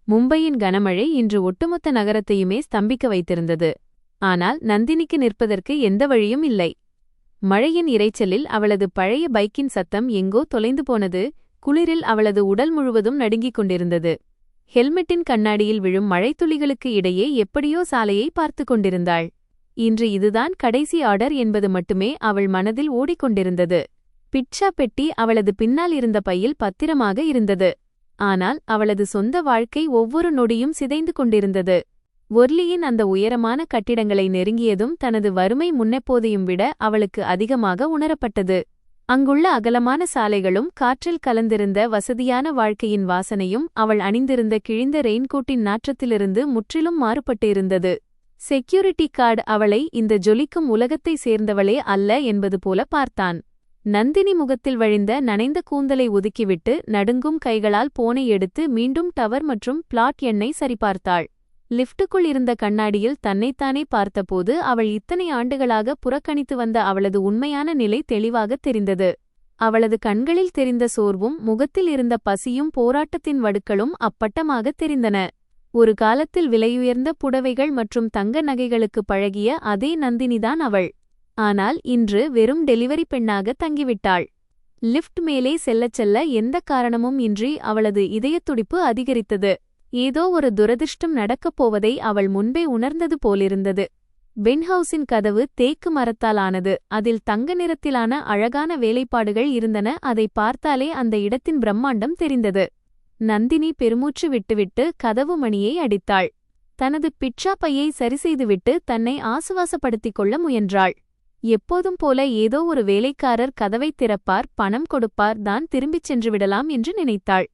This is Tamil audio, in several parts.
மும்பையின் கனமழை இன்று ஒட்டுமொத்த நகரத்தையுமே ஸ்தம்பிக்க வைத்திருந்தது. ஆனால் நந்தினிக்கு நிற்பதற்கு எந்த வழியும் இல்லை. மழையின் இரைச்சலில் அவளது பழைய பைக்கின் சத்தம் எங்கோ தொலைந்து போனது. குளிரில் அவளது உடல் முழுவதும் நடுங்கிக் கொண்டிருந்தது. ஹெல்மெட்டின் கண்ணாடியில் விழும் மழைத்துளிகளுக்கு இடையே எப்படியோ சாலையை பார்த்து கொண்டிருந்தாள். இன்று இதுதான் கடைசி ஆர்டர் என்பது மட்டுமே அவள் மனதில் ஓடிக்கொண்டிருந்தது. பிட்சா பெட்டி அவளது பின்னால் இருந்த பையில் பத்திரமாக இருந்தது. ஆனால் அவளது சொந்த வாழ்க்கை ஒவ்வொரு நொடியும் சிதைந்து கொண்டிருந்தது. ஒர்லியின் அந்த உயரமான கட்டிடங்களை நெருங்கியதும் தனது வறுமை முன்னெப்போதையும் விட அவளுக்கு அதிகமாக உணரப்பட்டது. அங்குள்ள அகலமான சாலைகளும் காற்றில் கலந்திருந்த வசதியான வாழ்க்கையின் வாசனையும் அவள் அணிந்திருந்த கிழிந்த ரெயின்கோட்டின் நாற்றத்திலிருந்து முற்றிலும் மாறுபட்டு இருந்தது. செக்யூரிட்டி கார்டு அவளை இந்த ஜொலிக்கும் உலகத்தை சேர்ந்தவளே அல்ல என்பது போல பார்த்தான். நந்தினி முகத்தில் வழிந்த நனைந்த கூந்தலை ஒதுக்கிவிட்டு நடுங்கும் கைகளால் போனை எடுத்து மீண்டும் டவர் மற்றும் பிளாட் எண்ணை சரிபார்த்தாள். லிஃப்ட்டுக்குள் இருந்த கண்ணாடியில் தன்னைத்தானே பார்த்தபோது அவள் இத்தனை ஆண்டுகளாக புறக்கணித்து வந்த அவளது உண்மையான நிலை தெளிவாகத் தெரிந்தது. அவளது கண்களில் தெரிந்த சோர்வும் முகத்தில் இருந்த பசியும் போராட்டத்தின் வடுக்களும் அப்பட்டமாகத் தெரிந்தன. ஒரு காலத்தில் விலையுயர்ந்த புடவைகள் மற்றும் தங்க நகைகளுக்கு பழகிய அதே நந்தினிதான் அவள். ஆனால் இன்று வெறும் டெலிவரி பெண்ணாக தங்கிவிட்டாள். லிஃப்ட் மேலே செல்லச் செல்ல எந்த காரணமும் இன்றி அவளது இதயத்துடிப்பு அதிகரித்தது. ஏதோ ஒரு துரதிர்ஷ்டம் நடக்கப் போவதை அவள் முன்பே உணர்ந்தது போலிருந்தது. பென்ஹவுஸின் கதவு தேக்கு மரத்தால் ஆனது. அதில் தங்க நிறத்திலான அழகான வேலைப்பாடுகள் இருந்தன. அதை பார்த்தாலே அந்த இடத்தின் பிரம்மாண்டம் தெரிந்தது. நந்தினி பெருமூச்சு விட்டுவிட்டு கதவு மணியை அடித்தாள். தனது பிட்சா பையை சரிசெய்துவிட்டு தன்னை ஆசுவாசப்படுத்திக் கொள்ள முயன்றாள். எப்போதும் போல ஏதோ ஒரு வேலைக்காரர் கதவைத் திறப்பார், பணம் கொடுப்பார், தான் திரும்பிச் சென்று விடலாம் என்று நினைத்தாள்.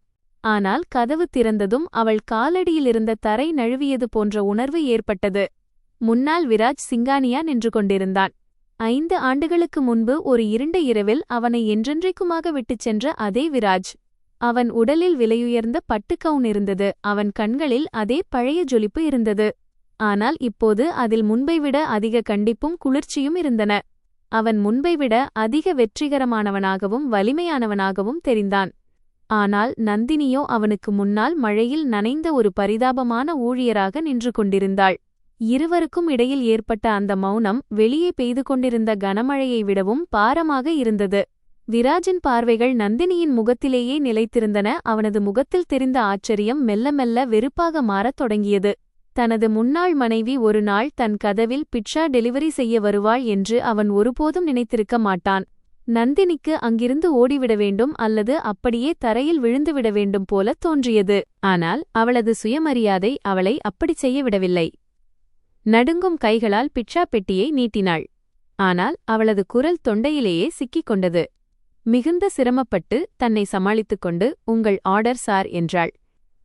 ஆனால் கதவு திறந்ததும் அவள் காலடியிலிருந்த தரை நழுவியது போன்ற உணர்வு ஏற்பட்டது. முன்னால் விராஜ் சிங்கானியா நின்று கொண்டிருந்தான். 5 ஆண்டுகளுக்கு முன்பு ஒரு இருண்ட இரவில் அவனை என்றென்றைக்குமாக விட்டுச் சென்ற அதே விராஜ். அவன் உடலில் விலையுயர்ந்த பட்டுக்கவுன் இருந்தது. அவன் கண்களில் அதே பழைய ஜொலிப்பு இருந்தது. ஆனால் இப்போது அதில் முன்பைவிட அதிக கண்டிப்பும் குளிர்ச்சியும் இருந்தன. அவன் முன்பைவிட அதிக வெற்றிகரமானவனாகவும் வலிமையானவனாகவும் தெரிந்தான். ஆனால் நந்தினியோ அவனுக்கு முன்னால் மழையில் நனைந்த ஒரு பரிதாபமான ஊழியராக நின்று கொண்டிருந்தாள். இருவருக்கும் இடையில் ஏற்பட்ட அந்த மௌனம் வெளியே பெய்து கொண்டிருந்த கனமழையை விடவும் பாரமாக இருந்தது. விராஜின் பார்வைகள் நந்தினியின் முகத்திலேயே நிலைத்திருந்தன. அவனது முகத்தில் தெரிந்த ஆச்சரியம் மெல்ல மெல்ல வெறுப்பாக மாறத் தொடங்கியது. தனது முன்னாள் மனைவி ஒரு நாள் தன் கதவில் பிட்சா டெலிவரி செய்ய வருவாள் என்று அவன் ஒருபோதும் நினைத்திருக்க மாட்டான். நந்தினிக்கு அங்கிருந்து ஓடிவிட வேண்டும் அல்லது அப்படியே தரையில் விழுந்துவிட வேண்டும் போல தோன்றியது. ஆனால் அவளது சுயமரியாதை அவளை அப்படிச் செய்ய விடவில்லை. நடுங்கும் கைகளால் பிட்சா பெட்டியை நீட்டினாள். ஆனால் அவளது குரல் தொண்டையிலேயே சிக்கிக் கொண்டது. மிகுந்த சிரமப்பட்டு தன்னை சமாளித்துக் கொண்டு, "உங்கள் ஆர்டர் சார்" என்றாள்.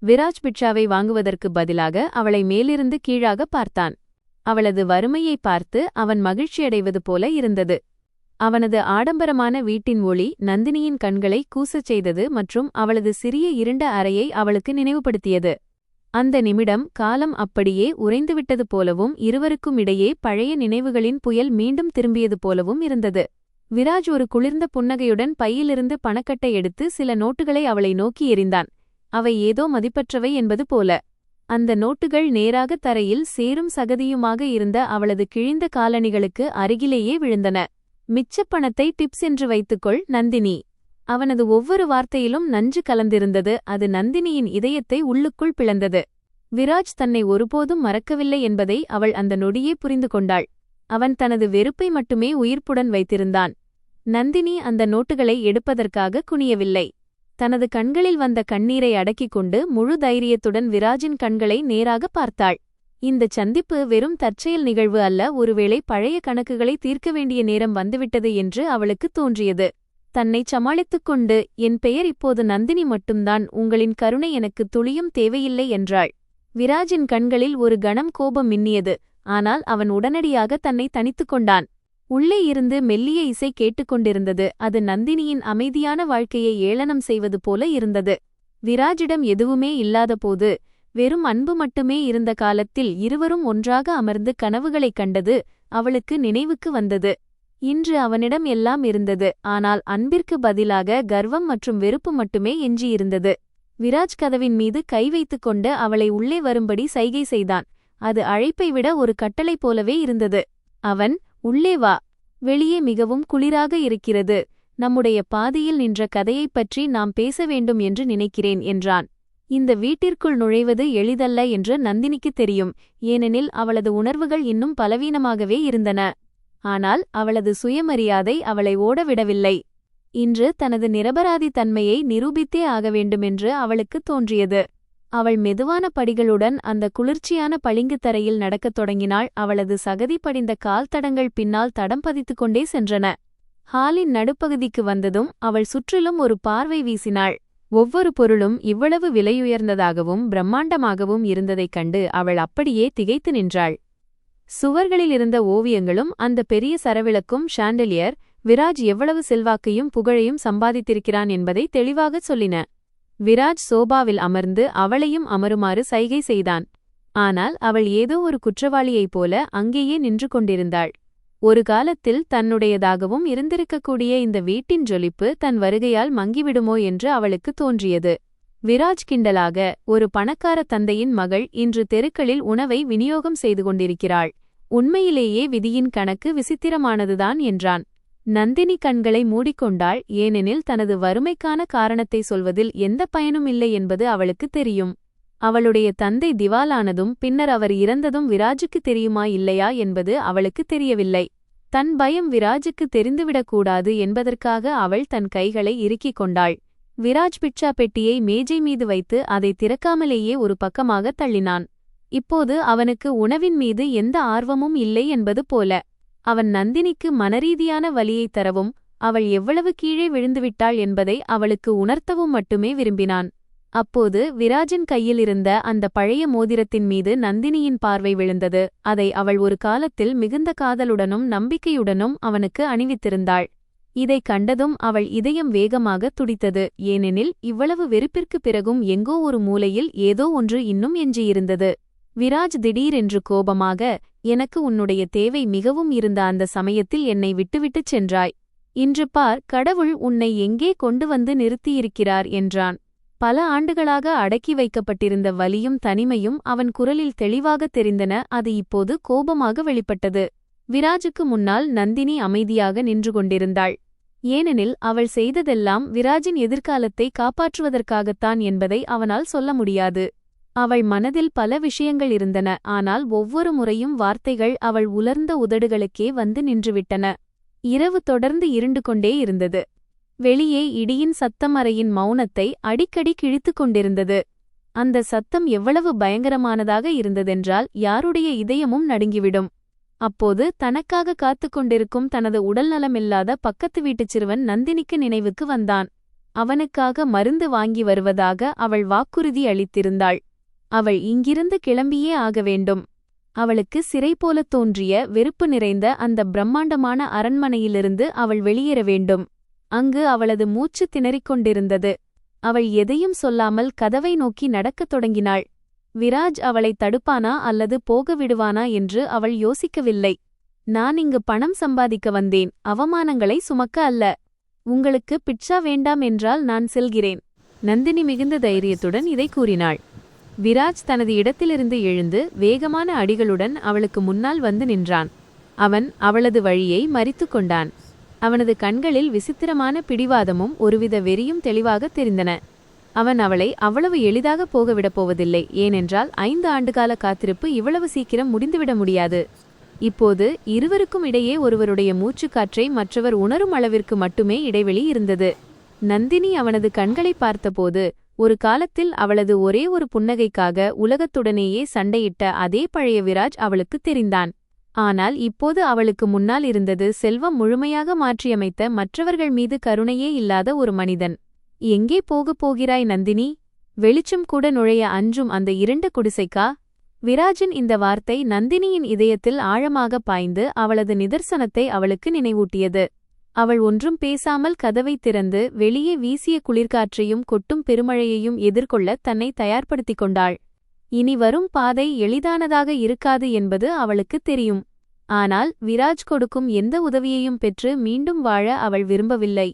விராஜ் பிட்சாவை வாங்குவதற்கு பதிலாக அவளை மேலிருந்து கீழாக பார்த்தான். அவளது வறுமையை பார்த்து அவன் மகிழ்ச்சியடைவது போல இருந்தது. அவனது ஆடம்பரமான வீட்டின் ஒளி நந்தினியின் கண்களை கூசச் செய்தது மற்றும் அவளது சிறிய இருண்ட அறையை அவளுக்கு நினைவுபடுத்தியது. அந்த நிமிடம் காலம் அப்படியே உறைந்துவிட்டது போலவும் இருவருக்கும் இடையே பழைய நினைவுகளின் புயல் மீண்டும் திரும்பியது போலவும் இருந்தது. விராஜ் ஒரு குளிர்ந்த புன்னகையுடன் பையிலிருந்து பணக்கட்டை எடுத்து சில நோட்டுகளை அவளை நோக்கி எறிந்தான். அவை ஏதோ மதிப்பற்றவை என்பது போல. அந்த நோட்டுகள் நேராக தரையில் சேரும் சகதியுமாக இருந்த அவளது கிழிந்த காலணிகளுக்கு அருகிலேயே விழுந்தன. "மிச்சப் பணத்தை டிப்ஸ் என்று வைத்துக்கொள் நந்தினி." அவனது ஒவ்வொரு வார்த்தையிலும் நஞ்சு கலந்திருந்தது. அது நந்தினியின் இதயத்தை உள்ளுக்குள் பிளந்தது. விராஜ் தன்னை ஒருபோதும் மறக்கவில்லை என்பதை அவள் அந்த நொடியே புரிந்து கொண்டாள். அவன் தனது வெறுப்பை மட்டுமே உயிர்ப்புடன் வைத்திருந்தான். நந்தினி அந்த நோட்டுகளை எடுப்பதற்காக குனியவில்லை. தனது கண்களில் வந்த கண்ணீரை அடக்கிக் கொண்டு முழு தைரியத்துடன் விராஜின் கண்களை நேராக பார்த்தாள். இந்தச் சந்திப்பு வெறும் தற்செயல் நிகழ்வு அல்ல. ஒருவேளை பழைய கணக்குகளை தீர்க்க வேண்டிய நேரம் வந்துவிட்டது என்று அவளுக்கு தோன்றியது. தன்னை சமாளித்துக் கொண்டு, "என் பெயர் இப்போது நந்தினி மட்டும்தான். உங்களின் கருணை எனக்கு துளியும் தேவையில்லை" என்றாள். விராஜின் கண்களில் ஒரு கணம் கோபம் மின்னியது. ஆனால் அவன் உடனடியாக தன்னை தனித்துக் கொண்டான். உள்ளே இருந்து மெல்லிய இசை கேட்டுக்கொண்டிருந்தது. அது நந்தினியின் அமைதியான வாழ்க்கையை ஏளனம் செய்வது போல இருந்தது. விராஜிடம் எதுவுமே இல்லாதபோது, வெறும் அன்பு மட்டுமே இருந்த காலத்தில் இருவரும் ஒன்றாக அமர்ந்து கனவுகளைக் கண்டது அவளுக்கு நினைவுக்கு வந்தது. இன்று அவனிடம் எல்லாம் இருந்தது. ஆனால் அன்பிற்கு பதிலாக கர்வம் மற்றும் வெறுப்பு மட்டுமே எஞ்சியிருந்தது. விராஜ் கதவின் மீது கை வைத்துக் கொண்டு அவளை உள்ளே வரும்படி சைகை செய்தான். அது அழைப்பை விட ஒரு கட்டளை போலவே இருந்தது. அவன், உள்ளே வா, வெளியே மிகவும் குளிராக இருக்கிறது, நம்முடைய பாதியில் நின்ற கதையைப் பற்றி நாம் பேச வேண்டும் என்று நினைக்கிறேன் என்றான். இந்த வீட்டிற்குள் நுழைவது எளிதல்ல என்று நந்தினிக்கு தெரியும், ஏனெனில் அவளது உணர்வுகள் இன்னும் பலவீனமாகவே இருந்தன. ஆனால் அவளது சுயமரியாதை அவளை ஓடவிடவில்லை. இன்று தனது நிரபராதி தன்மையை நிரூபித்தே ஆக வேண்டுமென்று அவளுக்கு தோன்றியது. அவள் மெதுவான படிகளுடன் அந்த குளிர்ச்சியான பளிங்கு தரையில் நடக்கத் தொடங்கினாள். அவளது சகதி படிந்த கால் தடங்கள் பின்னால் தடம் பதித்துக் கொண்டே சென்றன. ஹாலின் நடுப்பகுதிக்கு வந்ததும் அவள் சுற்றிலும் ஒரு பார்வை வீசினாள். ஒவ்வொரு பொருளும் இவ்வளவு விலையுயர்ந்ததாகவும் பிரம்மாண்டமாகவும் இருந்ததைக் கண்டு அவள் அப்படியே திகைத்து நின்றாள். சுவர்களிலிருந்த ஓவியங்களும் அந்த பெரிய சரவிளக்கும் ஷாண்டலியர் விராஜ் எவ்வளவு செல்வாக்கையும் புகழையும் சம்பாதித்திருக்கிறான் என்பதை தெளிவாகச் சொல்லின. விராஜ் சோபாவில் அமர்ந்து அவளையும் அமருமாறு சைகை செய்தான். ஆனால் அவள் ஏதோ ஒரு குற்றவாளியைப் போல அங்கேயே நின்று கொண்டிருந்தாள். ஒரு காலத்தில் தன்னுடையதாகவும் இருந்திருக்கக்கூடிய இந்த வீட்டின் ஜொலிப்பு தன் வருகையால் மங்கிவிடுமோ என்று அவளுக்கு தோன்றியது. விராஜ் கிண்டலாக, ஒரு பணக்கார தந்தையின் மகள் இன்று தெருக்களில் உணவை விநியோகம் செய்து கொண்டிருக்கிறாள், உண்மையிலேயே விதியின் கணக்கு விசித்திரமானதுதான் என்றான். நந்தினி கண்களை மூடிக்கொண்டாள், ஏனெனில் தனது வறுமைக்கான காரணத்தை சொல்வதில் எந்த பயனும் இல்லை என்பது அவளுக்கு தெரியும். அவளுடைய தந்தை திவாலானதும் பின்னர் அவர் இறந்ததும் விராஜுக்கு தெரியுமா இல்லையா என்பது அவளுக்கு தெரியவில்லை. தன் பயம் விராஜுக்கு தெரிந்துவிடக்கூடாது என்பதற்காக அவள் தன் கைகளை இறுக்கிக் கொண்டாள். விராஜ் பிட்சா பெட்டியை மேஜை மீது வைத்து அதை திறக்காமலேயே ஒரு பக்கமாக தள்ளினான். இப்போது அவனுக்கு உணவின் மீது எந்த ஆர்வமும் இல்லை என்பது போல. அவன் நந்தினிக்கு மனரீதியான வலியைத் தரவும் அவள் எவ்வளவு கீழே விழுந்துவிட்டாள் என்பதை அவளுக்கு உணர்த்தவும் மட்டுமே விரும்பினான். அப்போது விராஜின் கையிலிருந்த அந்த பழைய மோதிரத்தின் மீது நந்தினியின் பார்வை விழுந்தது. அதை அவள் ஒரு காலத்தில் மிகுந்த காதலுடனும் நம்பிக்கையுடனும் அவனுக்கு அணிவித்திருந்தாள். இதைக் கண்டதும் அவள் இதயம் வேகமாக துடித்தது, ஏனெனில் இவ்வளவு வெறுப்பிற்குப் பிறகும் எங்கோ ஒரு மூலையில் ஏதோ ஒன்று இன்னும் எஞ்சியிருந்தது. விராஜ் திடீரென்று கோபமாக, எனக்கு உன்னுடைய தேவை மிகவும் இருந்த அந்த சமயத்தில் என்னை விட்டுவிட்டுச் சென்றாய். இன்று பார், கடவுள் உன்னை எங்கே கொண்டு வந்து நிறுத்தியிருக்கிறார் என்றான். பல ஆண்டுகளாக அடக்கி வைக்கப்பட்டிருந்த வலியும் தனிமையும் அவன் குரலில் தெளிவாகத் தெரிந்தன. அது இப்போது கோபமாக வெளிப்பட்டது. விராஜுக்கு முன்னால் நந்தினி அமைதியாக நின்று கொண்டிருந்தாள். ஏனெனில் அவள் செய்ததெல்லாம் விராஜின் எதிர்காலத்தை காப்பாற்றுவதற்காகத்தான் என்பதை அவனால் சொல்ல முடியாது. அவள் மனதில் பல விஷயங்கள் இருந்தன, ஆனால் ஒவ்வொரு முறையும் வார்த்தைகள் அவள் உலர்ந்த உதடுகளுக்கே வந்து நின்றுவிட்டன. இரவு தொடர்ந்து இருண்டு கொண்டே இருந்தது. வெளியே இடியின் சத்தம் அறையின் மௌனத்தை அடிக்கடி கிழித்துக் கொண்டிருந்தது. அந்த சத்தம் எவ்வளவு பயங்கரமானதாக இருந்ததென்றால் யாருடைய இதயமும் நடுங்கிவிடும். அப்போது தனக்காக காத்துக் கொண்டிருக்கும் தனது உடல்நலமில்லாத பக்கத்து வீட்டுச் சிறுவன் நந்தினிக்கு நினைவுக்கு வந்தான். அவனுக்காக மருந்து வாங்கி வருவதாக அவள் வாக்குறுதி அளித்திருந்தாள். அவள் இங்கிருந்து கிளம்பியே ஆக வேண்டும். அவளுக்கு சிறை போலத் தோன்றிய வெறுப்பு நிறைந்த அந்த பிரம்மாண்டமான அரண்மனையிலிருந்து அவள் வெளியேற வேண்டும். அங்கு அவளது மூச்சு திணறிக்கொண்டிருந்தது. அவள் எதையும் சொல்லாமல் கதவை நோக்கி நடக்கத் தொடங்கினாள். விராஜ் அவளை தடுப்பானா அல்லது போக விடுவானா என்று அவள் யோசிக்கவில்லை. நான் இங்கு பணம் சம்பாதிக்க வந்தேன், அவமானங்களை சுமக்க அல்ல. உங்களுக்கு பிட்சா வேண்டாம் என்றால் நான் செல்கிறேன். நந்தினி மிகுந்த தைரியத்துடன் இதை கூறினாள். விராஜ் தனது இடத்திலிருந்து எழுந்து வேகமான அடிகளுடன் அவளுக்கு முன்னால் வந்து நின்றான். அவன் அவளது வழியை மறித்து கொண்டான். அவனது கண்களில் விசித்திரமான பிடிவாதமும் ஒருவித வெறியும் தெளிவாகத் தெரிந்தன. அவன் அவளை அவ்வளவு எளிதாக போகவிடப் போவதில்லை, ஏனென்றால் 5 ஆண்டுகால காத்திருப்பு இவ்வளவு சீக்கிரம் முடிந்துவிட முடியாது. இப்போது இருவருக்கும் இடையே ஒருவருடைய மூச்சுக்காற்றை மற்றவர் உணரும் அளவிற்கு மட்டுமே இடைவெளி இருந்தது. நந்தினி அவனது கண்களை பார்த்தபோது, ஒரு காலத்தில் அவளது ஒரே ஒரு புன்னகைக்காக உலகத்துடனேயே சண்டையிட்ட அதே பழைய விராஜ் அவளுக்கு தெரிந்தான். ஆனால் இப்போது அவளுக்கு முன்னால் இருந்தது செல்வம் முழுமையாக மாற்றியமைத்த மற்றவர்கள் மீது கருணையே இல்லாத ஒரு மனிதன். எங்கே போகப் போகிறாய் நந்தினி? வெளிச்சம் கூட நுழைய அஞ்சும் அந்த இருண்ட குடிசைக்கா? விராஜின் இந்த வார்த்தை நந்தினியின் இதயத்தில் ஆழமாக பாய்ந்து அவளது நிதர்சனத்தை அவளுக்கு நினைவூட்டியது. அவள் ஒன்றும் பேசாமல் கதவை திறந்து வெளியே வீசிய குளிர்காற்றையும் கொட்டும் பெருமழையையும் எதிர்கொள்ள தன்னை தயார்படுத்திக் கொண்டாள். இனி வரும் பாதை எளிதானதாக இருக்காது என்பது அவளுக்கு தெரியும். ஆனால் விராஜ் கொடுக்கும் எந்த உதவியையும் பெற்று மீண்டும் வாழ அவள் விரும்பவில்லை.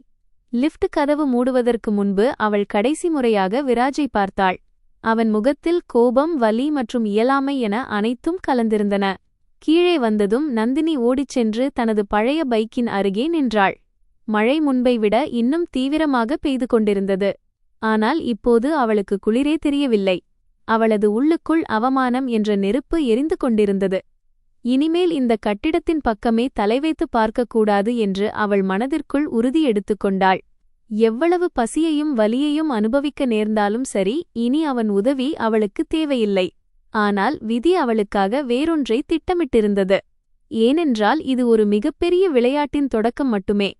லிஃப்ட் கதவு மூடுவதற்கு முன்பு அவள் கடைசி முறையாக விராஜை பார்த்தாள். அவன் முகத்தில் கோபம், வலி மற்றும் இயலாமை என அனைத்தும் கலந்திருந்தன. கீழே வந்ததும் நந்தினி ஓடிச் சென்று தனது பழைய பைக்கின் அருகே நின்றாள். மழை முன்பை விட இன்னும் தீவிரமாக பெய்து கொண்டிருந்தது. ஆனால் இப்போது அவளுக்கு குளிரே தெரியவில்லை. அவளது உள்ளுக்குள் அவமானம் என்ற நெருப்பு எரிந்து கொண்டிருந்தது. இனிமேல் இந்த கட்டிடத்தின் பக்கமே தலைவைத்து பார்க்கக்கூடாது என்று அவள் மனதிற்குள் உறுதி எடுத்துக்கொண்டாள். எவ்வளவு பசியையும் வலியையும் அனுபவிக்க நேர்ந்தாலும் சரி, இனி அவன் உதவி அவளுக்கு தேவையில்லை. ஆனால் விதி அவளுக்காக வேறொன்றை திட்டமிட்டிருந்தது. ஏனென்றால் இது ஒரு மிகப்பெரிய விளையாட்டின் தொடக்கம் மட்டுமே.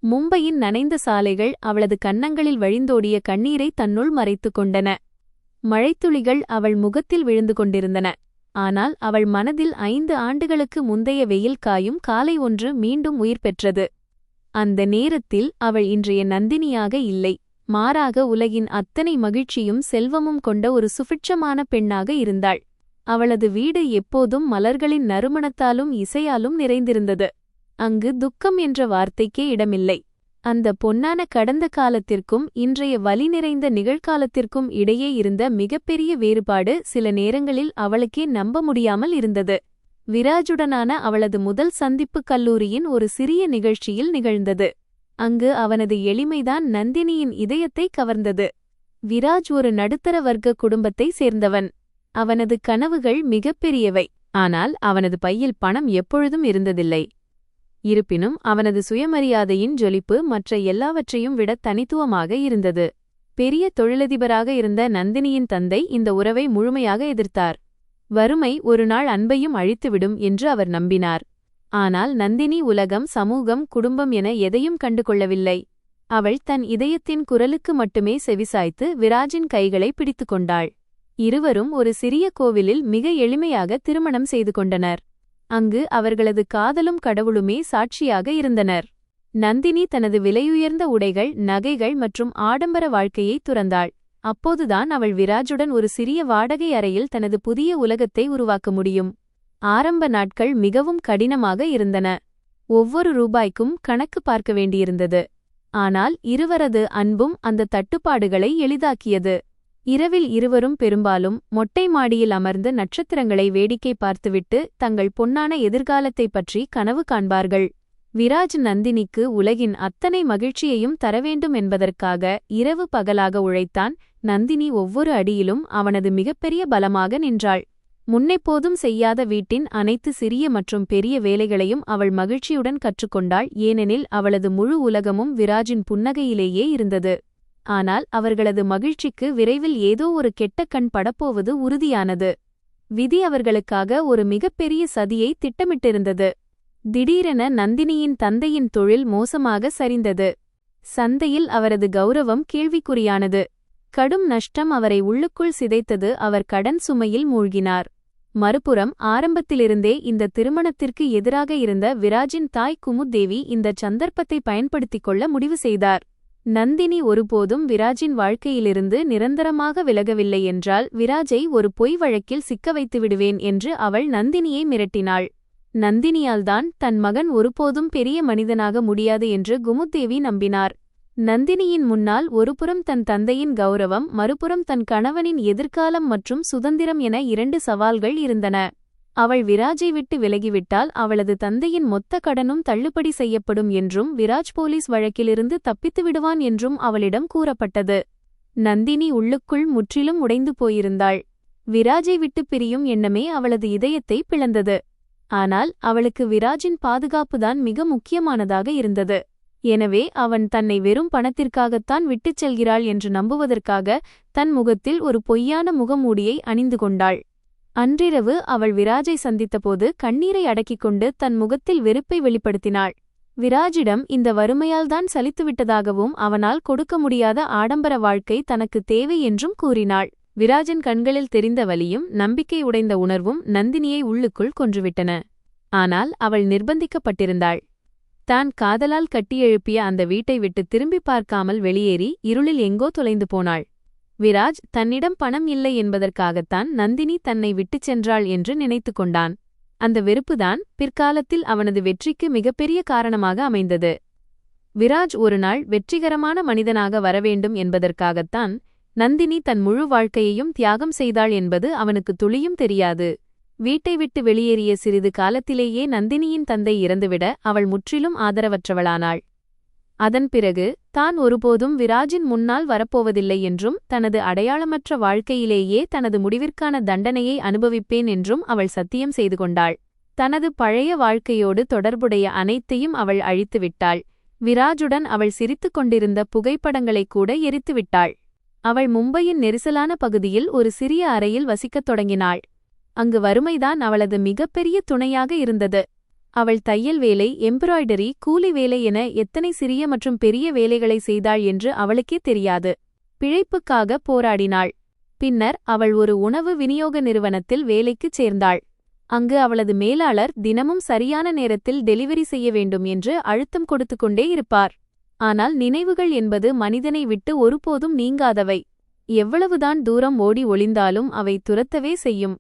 மும்பையின் நனைந்த சாலைகள் அவளது கன்னங்களில் வழிந்தோடிய கண்ணீரை தன்னுள் மறைத்து கொண்டன. மழைத்துளிகள் அவள் முகத்தில் விழுந்து கொண்டிருந்தன. ஆனால் அவள் மனதில் 5 ஆண்டுகளுக்கு முந்தைய வெயில் காயும் காலை ஒன்று மீண்டும் உயிர் பெற்றது. அந்த நேரத்தில் அவள் இன்றைய நந்தினியாக இல்லை, மாறாக உலகின் அத்தனை மகிழ்ச்சியும் செல்வமும் கொண்ட ஒரு சுபிட்சமான பெண்ணாக இருந்தாள். அவளது வீடு எப்போதும் மலர்களின் நறுமணத்தாலும் இசையாலும் நிறைந்திருந்தது. அங்கு துக்கம் என்ற வார்த்தைக்கே இடமில்லை. அந்த பொன்னான கடந்த காலத்திற்கும் இன்றைய வலி நிறைந்த நிகழ்காலத்திற்கும் இடையே இருந்த மிகப்பெரிய வேறுபாடு சில நேரங்களில் அவளுக்கே நம்ப முடியாமல் இருந்தது. விராஜுடனான அவளது முதல் சந்திப்பு கல்லூரியின் ஒரு சிறிய நிகழ்ச்சியில் நிகழ்ந்தது. அங்கு அவனது எளிமைதான் நந்தினியின் இதயத்தை கவர்ந்தது. விராஜ் ஒரு நடுத்தர வர்க்க குடும்பத்தை சேர்ந்தவன். அவனது கனவுகள் மிகப்பெரியவை. ஆனால் அவனது பையில் பணம் எப்பொழுதும் இருந்ததில்லை. இருப்பினும் அவனது சுயமரியாதையின் ஜொலிப்பு மற்ற எல்லாவற்றையும் விட தனித்துவமாக இருந்தது. பெரிய தொழிலதிபராக இருந்த நந்தினியின் தந்தை இந்த உறவை முழுமையாக எதிர்த்தார். வறுமை ஒரு நாள் அன்பையும் அழித்துவிடும் என்று அவர் நம்பினார். ஆனால் நந்தினி உலகம், சமூகம், குடும்பம் என எதையும் கண்டுகொள்ளவில்லை. அவள் தன் இதயத்தின் குரலுக்கு மட்டுமே செவிசாய்த்து விராஜின் கைகளை பிடித்துக்கொண்டாள். இருவரும் ஒரு சிறிய கோவிலில் மிக எளிமையாக திருமணம் செய்து கொண்டனர். அங்கு அவர்களது காதலும் கடவுளுமே சாட்சியாக இருந்தனர். நந்தினி தனது விலையுயர்ந்த உடைகள், நகைகள் மற்றும் ஆடம்பர வாழ்க்கையை துறந்தாள். அப்போதுதான் அவள் விராஜுடன் ஒரு சிறிய வாடகை அறையில் தனது புதிய உலகத்தை உருவாக்க முடியும். ஆரம்ப நாட்கள் மிகவும் கடினமாக இருந்தன. ஒவ்வொரு ரூபாய்க்கும் கணக்கு பார்க்க வேண்டியிருந்தது. ஆனால் இருவரது அன்பும் அந்த தட்டுப்பாடுகளை எளிதாக்கியது. இரவில் இருவரும் பெரும்பாலும் மொட்டை மாடியில் அமர்ந்து நட்சத்திரங்களை வேடிக்கை பார்த்துவிட்டு தங்கள் பொன்னான எதிர்காலத்தைப் பற்றி கனவு காண்பார்கள். விராஜ் நந்தினிக்கு உலகின் அத்தனை மகிழ்ச்சியையும் தரவேண்டும் என்பதற்காக இரவு பகலாக உழைத்தான். நந்தினி ஒவ்வொரு அடியிலும் அவனது மிகப்பெரிய பலமாக நின்றாள். முன்னெப்போதும் செய்யாத வீட்டின் அனைத்து சிறிய மற்றும் பெரிய வேலைகளையும் அவள் மகிழ்ச்சியுடன் கற்றுக்கொண்டாள். ஏனெனில் அவளது முழு உலகமும் விராஜின் புன்னகையிலேயே இருந்தது. ஆனால் அவர்களது மகிழ்ச்சிக்கு விரைவில் ஏதோ ஒரு கெட்ட கண் படப்போவது உறுதியானது. விதி அவர்களுக்காக ஒரு மிகப்பெரிய சதியை திட்டமிட்டிருந்தது. திடீரென நந்தினியின் தந்தையின் தொழில் மோசமாக சரிந்தது. சந்தையில் அவரது கௌரவம் கேள்விக்குறியானது. கடும் நஷ்டம் அவரை உள்ளுக்குள் சிதைத்தது. அவர் கடன் சுமையில் மூழ்கினார். மறுபுறம் ஆரம்பத்திலிருந்தே இந்த திருமணத்திற்கு எதிராக இருந்த விராஜின் தாய் குமுத்தேவி இந்த சந்தர்ப்பத்தை பயன்படுத்திக் கொள்ள முடிவு செய்தார். நந்தினி ஒருபோதும் விராஜின் வாழ்க்கையிலிருந்து நிரந்தரமாக விலகவில்லை என்றால் விராஜை ஒரு பொய் வழக்கில் சிக்க வைத்து விடுவேன் என்று அவள் நந்தினியை மிரட்டினாள். நந்தினியால்தான் தன் மகன் ஒருபோதும் பெரிய மனிதனாக முடியாது என்று குமுத்தேவி நம்பினார். நந்தினியின் முன்னால் ஒருபுறம் தன் தந்தையின் கௌரவம், மறுபுறம் தன் கணவனின் எதிர்காலம் மற்றும் சுதந்திரம் என 2 சவால்கள் இருந்தன. அவள் விராஜை விட்டு விலகிவிட்டால் அவளது தந்தையின் மொத்த கடனும் தள்ளுபடி செய்யப்படும் என்றும் விராஜ் போலீஸ் வழக்கிலிருந்து தப்பித்து விடுவான் என்றும் அவளிடம் கூறப்பட்டது. நந்தினி உள்ளுக்குள் முற்றிலும் உடைந்து போயிருந்தாள். விராஜை விட்டு பிரியும் எண்ணமே அவளது இதயத்தை பிளந்தது. ஆனால் அவளுக்கு விராஜின் பாதுகாப்புதான் மிக முக்கியமானதாக இருந்தது. எனவே அவன் தன்னை வெறும் பணத்திற்காகத்தான் விட்டுச் செல்கிறாள் என்று நம்புவதற்காக தன் முகத்தில் ஒரு பொய்யான முகமூடியை அணிந்து கொண்டாள். அன்றிரவு அவள் விராஜை சந்தித்தபோது கண்ணீரை அடக்கிக் கொண்டு தன் முகத்தில் வெறுப்பை வெளிப்படுத்தினாள். விராஜிடம் இந்த வறுமையால்தான் சலித்துவிட்டதாகவும் அவனால் கொடுக்க முடியாத ஆடம்பர வாழ்க்கை தனக்கு தேவை என்றும் கூறினாள். விராஜின் கண்களில் தெரிந்த வலியும் நம்பிக்கை உடைந்த உணர்வும் நந்தினியை உள்ளுக்குள் கொன்றுவிட்டன. ஆனால் அவள் நிர்பந்திக்கப்பட்டிருந்தாள். தான் காதலால் கட்டியெழுப்பிய அந்த வீட்டை விட்டு திரும்பி பார்க்காமல் வெளியேறி இருளில் எங்கோ தொலைந்து போனாள். விராஜ் தன்னிடம் பணம் இல்லை என்பதற்காகத்தான் நந்தினி தன்னை விட்டுச் சென்றாள் என்று நினைத்து கொண்டான். அந்த வெறுப்புதான் பிற்காலத்தில் அவனது வெற்றிக்கு மிகப்பெரிய காரணமாக அமைந்தது. விராஜ் ஒருநாள் வெற்றிகரமான மனிதனாக வரவேண்டும் என்பதற்காகத்தான் நந்தினி தன் முழு வாழ்க்கையையும் தியாகம் செய்தாள் என்பது அவனுக்கு துளியும் தெரியாது. வீட்டை விட்டு வெளியேறிய சிறிது காலத்திலேயே நந்தினியின் தந்தை இறந்துவிட அவள் முற்றிலும் ஆதரவற்றவளானாள். அதன் பிறகு தான் ஒருபோதும் விராஜின் முன்னால் வரப்போவதில்லை என்றும் தனது அடையாளமற்ற வாழ்க்கையிலேயே தனது முடிவிற்கான தண்டனையை அனுபவிப்பேன் என்றும் அவள் சத்தியம் செய்து கொண்டாள். தனது பழைய வாழ்க்கையோடு தொடர்புடைய அனைத்தையும் அவள் அழித்துவிட்டாள். விராஜுடன் அவள் சிரித்துக் கொண்டிருந்த புகைப்படங்களைக் கூட எரித்துவிட்டாள். அவள் மும்பையின் நெரிசலான பகுதியில் ஒரு சிறிய அறையில் வசிக்கத் தொடங்கினாள். அங்கு வறுமைதான் அவளது மிகப்பெரிய துணையாக இருந்தது. அவள் தையல் வேலை, எம்ப்ராய்டரி, கூலி வேலை என எத்தனை சிறிய மற்றும் பெரிய வேலைகளை செய்தாள் என்று அவளுக்கே தெரியாது. பிழைப்புக்காக போராடினாள். பின்னர் அவள் ஒரு உணவு விநியோக நிறுவனத்தில் வேலைக்குச் சேர்ந்தாள். அங்கு அவளது மேலாளர் தினமும் சரியான நேரத்தில் டெலிவரி செய்ய வேண்டும் என்று அழுத்தம் கொடுத்து கொண்டே இருப்பார். ஆனால் நினைவுகள் என்பது மனிதனை விட்டு ஒருபோதும் நீங்காதவை. எவ்வளவுதான் தூரம் ஓடி ஒளிந்தாலும் அவை துரத்தவே செய்யும்.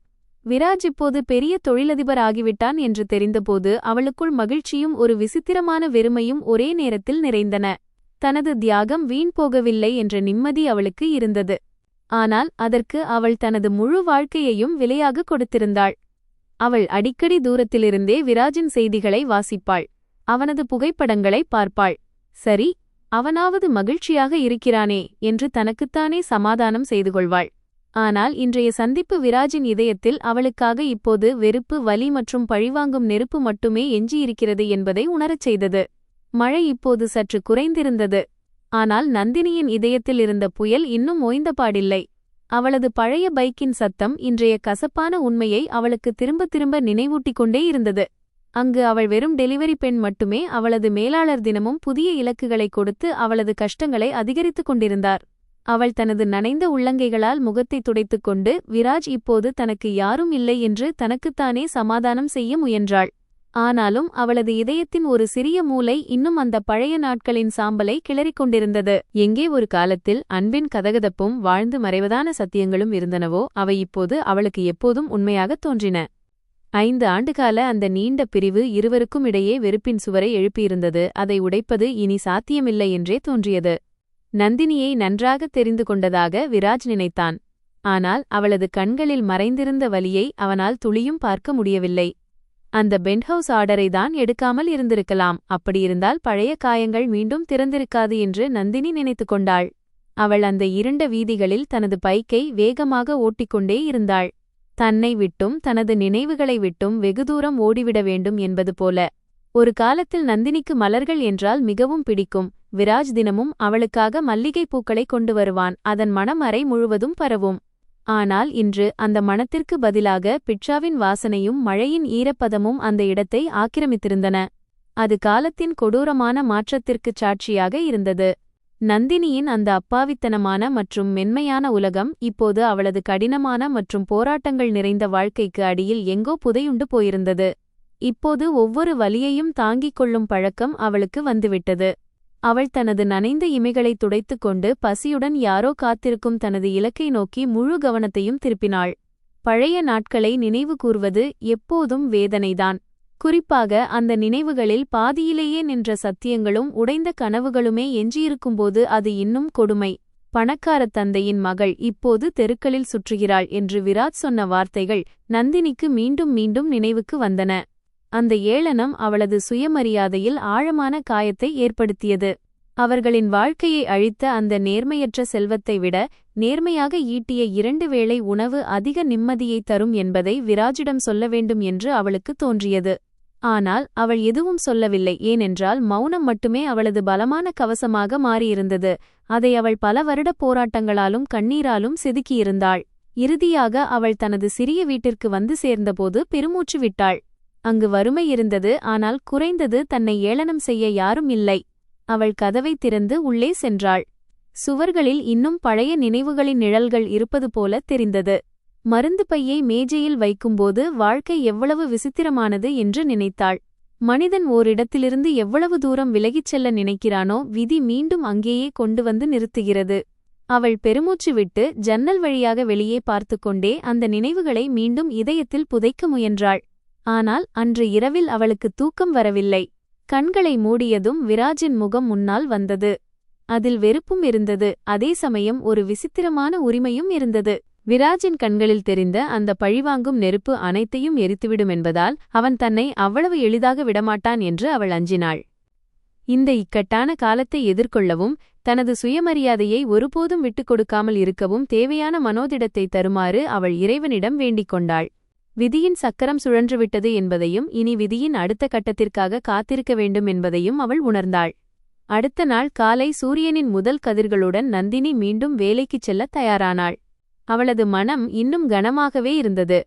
விராஜ் இப்போது பெரிய தொழிலதிபர் ஆகிவிட்டான் என்று தெரிந்தபோது அவளுக்குள் மகிழ்ச்சியும் ஒரு விசித்திரமான வெறுமையும் ஒரே நேரத்தில் நிறைந்தன. தனது தியாகம் வீண் போகவில்லை என்ற நிம்மதி அவளுக்கு இருந்தது. ஆனால் அதற்கு அவள் தனது முழு வாழ்க்கையையும் விலையாக கொடுத்திருந்தாள். அவள் அடிக்கடி தூரத்திலிருந்தே விராஜின் செய்திகளை வாசிப்பாள். அவனது புகைப்படங்களை பார்ப்பாள். சரி, அவனாவது மகிழ்ச்சியாக இருக்கிறானே என்று தனக்குத்தானே சமாதானம் செய்து கொள்வாள். ஆனால் இன்றைய சந்திப்பு விராஜின் இதயத்தில் அவளுக்காக இப்போது வெறுப்பு, வலி மற்றும் பழிவாங்கும் நெருப்பு மட்டுமே எஞ்சியிருக்கிறது என்பதை உணரச் செய்தது. மழை இப்போது சற்று குறைந்திருந்தது. ஆனால் நந்தினியின் இதயத்தில் இருந்த புயல் இன்னும் ஓய்ந்தபாடில்லை. அவளது பழைய பைக்கின் சத்தம் இன்றைய கசப்பான உண்மையை அவளுக்கு திரும்ப திரும்ப நினைவூட்டிக் கொண்டே இருந்தது. அங்கு அவள் வெறும் டெலிவரி பெண் மட்டுமே. அவளது மேலாளர் தினமும் புதிய இலக்குகளை கொடுத்து அவளது கஷ்டங்களை அதிகரித்துக் கொண்டிருந்தார். அவள் தனது நனைந்த உள்ளங்கைகளால் முகத்தை துடைத்துக் கொண்டு விராஜ் இப்போது தனக்கு யாரும் இல்லை என்று தனக்குத்தானே சமாதானம் செய்ய முயன்றாள். ஆனாலும் அவளது இதயத்தின் ஒரு சிறிய மூலை இன்னும் அந்த பழைய நாட்களின் சாம்பலை கிளறிக் கொண்டிருந்தது. எங்கே ஒரு காலத்தில் அன்பின் கதகதப்பும் வாழ்ந்து மறைவதான சத்தியங்களும் இருந்தனவோ அவை இப்போது அவளுக்கு எப்போதும் உண்மையாகத் தோன்றின. 5 ஆண்டுகால அந்த நீண்ட பிரிவு இருவருக்கும் இடையே வெறுப்பின் சுவரை எழுப்பியிருந்தது. அதை உடைப்பது இனி சாத்தியமில்லை என்றே தோன்றியது. நந்தினியை நன்றாக தெரிந்து கொண்டதாக விராஜ் நினைத்தான். ஆனால் அவளது கண்களில் மறைந்திருந்த வலியை அவனால் துளியும் பார்க்க முடியவில்லை. அந்த பென்ட்ஹவுஸ் ஆர்டரை தான் எடுக்காமல் இருந்திருக்கலாம். அப்படியிருந்தால் பழைய காயங்கள் மீண்டும் திறந்திருக்காது என்று நந்தினி நினைத்து கொண்டாள். அவள் அந்த இருண்ட வீதிகளில் தனது பைக்கை வேகமாக ஓட்டிக்கொண்டே இருந்தாள். தன்னை விட்டும் தனது நினைவுகளை விட்டும் வெகு தூரம் ஓடிவிட வேண்டும் என்பது போல. ஒரு காலத்தில் நந்தினிக்கு மலர்கள் என்றால் மிகவும் பிடிக்கும். விராஜ் தினமும் அவளுக்காக மல்லிகைப் பூக்களை கொண்டு வருவான். அதன் மணம் அறை முழுவதும் பரவும். ஆனால் இன்று அந்த மணத்திற்கு பதிலாக பிட்சாவின் வாசனையும் மழையின் ஈரப்பதமும் அந்த இடத்தை ஆக்கிரமித்திருந்தன. அது காலத்தின் கொடூரமான மாற்றத்திற்குச் சாட்சியாக இருந்தது. நந்தினியின் அந்த அப்பாவித்தனமான மற்றும் மென்மையான உலகம் இப்போது அவளது கடினமான மற்றும் போராட்டங்கள் நிறைந்த வாழ்க்கைக்கு அடியில் எங்கோ புதையுண்டு போயிருந்தது. இப்போது ஒவ்வொரு வலியையும் தாங்கிக் கொள்ளும் பழக்கம் அவளுக்கு வந்துவிட்டது. அவள் தனது நனைந்த இமைகளை துடைத்துக் கொண்டு பசியுடன் யாரோ காத்திருக்கும் தனது இலக்கை நோக்கி முழு கவனத்தையும் திருப்பினாள். பழைய நாட்களை நினைவு கூர்வது எப்போதும் வேதனைதான். குறிப்பாக அந்த நினைவுகளில் பாதியிலேயே நின்ற சத்தியங்களும் உடைந்த கனவுகளுமே எஞ்சியிருக்கும்போது அது இன்னும் கொடுமை. பணக்காரத் தந்தையின் மகள் இப்போது தெருக்களில் சுற்றுகிறாள் என்று விராஜ் சொன்ன வார்த்தைகள் நந்தினிக்கு மீண்டும் மீண்டும் நினைவுக்கு வந்தன. அந்த ஏளனம் அவளது சுயமரியாதையில் ஆழமான காயத்தை ஏற்படுத்தியது. அவர்களின் வாழ்க்கையை அழித்த அந்த நேர்மையற்ற செல்வத்தை விட நேர்மையாக ஈட்டிய 2 வேளை உணவு அதிக நிம்மதியை தரும் என்பதை விராஜிடம் சொல்ல வேண்டும் என்று அவளுக்கு தோன்றியது. ஆனால் அவள் எதுவும் சொல்லவில்லை. ஏனென்றால் மௌனம் மட்டுமே அவளது பலமான கவசமாக மாறியிருந்தது. அதை அவள் பல வருட போராட்டங்களாலும் கண்ணீராலும் செதுக்கியிருந்தாள். இறுதியாக அவள் தனது சிறிய வீட்டிற்கு வந்து சேர்ந்தபோது பெருமூச்சு விட்டாள். அங்கு வறுமை இருந்தது. ஆனால் குறைந்தது தன்னை ஏளனம் செய்ய யாரும் இல்லை. அவள் கதவை திறந்து உள்ளே சென்றாள். சுவர்களில் இன்னும் பழைய நினைவுகளின் நிழல்கள் இருப்பது போல தெரிந்தது. மருந்து பையை மேஜையில் வைக்கும்போது வாழ்க்கை எவ்வளவு விசித்திரமானது என்று நினைத்தாள். மனிதன் ஓரிடத்திலிருந்து எவ்வளவு தூரம் விலகிச் செல்ல நினைக்கிறானோ விதி மீண்டும் அங்கேயே கொண்டு வந்து நிறுத்துகிறது. அவள் பெருமூச்சு விட்டு ஜன்னல் வழியாக வெளியே பார்த்து கொண்டே அந்த நினைவுகளை மீண்டும் இதயத்தில் புதைக்க முயன்றாள். ஆனால் அன்று இரவில் அவளுக்கு தூக்கம் வரவில்லை. கண்களை மூடியதும் விராஜின் முகம் முன்னால் வந்தது. அதில் வெறுப்பும் இருந்தது, அதே சமயம் ஒரு விசித்திரமான உரிமையும் இருந்தது. விராஜின் கண்களில் தெரிந்த அந்த பழிவாங்கும் நெருப்பு அனைத்தையும் எரித்துவிடும் என்பதால் அவன் தன்னை அவ்வளவு எளிதாக விடமாட்டான் என்று அவள் அஞ்சினாள். இந்த இக்கட்டான காலத்தை எதிர்கொள்ளவும் தனது சுயமரியாதையை ஒருபோதும் விட்டுக் கொடுக்காமல் இருக்கவும் தேவையான மனோதிடத்தை தருமாறு அவள் இறைவனிடம் வேண்டிக் கொண்டாள். விதியின் சக்கரம் சுழன்றுவிட்டது என்பதையும் இனி விதியின் அடுத்த கட்டத்திற்காக காத்திருக்க வேண்டும் என்பதையும் அவள் உணர்ந்தாள். அடுத்த நாள் காலை சூரியனின் முதல் கதிர்களுடன் நந்தினி மீண்டும் வேலைக்குச் செல்லத் தயாரானாள். அவளது மனம் இன்னும் கனமாகவே இருந்தது.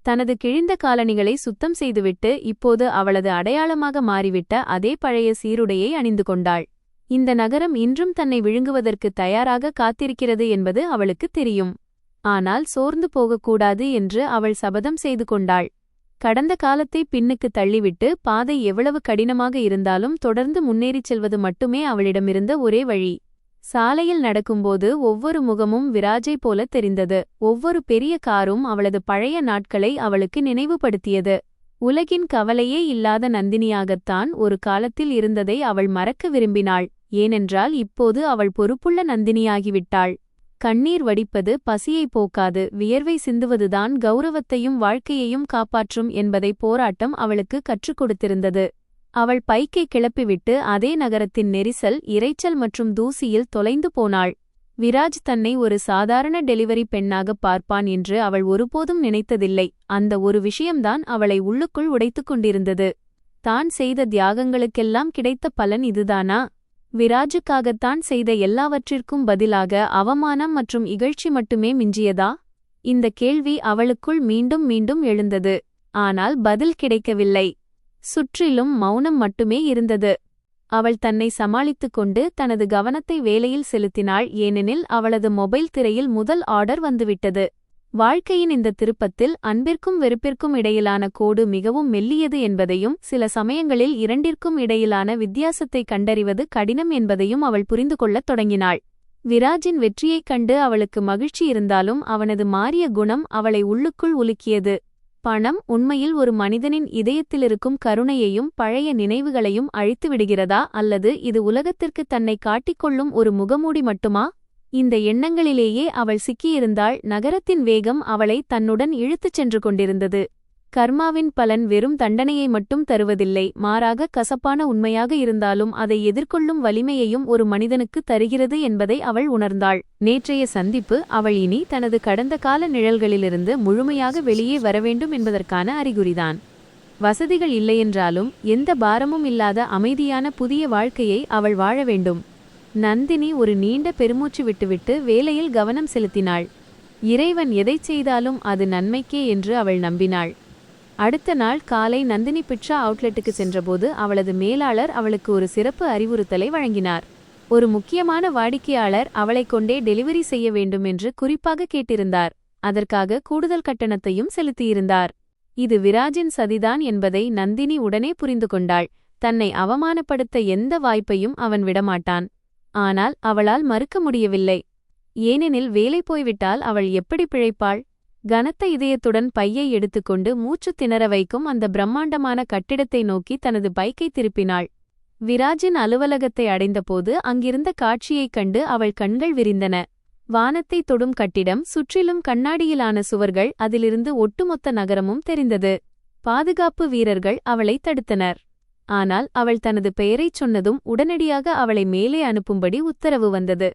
தனது கிழிந்த காலணிகளை சுத்தம் செய்துவிட்டு இப்போது அவளது அடையாளமாக மாறிவிட்ட அதே பழைய சீருடையை அணிந்து கொண்டாள். இந்த நகரம் இன்றும் தன்னை விழுங்குவதற்கு தயாராக காத்திருக்கிறது என்பது அவளுக்குத் தெரியும். ஆனால் சோர்ந்து போகக்கூடாது என்று அவள் சபதம் செய்து கொண்டாள். கடந்த காலத்தை பின்னுக்கு தள்ளிவிட்டு பாதை எவ்வளவு கடினமாக இருந்தாலும் தொடர்ந்து முன்னேறிச் செல்வது மட்டுமே அவளிடமிருந்த ஒரே வழி. சாலையில் நடக்கும்போது ஒவ்வொரு முகமும் விராஜை போல தெரிந்தது. ஒவ்வொரு பெரிய காரும் அவளது பழைய நாட்களை அவளுக்கு நினைவுபடுத்தியது. உலகின் கவலையே இல்லாத நந்தினியாகத்தான் ஒரு காலத்தில் இருந்ததை அவள் மறக்க விரும்பினாள். ஏனென்றால் இப்போது அவள் பொறுப்புள்ள நந்தினியாகிவிட்டாள். கண்ணீர் வடிப்பது பசியை போக்காது, வியர்வை சிந்துவதுதான் கௌரவத்தையும் வாழ்க்கையையும் காப்பாற்றும் என்பதை போராட்டம் அவளுக்கு கற்றுக் கொடுத்திருந்தது. அவள் பைக்கை கிளப்பிவிட்டு அதே நகரத்தின் நெரிசல், இரைச்சல் மற்றும் தூசியில் தொலைந்து போனாள். விராஜ் தன்னை ஒரு சாதாரண டெலிவரி பெண்ணாகப் பார்ப்பான் என்று அவள் ஒருபோதும் நினைத்ததில்லை. அந்த ஒரு விஷயம்தான் அவளை உள்ளுக்குள் உடைத்துக் கொண்டிருந்தது. தான் செய்த தியாகங்களுக்கெல்லாம் கிடைத்த பலன் இதுதானா? விராஜுக்காகத்தான் செய்த எல்லாவற்றிற்கும் பதிலாக அவமானம் மற்றும் இகழ்ச்சி மட்டுமே மிஞ்சியதா? இந்த கேள்வி அவளுக்குள் மீண்டும் மீண்டும் எழுந்தது. ஆனால் பதில் கிடைக்கவில்லை. சுற்றிலும் மௌனம் மட்டுமே இருந்தது. அவள் தன்னை சமாளித்துக் கொண்டு தனது கவனத்தை வேலையில் செலுத்தினாள். ஏனெனில் அவளது மொபைல் திரையில் முதல் ஆர்டர் வந்துவிட்டது. வாழ்க்கையின் இந்த திருப்பத்தில் அன்பிற்கும் வெறுப்பிற்கும் இடையிலான கோடு மிகவும் மெல்லியது என்பதையும் சில சமயங்களில் இரண்டிற்கும் இடையிலான வித்தியாசத்தை கண்டறிவது கடினம் என்பதையும் அவள் புரிந்து கொள்ளத் தொடங்கினாள். விராஜின் வெற்றியைக் கண்டு அவளுக்கு மகிழ்ச்சி இருந்தாலும் அவனது மாறிய குணம் அவளை உள்ளுக்குள் உலுக்கியது. பணம் உண்மையில் ஒரு மனிதனின் இதயத்திலிருக்கும் கருணையையும் பழைய நினைவுகளையும் அழித்து விடுகிறதா, அல்லது இது உலகத்திற்கு தன்னை காட்டிக்கொள்ளும் ஒரு முகமூடி மட்டுமா? இந்த எண்ணங்களிலேயே அவள் சிக்கியிருந்தாள். நகரத்தின் வேகம் அவளை தன்னுடன் இழுத்துச் சென்று கொண்டிருந்தது. கர்மாவின் பலன் வெறும் தண்டனையை மட்டும் தருவதில்லை, மாறாக கசப்பான உண்மையாக இருந்தாலும் அதை எதிர்கொள்ளும் வலிமையையும் ஒரு மனிதனுக்கு தருகிறது என்பதை அவள் உணர்ந்தாள். நேற்றைய சந்திப்பு அவள் இனி தனது கடந்த கால நிழல்களிலிருந்து முழுமையாக வெளியே வரவேண்டும் என்பதற்கான அறிகுறிதான். வசதிகள் இல்லையென்றாலும் எந்த பாரமும் இல்லாத அமைதியான புதிய வாழ்க்கையை அவள் வாழ வேண்டும். நந்தினி ஒரு நீண்ட பெருமூச்சு விட்டுவிட்டு வேலையில் கவனம் செலுத்தினாள். இறைவன் எதைச் செய்தாலும் அது நன்மைக்கே என்று அவள் நம்பினாள். அடுத்த நாள் காலை நந்தினி பிட்சா அவுட்லெட்டுக்கு சென்றபோது அவளது மேலாளர் அவளுக்கு ஒரு சிறப்பு அறிவுறுத்தலை வழங்கினார். ஒரு முக்கியமான வாடிக்கையாளர் அவளைக் கொண்டே டெலிவரி செய்ய வேண்டும் என்று குறிப்பாக கேட்டிருந்தார். அதற்காக கூடுதல் கட்டணத்தையும் செலுத்தியிருந்தார். இது விராஜின் சதிதான் என்பதை நந்தினி உடனே புரிந்து கொண்டாள். தன்னை அவமானப்படுத்த எந்த வாய்ப்பையும் அவன் விடமாட்டான். ஆனால் அவளால் மறுக்க முடியவில்லை. ஏனெனில் வேலை போய்விட்டால் அவள் எப்படி பிழைப்பாள்? கனத்த இதயத்துடன் பையை எடுத்துக்கொண்டு மூச்சு திணற வைக்கும் அந்த பிரம்மாண்டமான கட்டிடத்தை நோக்கி தனது பைக்கை திருப்பினாள். விராஜின் அலுவலகத்தை அடைந்தபோது அங்கிருந்த காட்சியைக் கண்டு அவள் கண்கள் விரிந்தன. வானத்தை தொடும் கட்டிடம், சுற்றிலும் கண்ணாடியிலான சுவர்கள், அதிலிருந்து ஒட்டுமொத்த நகரமும் தெரிந்தது. பாதுகாப்பு வீரர்கள் அவளை தடுத்தனர். ஆனால் அவள் தனது பெயரைச் சொன்னதும் உடனடியாக அவளை மேலே அனுப்பும்படி உத்தரவு வந்தது.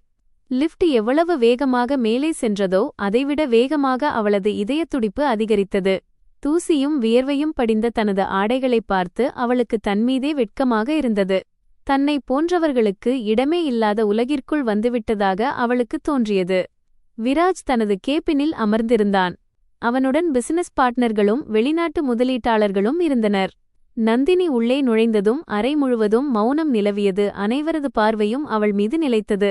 லிஃப்ட் எவ்வளவு வேகமாக மேலே சென்றதோ அதைவிட வேகமாக அவளது இதயத்துடிப்பு அதிகரித்தது. தூசியும் வியர்வையும் படிந்த தனது ஆடைகளைப் பார்த்து அவளுக்கு தன்மீதே வெட்கமாக இருந்தது. தன்னை போன்றவர்களுக்கு இடமே இல்லாத உலகிற்குள் வந்துவிட்டதாக அவளுக்கு தோன்றியது. விராஜ் தனது கேபினில் அமர்ந்திருந்தான். அவனுடன் பிசினஸ் பார்ட்னர்களும் வெளிநாட்டு முதலீட்டாளர்களும் இருந்தனர். நந்தினி உள்ளே நுழைந்ததும் அறை முழுவதும் மௌனம் நிலவியது. அனைவரது பார்வையும் அவள் மீது நிலைத்தது.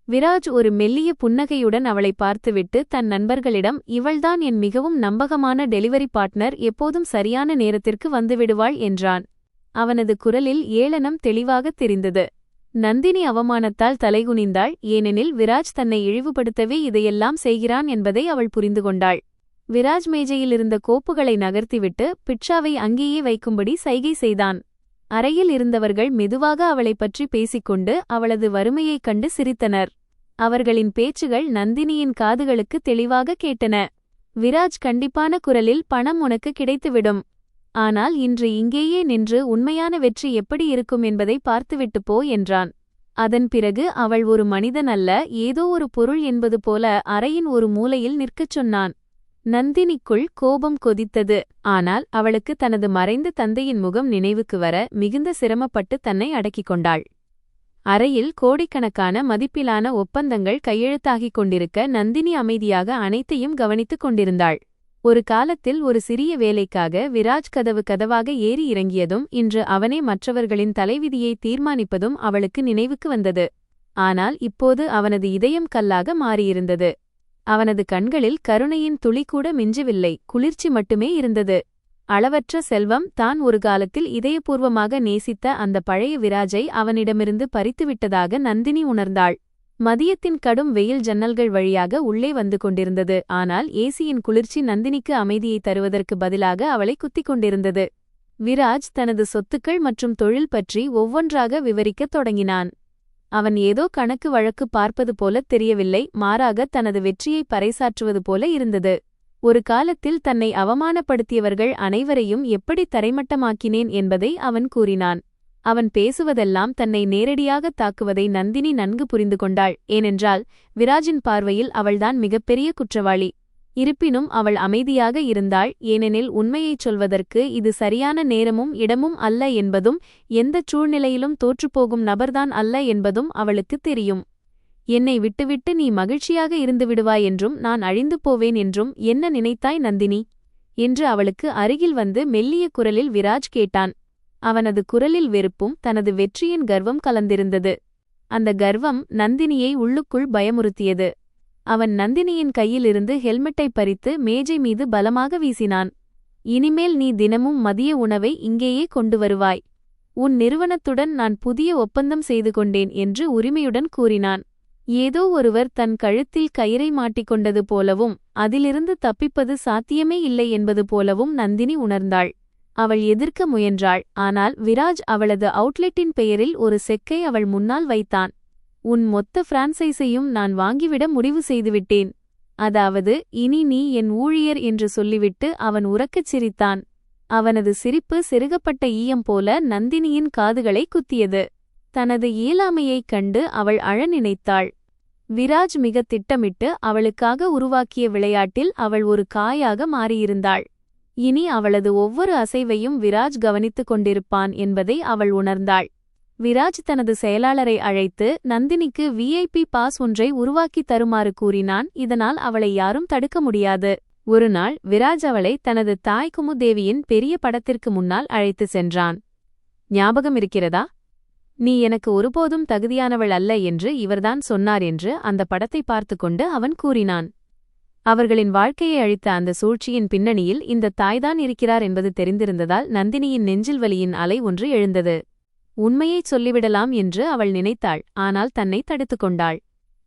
விராஜ் ஒரு மெல்லிய புன்னகையுடன் அவளை பார்த்துவிட்டு தன் நண்பர்களிடம், இவள்தான் என் மிகவும் நம்பகமான டெலிவரி பார்ட்னர், எப்போதும் சரியான நேரத்திற்கு வந்துவிடுவாள் என்றான். அவனது குரலில் ஏளனம் தெளிவாகத் தெரிந்தது. நந்தினி அவமானத்தால் தலைகுனிந்தாள். ஏனெனில் விராஜ் தன்னை இழிவுபடுத்தவே இதையெல்லாம் செய்கிறான் என்பதை அவள் புரிந்து கொண்டாள். விராஜ் மேஜையிலிருந்த கோப்புகளை நகர்த்திவிட்டு பிட்சாவை அங்கேயே வைக்கும்படி சைகை செய்தான். அறையில் இருந்தவர்கள் மெதுவாக அவளைப் பற்றி பேசிக்கொண்டு அவளது வறுமையைக் கண்டு சிரித்தனர். அவர்களின் பேச்சுகள் நந்தினியின் காதுகளுக்கு தெளிவாக கேட்டன. விராஜ் கண்டிப்பான குரலில், பணம் உனக்கு கிடைத்துவிடும். ஆனால் இன்று இங்கேயே நின்று உண்மையான வெற்றி எப்படி இருக்கும் என்பதை பார்த்துவிட்டு போ என்றான். அதன் பிறகு அவள் ஒரு மனிதன் அல்ல, ஏதோ ஒரு பொருள் என்பது போல அறையின் ஒரு மூலையில் நிற்கச் சொன்னான். நந்தினிக்குள் கோபம் கொதித்தது. ஆனால் அவளுக்கு தனது மறைந்த தந்தையின் முகம் நினைவுக்கு வர மிகுந்த சிரமப்பட்டு தன்னை அடக்கிக் கொண்டாள். அறையில் கோடிக்கணக்கான மதிப்பிலான ஒப்பந்தங்கள் கையெழுத்தாகிக் கொண்டிருக்க நந்தினி அமைதியாக அனைத்தையும் கவனித்துக் கொண்டிருந்தாள். ஒரு காலத்தில் ஒரு சிறிய வேலைக்காக விராஜ் கதவாக ஏறி இறங்கியதும் இன்று அவனே மற்றவர்களின் தலைவிதியை தீர்மானிப்பதும் அவளுக்கு நினைவுக்கு வந்தது. ஆனால் இப்போது அவனது இதயம் கல்லாக மாறியிருந்தது. அவனது கண்களில் கருணையின் துளி கூட மிஞ்சவில்லை, குளிர்ச்சி மட்டுமே இருந்தது. அளவற்ற செல்வம் தான் ஒரு காலத்தில் இதயபூர்வமாக நேசித்த அந்த பழைய விராஜை அவனிடமிருந்து பறித்துவிட்டதாக நந்தினி உணர்ந்தாள். மதியத்தின் கடும் வெயில் ஜன்னல்கள் வழியாக உள்ளே வந்து கொண்டிருந்தது. ஆனால் ஏசியின் குளிர்ச்சி நந்தினிக்கு அமைதியை தருவதற்கு பதிலாக அவளை குத்திக் கொண்டிருந்தது. விராஜ் தனது சொத்துக்கள் மற்றும் தொழில் பற்றி ஒவ்வொன்றாக விவரிக்கத் தொடங்கினான். அவன் ஏதோ கணக்கு வழக்கு பார்ப்பது போலத் தெரியவில்லை, மாறாக தனது வெற்றியை பறைசாற்றுவது போல இருந்தது. ஒரு காலத்தில் தன்னை அவமானப்படுத்தியவர்கள் அனைவரையும் எப்படி தரைமட்டமாக்கினேன் என்பதை அவன் கூறினான். அவன் பேசுவதெல்லாம் தன்னை நேரடியாகத் தாக்குவதை நந்தினி நன்கு புரிந்து கொண்டாள். ஏனென்றால் விராஜின் பார்வையில் அவள்தான் மிகப்பெரிய குற்றவாளி. இருப்பினும் அவள் அமைதியாக இருந்தாள், ஏனெனில் உண்மையைச் சொல்வதற்கு இது சரியான நேரமும் இடமும் அல்ல என்பதும் எந்தச் சூழ்நிலையிலும் தோற்றுப்போகும் நபர்தான் அல்ல என்பதும் அவளுக்குத் தெரியும். என்னை விட்டுவிட்டு நீ மகிழ்ச்சியாக இருந்து விடுவாய் என்றும் நான் அழிந்து போவேன் என்றும் என்ன நினைத்தாய் நந்தினி என்று அவளுக்கு அருகில் வந்து மெல்லிய குரலில் விராஜ் கேட்டான். அவனது குரலில் வெறுப்பும் தனது வெற்றியின் கர்வம் கலந்திருந்தது. அந்த கர்வம் நந்தினியை உள்ளுக்குள் பயமுறுத்தியது. அவன் நந்தினியின் கையிலிருந்து ஹெல்மெட்டை பறித்து மேஜை மீது பலமாக வீசினான். இனிமேல் நீ தினமும் மதிய உணவை இங்கேயே கொண்டு வருவாய். உன் நிறுவனத்துடன் நான் புதிய ஒப்பந்தம் செய்து கொண்டேன் என்று உரிமையுடன் கூறினான். ஏதோ ஒருவர் தன் கழுத்தில் கயிறை மாட்டிக்கொண்டது போலவும் அதிலிருந்து தப்பிப்பது சாத்தியமே இல்லை என்பது போலவும் நந்தினி உணர்ந்தாள். அவள் எதிர்க்க முயன்றாள். ஆனால் விராஜ் அவளது அவுட்லெட்டின் பெயரில் ஒரு செக்கை அவள் முன்னால் வைத்தான். உன் மொத்த பிரான்சைஸையும் நான் வாங்கிவிட முடிவு செய்துவிட்டேன். அதாவது இனி நீ என் ஊழியர் என்று சொல்லிவிட்டு அவன் உரக்கச் சிரித்தான். அவனது சிரிப்பு செருகப்பட்ட ஈயம் போல நந்தினியின் காதுகளை குத்தியது. தனது இயலாமையைக் கண்டு அவள் அழ நினைத்தாள். விராஜ் மிக திட்டமிட்டு அவளுக்காக உருவாக்கிய விளையாட்டில் அவள் ஒரு காயாக மாறியிருந்தாள். இனி அவளது ஒவ்வொரு அசைவையும் விராஜ் கவனித்துக் கொண்டிருப்பான் என்பதை அவள் உணர்ந்தாள். விராஜ் தனது செயலாளரை அழைத்து நந்தினிக்கு VIP பாஸ் ஒன்றை உருவாக்கித் தருமாறு கூறினான். இதனால் அவளை யாரும் தடுக்க முடியாது. ஒருநாள் விராஜ் அவளை தனது தாய் குமுதேவியின் பெரிய படத்திற்கு முன்னால் அழைத்து சென்றான். ஞாபகம் இருக்கிறதா? நீ எனக்கு ஒருபோதும் தகுதியானவள் அல்ல என்று இவர்தான் சொன்னார் என்று அந்த படத்தை பார்த்துக்கொண்டு அவன் கூறினான். அவர்களின் வாழ்க்கையை அழித்த அந்த சூழ்ச்சியின் பின்னணியில் இந்த தாய்தான் இருக்கிறார் என்பது தெரிந்திருந்ததால் நந்தினியின் நெஞ்சில் வலியின் அலை ஒன்று எழுந்தது. உண்மையைச் சொல்லிவிடலாம் என்று அவள் நினைத்தாள். ஆனால் தன்னை தடுத்துக் கொண்டாள்.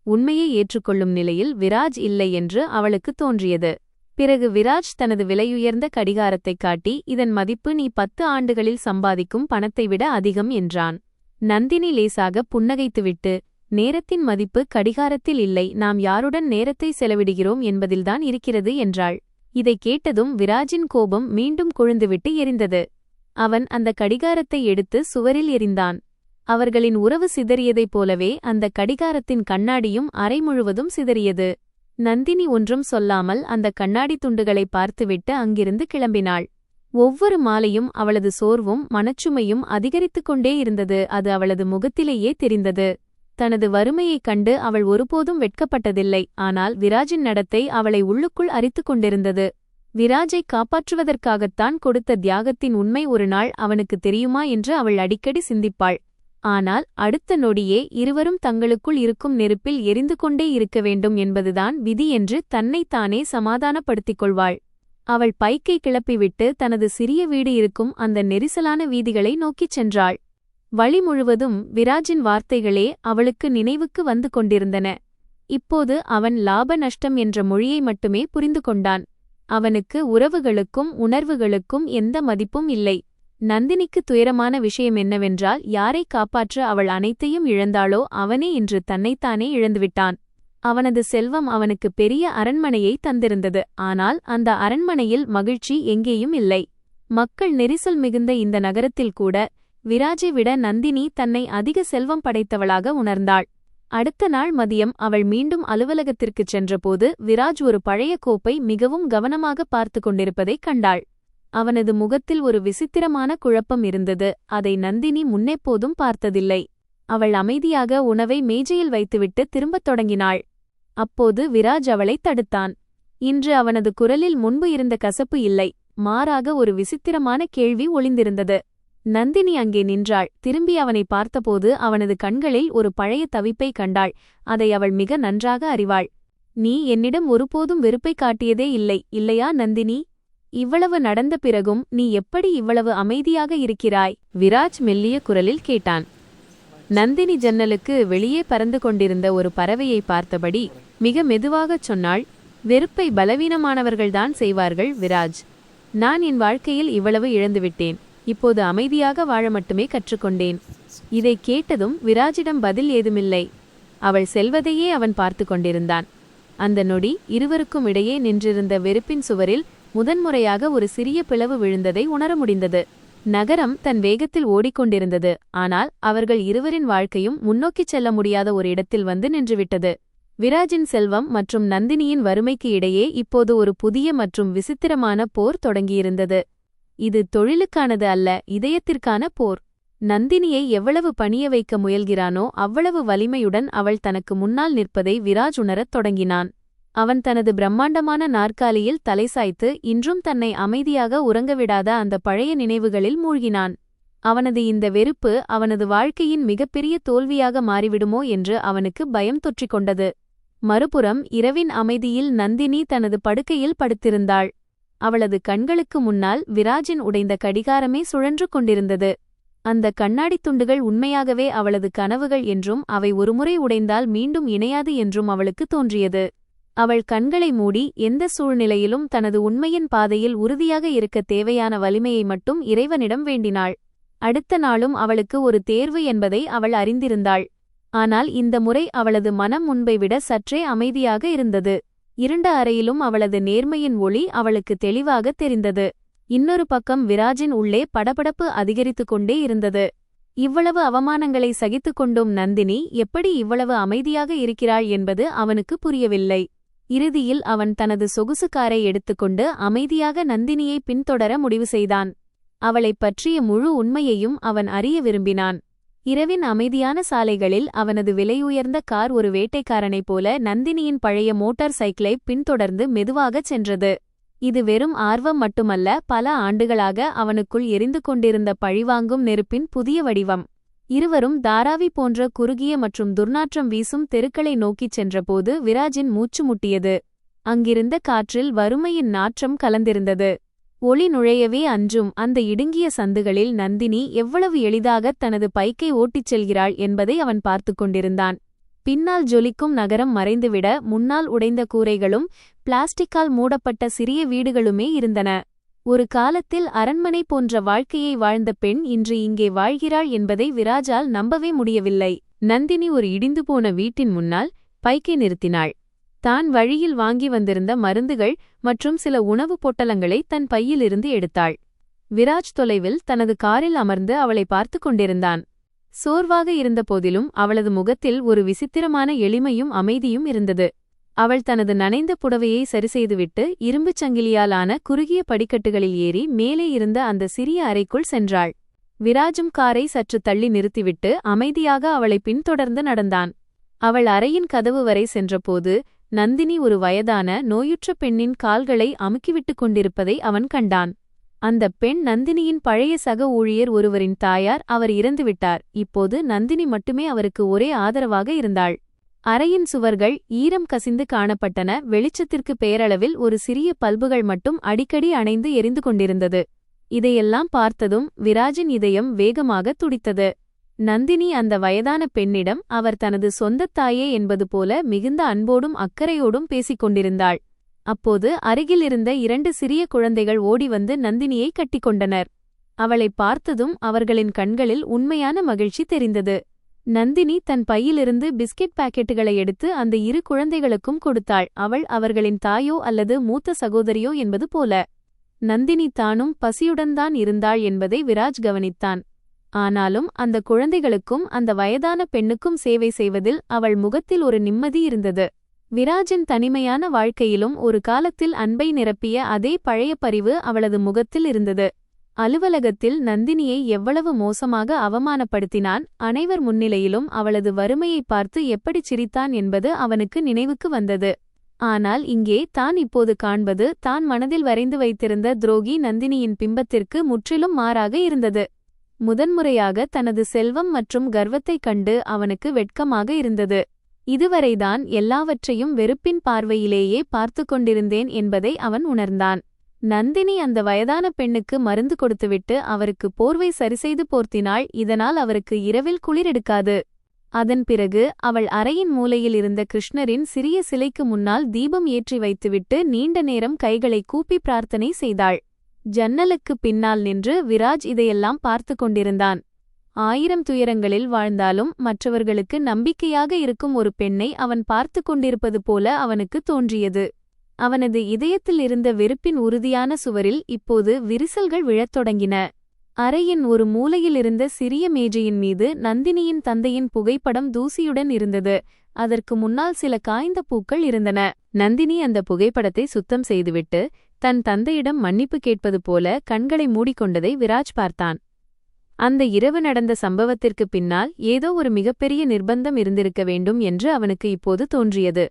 உண்மையை ஏற்றுக்கொள்ளும் நிலையில் விராஜ் இல்லை என்று அவளுக்கு தோன்றியது. பிறகு விராஜ் தனது விலையுயர்ந்த கடிகாரத்தைக் காட்டி, இதன் மதிப்பு நீ 10 ஆண்டுகளில் சம்பாதிக்கும் பணத்தை விட அதிகம் என்றான். நந்தினி லேசாக புன்னகைத்துவிட்டு, நேரத்தின் மதிப்பு கடிகாரத்தில் இல்லை, நாம் யாருடன் நேரத்தை செலவிடுகிறோம் என்பதில்தான் இருக்கிறது என்றாள். இதைக் கேட்டதும் விராஜின் கோபம் மீண்டும் கொழுந்துவிட்டு எரிந்தது. அவன் அந்த கடிகாரத்தை எடுத்து சுவரில் எறிந்தான். அவர்களின் உறவு சிதறியதைப் போலவே அந்த கடிகாரத்தின் கண்ணாடியும் அறை முழுவதும் சிதறியது. நந்தினி ஒன்றும் சொல்லாமல் அந்த கண்ணாடி துண்டுகளை பார்த்துவிட்டு அங்கிருந்து கிளம்பினாள். ஒவ்வொரு மாலையும் அவளது சோர்வும் மனச்சுமையும் அதிகரித்துக் கொண்டே இருந்தது. அது அவளது முகத்திலேயே தெரிந்தது. தனது வறுமையைக் கண்டு அவள் ஒருபோதும் வெட்கப்பட்டதில்லை. ஆனால் விராஜின் நடத்தை அவளை உள்ளுக்குள் அரித்துக் கொண்டிருந்தது. விராஜை காப்பாற்றுவதற்காகத்தான் கொடுத்த தியாகத்தின் உண்மை ஒரு நாள் அவனுக்கு தெரியுமா என்று அவள் அடிக்கடி சிந்திப்பாள். ஆனால் அடுத்த நொடியே இருவரும் தங்களுக்குள் இருக்கும் நெருப்பில் எரிந்து கொண்டே இருக்க வேண்டும் என்பதுதான் விதி என்று தன்னைத்தானே சமாதானப்படுத்திக் கொள்வாள். அவள் பைக்கை கிளப்பிவிட்டு தனது சிறிய வீடு இருக்கும் அந்த நெரிசலான வீதிகளை நோக்கிச் சென்றாள். வழி முழுவதும் விராஜின் வார்த்தைகளே அவளுக்கு நினைவுக்கு வந்து கொண்டிருந்தன. இப்போது அவன் லாப நஷ்டம் என்ற மொழியை மட்டுமே புரிந்து கொண்டான். அவனுக்கு உறவுகளுக்கும் உணர்வுகளுக்கும் எந்த மதிப்பும் இல்லை. நந்தினிக்கு துயரமான விஷயம் என்னவென்றால், யாரை காப்பாற்ற அவள் அனைத்தையும் இழந்தாளோ அவனே இன்று தன்னைத்தானே இழந்துவிட்டான். அவனது செல்வம் அவனுக்கு பெரிய அரண்மனையை தந்திருந்தது. ஆனால் அந்த அரண்மனையில் மகிழ்ச்சி எங்கேயும் இல்லை. மக்கள் நெரிசல் மிகுந்த இந்த நகரத்தில் கூட விராஜை விட நந்தினி தன்னை அதிக செல்வம் படைத்தவளாக உணர்ந்தாள். அடுத்த நாள் மதியம் அவள் மீண்டும் அலுவலகத்திற்குச் சென்றபோது விராஜ் ஒரு பழைய கோப்பை மிகவும் கவனமாக பார்த்து கொண்டிருப்பதைக் கண்டாள். அவனது முகத்தில் ஒரு விசித்திரமான குழப்பம் இருந்தது. அதை நந்தினி முன்னெப்போதும் பார்த்ததில்லை. அவள் அமைதியாக உணவை மேஜையில் வைத்துவிட்டு திரும்பத் தொடங்கினாள். அப்போது விராஜ் அவளைத் தடுத்தான். இன்று அவனது குரலில் முன்பு இருந்த கசப்பு இல்லை, மாறாக ஒரு விசித்திரமான கேள்வி ஒளிந்திருந்தது. நந்தினி அங்கே நின்றாள். திரும்பி அவனை பார்த்தபோது அவனது கண்களில் ஒரு பழைய தவிப்பை கண்டாள். அதை அவள் மிக நன்றாக அறிவாள். நீ என்னிடம் ஒருபோதும் வெறுப்பை காட்டியதே இல்லை, இல்லையா நந்தினி? இவ்வளவு நடந்த பிறகும் நீ எப்படி இவ்வளவு அமைதியாக இருக்கிறாய்? விராஜ் மெல்லிய குரலில் கேட்டான். நந்தினி ஜன்னலுக்கு வெளியே பறந்து கொண்டிருந்த ஒரு பறவையை பார்த்தபடி மிக மெதுவாகச் சொன்னாள். வெறுப்பை பலவீனமானவர்கள்தான் செய்வார்கள் விராஜ். நான் என் வாழ்க்கையில் இவ்வளவு இழந்துவிட்டேன். இப்போது அமைதியாக வாழ மட்டுமே கற்றுக்கொண்டேன். இதை கேட்டதும் விராஜிடம் பதில் ஏதுமில்லை. அவள் செல்வதையே அவன் பார்த்து கொண்டிருந்தான். அந்த நொடி இருவருக்கும் இடையே நின்றிருந்த வெறுப்பின் சுவரில் முதன்முறையாக ஒரு சிறிய பிளவு விழுந்ததை உணர முடிந்தது. நகரம் தன் வேகத்தில் ஓடிக்கொண்டிருந்தது. ஆனால் அவர்கள் இருவரின் வாழ்க்கையும் முன்னோக்கிச் செல்ல முடியாத ஒரு இடத்தில் வந்து நின்றுவிட்டது. விராஜின் செல்வம் மற்றும் நந்தினியின் வறுமைக்கு இடையே இப்போது ஒரு புதிய மற்றும் விசித்திரமான போர் தொடங்கியிருந்தது. இது தொழிலுக்கானது அல்ல, இதயத்திற்கான போர். நந்தினியை எவ்வளவு பணிய வைக்க முயல்கிறானோ அவ்வளவு வலிமையுடன் அவள் தனக்கு முன்னால் நிற்பதை விராஜ் உணரத் தொடங்கினான். அவன் தனது பிரம்மாண்டமான நாற்காலியில் தலை சாய்த்து இன்றும் தன்னை அமைதியாக உறங்கவிடாத அந்த பழைய நினைவுகளில் மூழ்கினான். அவனது இந்த வெறுப்பு அவனது வாழ்க்கையின் மிகப்பெரிய தோல்வியாக மாறிவிடுமோ என்று அவனுக்கு பயம் தொற்றிக்கொண்டது. மறுபுறம் இரவின் அமைதியில் நந்தினி தனது படுக்கையில் படுத்திருந்தாள். அவளது கண்களுக்கு முன்னால் விராஜின் உடைந்த கடிகாரமே சுழன்று கொண்டிருந்தது. அந்த கண்ணாடித் துண்டுகள் உண்மையாகவே அவளது கனவுகள் என்றும் அவை ஒருமுறை உடைந்தால் மீண்டும் இணையாது என்றும் அவளுக்கு தோன்றியது. அவள் கண்களை மூடி எந்த சூழ்நிலையிலும் தனது உண்மையின் பாதையில் உறுதியாக இருக்க தேவையான வலிமையை மட்டும் இறைவனிடம் வேண்டினாள். அடுத்த நாளும் அவளுக்கு ஒரு தேர்வு என்பதை அவள் அறிந்திருந்தாள். ஆனால் இந்த முறை அவளது மனம் முன்பை விட சற்றே அமைதியாக இருந்தது. இருண்ட அறையிலும் அவளது நேர்மையின் ஒளி அவளுக்கு தெளிவாக தெரிந்தது. இன்னொரு பக்கம் விராஜின் உள்ளே படபடப்பு அதிகரித்து கொண்டே இருந்தது. இவ்வளவு அவமானங்களை சகித்து கொண்டும் நந்தினி எப்படி இவ்வளவு அமைதியாக இருக்கிறாள் என்பது அவனுக்கு புரியவில்லை. இறுதியில் அவன் தனது சொகுசு காரை எடுத்துக்கொண்டு அமைதியாக நந்தினியை பின்தொடர முடிவு செய்தான். அவளைப் பற்றிய முழு உண்மையையும் அவன் அறிய விரும்பினான். இரவின் அமைதியான சாலைகளில் அவனது விலையுயர்ந்த கார் ஒரு வேட்டைக்காரனைப் போல நந்தினியின் பழைய மோட்டார் சைக்கிளை பின்தொடர்ந்து மெதுவாகச் சென்றது. இது வெறும் ஆர்வம் மட்டுமல்ல, பல ஆண்டுகளாக அவனுக்குள் எரிந்து கொண்டிருந்த பழிவாங்கும் நெருப்பின் புதிய வடிவம். இருவரும் தாராவி போன்ற குறுகிய மற்றும் துர்நாற்றம் வீசும் தெருக்களை நோக்கிச் சென்றபோது விராஜின் மூச்சு முட்டியது. அங்கிருந்த காற்றில் வறுமையின் நாற்றம் கலந்திருந்தது. ஒளி நுழையவே அஞ்சும் அந்த இடுங்கிய சந்துகளில் நந்தினி எவ்வளவு எளிதாக தனது பைக்கை ஓட்டிச் செல்கிறாள் என்பதை அவன் பார்த்து கொண்டிருந்தான். பின்னால் ஜொலிக்கும் நகரம் மறைந்துவிட முன்னால் உடைந்த கூரைகளும் பிளாஸ்டிக்கால் மூடப்பட்ட சிறிய வீடுகளுமே இருந்தன. ஒரு காலத்தில் அரண்மனை போன்ற வாழ்க்கையை வாழ்ந்த பெண் இன்று இங்கே வாழ்கிறாள் என்பதை விராஜால் நம்பவே முடியவில்லை. நந்தினி ஒரு இடிந்து போன வீட்டின் முன்னால் பைக்கை நிறுத்தினாள். தான் வழியில் வாங்கி வந்திருந்த மருந்துகள் மற்றும் சில உணவுப் பொட்டலங்களை தன் பையிலிருந்து எடுத்தாள். விராஜ் தொலைவில் தனது காரில் அமர்ந்து அவளை பார்த்து கொண்டிருந்தான். சோர்வாக இருந்தபோதிலும் அவளது முகத்தில் ஒரு விசித்திரமான எளிமையும் அமைதியும் இருந்தது. அவள் தனது நனைந்த புடவையை சரிசெய்துவிட்டு இரும்புச் சங்கிலியாலான குறுகிய படிக்கட்டுகளில் ஏறி மேலே இருந்த அந்த சிறிய அறைக்குள் சென்றாள். விராஜும் காரை சற்று தள்ளி நிறுத்திவிட்டு அமைதியாக அவளை பின்தொடர்ந்து நடந்தான். அவள் அறையின் கதவு வரை சென்றபோது நந்தினி ஒரு வயதான நோயுற்ற பெண்ணின் கால்களை அமுக்கிவிட்டுக் கொண்டிருப்பதை அவன் கண்டான். அந்த பெண் நந்தினியின் பழைய சக ஊழியர் ஒருவரின் தாயார். அவர் இறந்துவிட்டார். இப்போது நந்தினி மட்டுமே அவருக்கு ஒரே ஆதரவாக இருந்தாள். அறையின் சுவர்கள் ஈரம் கசிந்து காணப்பட்டன. வெளிச்சத்திற்கு பேரளவில் ஒரு சிறிய பல்புகள் மட்டும் அடிக்கடி அணைந்து எரிந்து கொண்டிருந்தது. இதையெல்லாம் பார்த்ததும் விராஜின் இதயம் வேகமாக துடித்தது. நந்தினி அந்த வயதான பெண்ணிடம் அவர் தனது சொந்தத் தாயே என்பது போல மிகுந்த அன்போடும் அக்கறையோடும் பேசிக் கொண்டிருந்தாள். அப்போது அருகிலிருந்த 2 சிறிய குழந்தைகள் ஓடிவந்து நந்தினியை கட்டிக்கொண்டனர். அவளைப் பார்த்ததும் அவர்களின் கண்களில் உண்மையான மகிழ்ச்சி தெரிந்தது. நந்தினி தன் பையிலிருந்து பிஸ்கெட் பாக்கெட்டுகளை எடுத்து அந்த இரு குழந்தைகளுக்கும் கொடுத்தாள். அவள் அவர்களின் தாயோ அல்லது மூத்த சகோதரியோ என்பது போல. நந்தினி தானும் பசியுடன்தான் இருந்தாள் என்பதை விராஜ் கவனித்தான். ஆனாலும் அந்த குழந்தைகளுக்கும் அந்த வயதான பெண்ணுக்கும் சேவை செய்வதில் அவள் முகத்தில் ஒரு நிம்மதி இருந்தது. விராஜின் தனிமையான வாழ்க்கையிலும் ஒரு காலத்தில் அன்பை நிரப்பிய அதே பழைய பரிவு அவளது முகத்தில் இருந்தது. அலுவலகத்தில் நந்தினியை எவ்வளவு மோசமாக அவமானப்படுத்தினான், அனைவர் முன்னிலையிலும் அவளது வறுமையை பார்த்து எப்படிச் சிரித்தான் என்பது அவனுக்கு நினைவுக்கு வந்தது. ஆனால் இங்கே தான் இப்போது காண்பது தான் மனதில் வரைந்து வைத்திருந்த துரோகி நந்தினியின் பிம்பத்திற்கு முற்றிலும் மாறாக இருந்தது. முதன்முறையாக தனது செல்வம் மற்றும் கர்வத்தைக் கண்டு அவனுக்கு வெட்கமாக இருந்தது. இதுவரைதான் எல்லாவற்றையும் வெறுப்பின் பார்வையிலேயே பார்த்து கொண்டிருந்தேன் என்பதை அவன் உணர்ந்தான். நந்தினி அந்த வயதான பெண்ணுக்கு மருந்து கொடுத்துவிட்டு அவருக்கு போர்வை சரிசெய்து போர்த்தினாள். இதனால் அவருக்கு இரவில் குளிரெடுக்காது. அதன் பிறகு அவள் அறையின் மூலையில் இருந்த கிருஷ்ணரின் சிறிய சிலைக்கு முன்னால் தீபம் ஏற்றி வைத்துவிட்டு நீண்ட நேரம் கைகளை கூப்பி பிரார்த்தனை செய்தாள். ஜன்னலுக்கு பின்னால் நின்று விராஜ் இதையெல்லாம் பார்த்து கொண்டிருந்தான். 1000 துயரங்களில் வாழ்ந்தாலும் மற்றவர்களுக்கு நம்பிக்கையாக இருக்கும் ஒரு பெண்ணை அவன் பார்த்து கொண்டிருப்பது போல அவனுக்கு தோன்றியது. அவனது இதயத்தில் இருந்த வெறுப்பின் உறுதியான சுவரில் இப்போது விரிசல்கள் விழத் தொடங்கின. அறையின் ஒரு மூலையில் இருந்த சிறிய மேஜையின் மீது நந்தினியின் தந்தையின் புகைப்படம் தூசியுடன் இருந்தது. அதற்கு முன்னால் சில காய்ந்த பூக்கள் இருந்தன. நந்தினி அந்த புகைப்படத்தை சுத்தம் செய்துவிட்டு தன் தந்தையிடம் மன்னிப்பு கேட்பது போல கண்களை மூடிக்கொண்டதை விராஜ் பார்த்தான். அந்த இரவு நடந்த சம்பவத்திற்கு பின்னால் ஏதோ ஒரு மிகப்பெரிய நிர்பந்தம் இருந்திருக்க வேண்டும் என்று அவனுக்கு இப்போது தோன்றியது.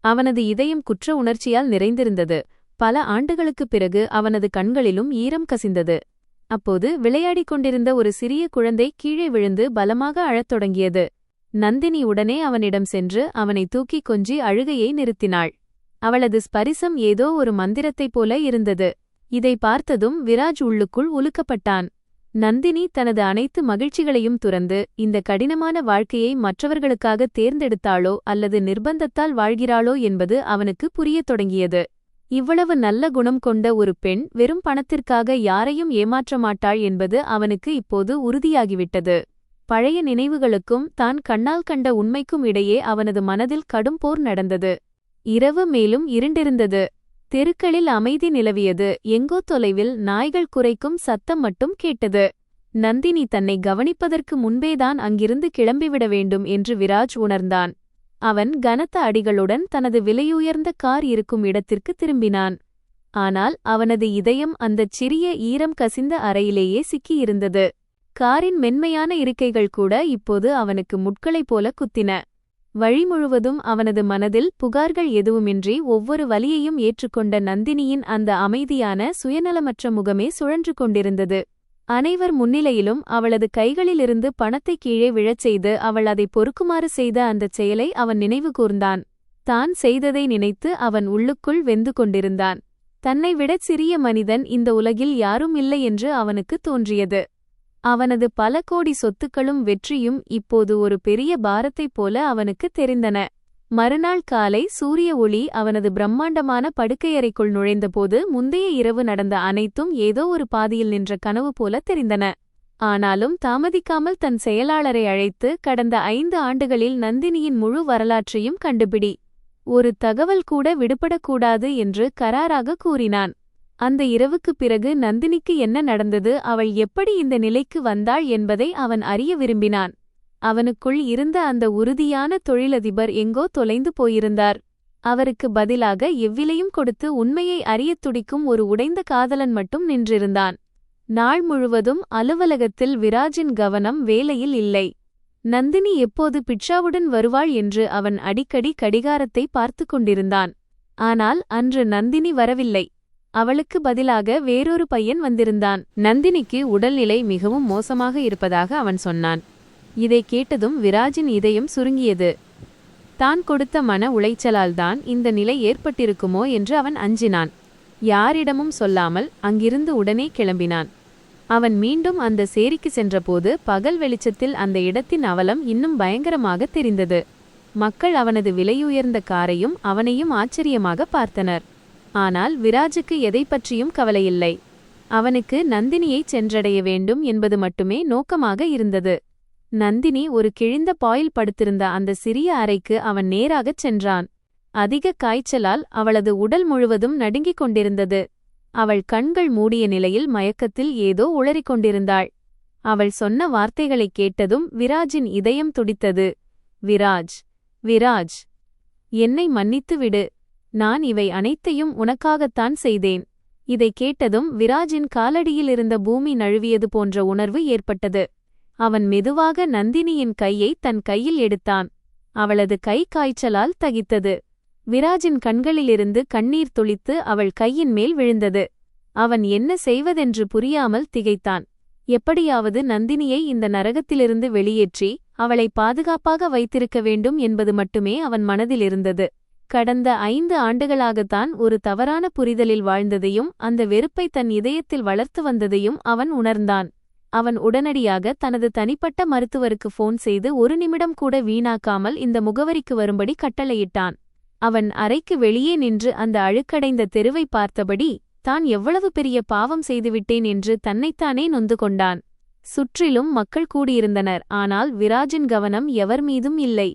அவனது இதயம் குற்ற உணர்ச்சியால் நிறைந்திருந்தது. பல ஆண்டுகளுக்குப் பிறகு அவனது கண்களிலும் ஈரம் கசிந்தது. அப்போது விளையாடிக் கொண்டிருந்த ஒரு சிறிய குழந்தை கீழே விழுந்து பலமாக அழத் தொடங்கியது. நந்தினி உடனே அவனிடம் சென்று அவனை தூக்கி கொஞ்சி அழுகையை நிறுத்தினாள். அவளது ஸ்பரிசம் ஏதோ ஒரு மந்திரத்தைப் போல இருந்தது. இதை பார்த்ததும் விராஜ் உள்ளுக்குள் உலுக்கப்பட்டான். நந்தினி தனது அனைத்து மகிழ்ச்சிகளையும் துறந்து இந்த கடினமான வாழ்க்கையை மற்றவர்களுக்காக தேர்ந்தெடுத்தாளோ அல்லது நிர்பந்தத்தால் வாழ்கிறாளோ என்பது அவனுக்கு புரியத் தொடங்கியது. இவ்வளவு நல்ல குணம் கொண்ட ஒரு பெண் வெறும் பணத்திற்காக யாரையும் ஏமாற்ற மாட்டாள் என்பது அவனுக்கு இப்போது உறுதியாகிவிட்டது. பழைய நினைவுகளுக்கும் தான் கண்ணால் கண்ட உண்மைக்கும் இடையே அவனது மனதில் கடும் போர் நடந்தது. இரவு மேலும் இருண்டிருந்தது. தெருக்களில் அமைதி நிலவியது. எங்கோ தொலைவில் நாய்கள் குரைக்கும் சத்தம் மட்டும் கேட்டது. நந்தினி தன்னை கவனிப்பதற்கு முன்பேதான் அங்கிருந்து கிளம்பிவிட வேண்டும் என்று விராஜ் உணர்ந்தான். அவன் கனத்த அடிகளுடன் தனது விலையுயர்ந்த கார் இருக்கும் இடத்திற்கு திரும்பினான். ஆனால் அவனது இதயம் அந்தச் சிறிய ஈரம் கசிந்த அறையிலேயே சிக்கியிருந்தது. காரின் மென்மையான இருக்கைகள் கூட இப்போது அவனுக்கு முட்களைப் போல குத்தின. வழி முழுவதும் அவனது மனதில் புகார்கள் எதுவுமின்றி ஒவ்வொரு வலியையும் ஏற்றுக்கொண்ட நந்தினியின் அந்த அமைதியான சுயநலமற்ற முகமே சுழன்று கொண்டிருந்தது. அனைவர் முன்னிலையிலும் அவளது கைகளிலிருந்து பணத்தை கீழே விழச் செய்து அவள் அதை பொறுக்குமாறு செய்த அந்தச் செயலை அவன் நினைவு கூர்ந்தான். தான் செய்ததை நினைத்து அவன் உள்ளுக்குள் வெந்து கொண்டிருந்தான். தன்னை விடச் சிறிய மனிதன் இந்த உலகில் யாரும் இல்லை என்று அவனுக்கு தோன்றியது. அவனது பல கோடி சொத்துக்களும் வெற்றியும் இப்போது ஒரு பெரிய பாரத்தைப் போல அவனுக்கு தெரிந்தன. மறுநாள் காலை சூரிய ஒளி அவனது பிரம்மாண்டமான படுக்கையறைக்குள் நுழைந்தபோது முந்தைய இரவு நடந்த அனைத்தும் ஏதோ ஒரு பாதியில் நின்ற கனவு போல தெரிந்தன. ஆனாலும் தாமதிக்காமல் தன் செயலாளரை அழைத்து கடந்த 5 ஆண்டுகளில் நந்தினியின் முழு வரலாற்றையும் கண்டுபிடி. ஒரு தகவல் கூட விடுபடக்கூடாது என்று கராராக கூறினான். அந்த இரவுக்குப் பிறகு நந்தினிக்கு என்ன நடந்தது, அவள் எப்படி இந்த நிலைக்கு வந்தாள் என்பதை அவன் அறிய விரும்பினான். அவனுக்குள் இருந்த அந்த உறுதியான தொழிலதிபர் எங்கோ தொலைந்து போயிருந்தார். அவருக்கு பதிலாக எவ்விலையும் கொடுத்து உண்மையை அறியத் துடிக்கும் ஒரு உடைந்த காதலன் மட்டும் நின்றிருந்தான். நாள் முழுவதும் அலுவலகத்தில் விராஜின் கவனம் வேலையில் இல்லை. நந்தினி எப்போது பிட்சாவுடன் வருவாள் என்று அவன் அடிக்கடி கடிகாரத்தை பார்த்து கொண்டிருந்தான். ஆனால் அன்று நந்தினி வரவில்லை. அவளுக்கு பதிலாக வேறொரு பையன் வந்திருந்தான். நந்தினிக்கு உடல்நிலை மிகவும் மோசமாக இருப்பதாக அவன் சொன்னான். இதை கேட்டதும் விராஜின் இதயம் சுருங்கியது. தான் கொடுத்த மன உளைச்சலால்தான் இந்த நிலை ஏற்பட்டிருக்குமோ என்று அவன் அஞ்சினான். யாரிடமும் சொல்லாமல் அங்கிருந்து உடனே கிளம்பினான். அவன் மீண்டும் அந்த சேரிக்கு சென்றபோது பகல் வெளிச்சத்தில் அந்த இடத்தின் அவலம் இன்னும் பயங்கரமாக தெரிந்தது. மக்கள் அவனது விலையுயர்ந்த காரையும் அவனையும் ஆச்சரியமாக பார்த்தனர். ஆனால் விராஜுக்கு எதை பற்றியும் கவலையில்லை. அவனுக்கு நந்தினியை சென்றடைய வேண்டும் என்பது மட்டுமே நோக்கமாக இருந்தது. நந்தினி ஒரு கிழிந்த பாயில் படுத்திருந்த அந்த சிறிய அறைக்கு அவன் நேராகச் சென்றான். அதிக காய்ச்சலால் அவளது உடல் முழுவதும் நடுங்கிக் கொண்டிருந்தது. அவள் கண்கள் மூடிய நிலையில் மயக்கத்தில் ஏதோ உளறிக் கொண்டிருந்தாள். அவள் சொன்ன வார்த்தைகளைக் கேட்டதும் விராஜின் இதயம் துடித்தது. விராஜ், விராஜ், என்னை மன்னித்து விடு. நான் இவை அனைத்தையும் உனக்காகத்தான் செய்தேன். இதைக் கேட்டதும் விராஜின் காலடியில் இருந்த பூமி நழுவியது போன்ற உணர்வு ஏற்பட்டது. அவன் மெதுவாக நந்தினியின் கையை தன் கையில் எடுத்தான். அவளது கை காய்ச்சலால் தகித்தது. விராஜின் கண்களிலிருந்து கண்ணீர் துளித்து அவள் கையின் மேல் விழுந்தது. அவன் என்ன செய்வதென்று புரியாமல் திகைத்தான். எப்படியாவது நந்தினியை இந்த நரகத்திலிருந்து வெளியேற்றி அவளை பாதுகாப்பாக வைத்திருக்க வேண்டும் என்பது மட்டுமே அவன் மனதில் இருந்தது. கடந்த 5 ஆண்டுகளாகத்தான் ஒரு தவறான புரிதலில் வாழ்ந்ததையும் அந்த வெறுப்பை தன் இதயத்தில் வளர்த்து வந்ததையும் அவன் உணர்ந்தான். அவன் உடனடியாக தனது தனிப்பட்ட மருத்துவருக்கு ஃபோன் செய்து 1 நிமிடம் கூட வீணாக்காமல் இந்த முகவரிக்கு வரும்படி கட்டளையிட்டான். அவன் அறைக்கு வெளியே நின்று அந்த அழுக்கடைந்த தெருவை பார்த்தபடி தான் எவ்வளவு பெரிய பாவம் செய்துவிட்டேன் என்று தன்னைத்தானே நொந்து கொண்டான். சுற்றிலும் மக்கள் கூடியிருந்தனர். ஆனால் விராஜின் கவனம் எவர் மீதும் இல்லை.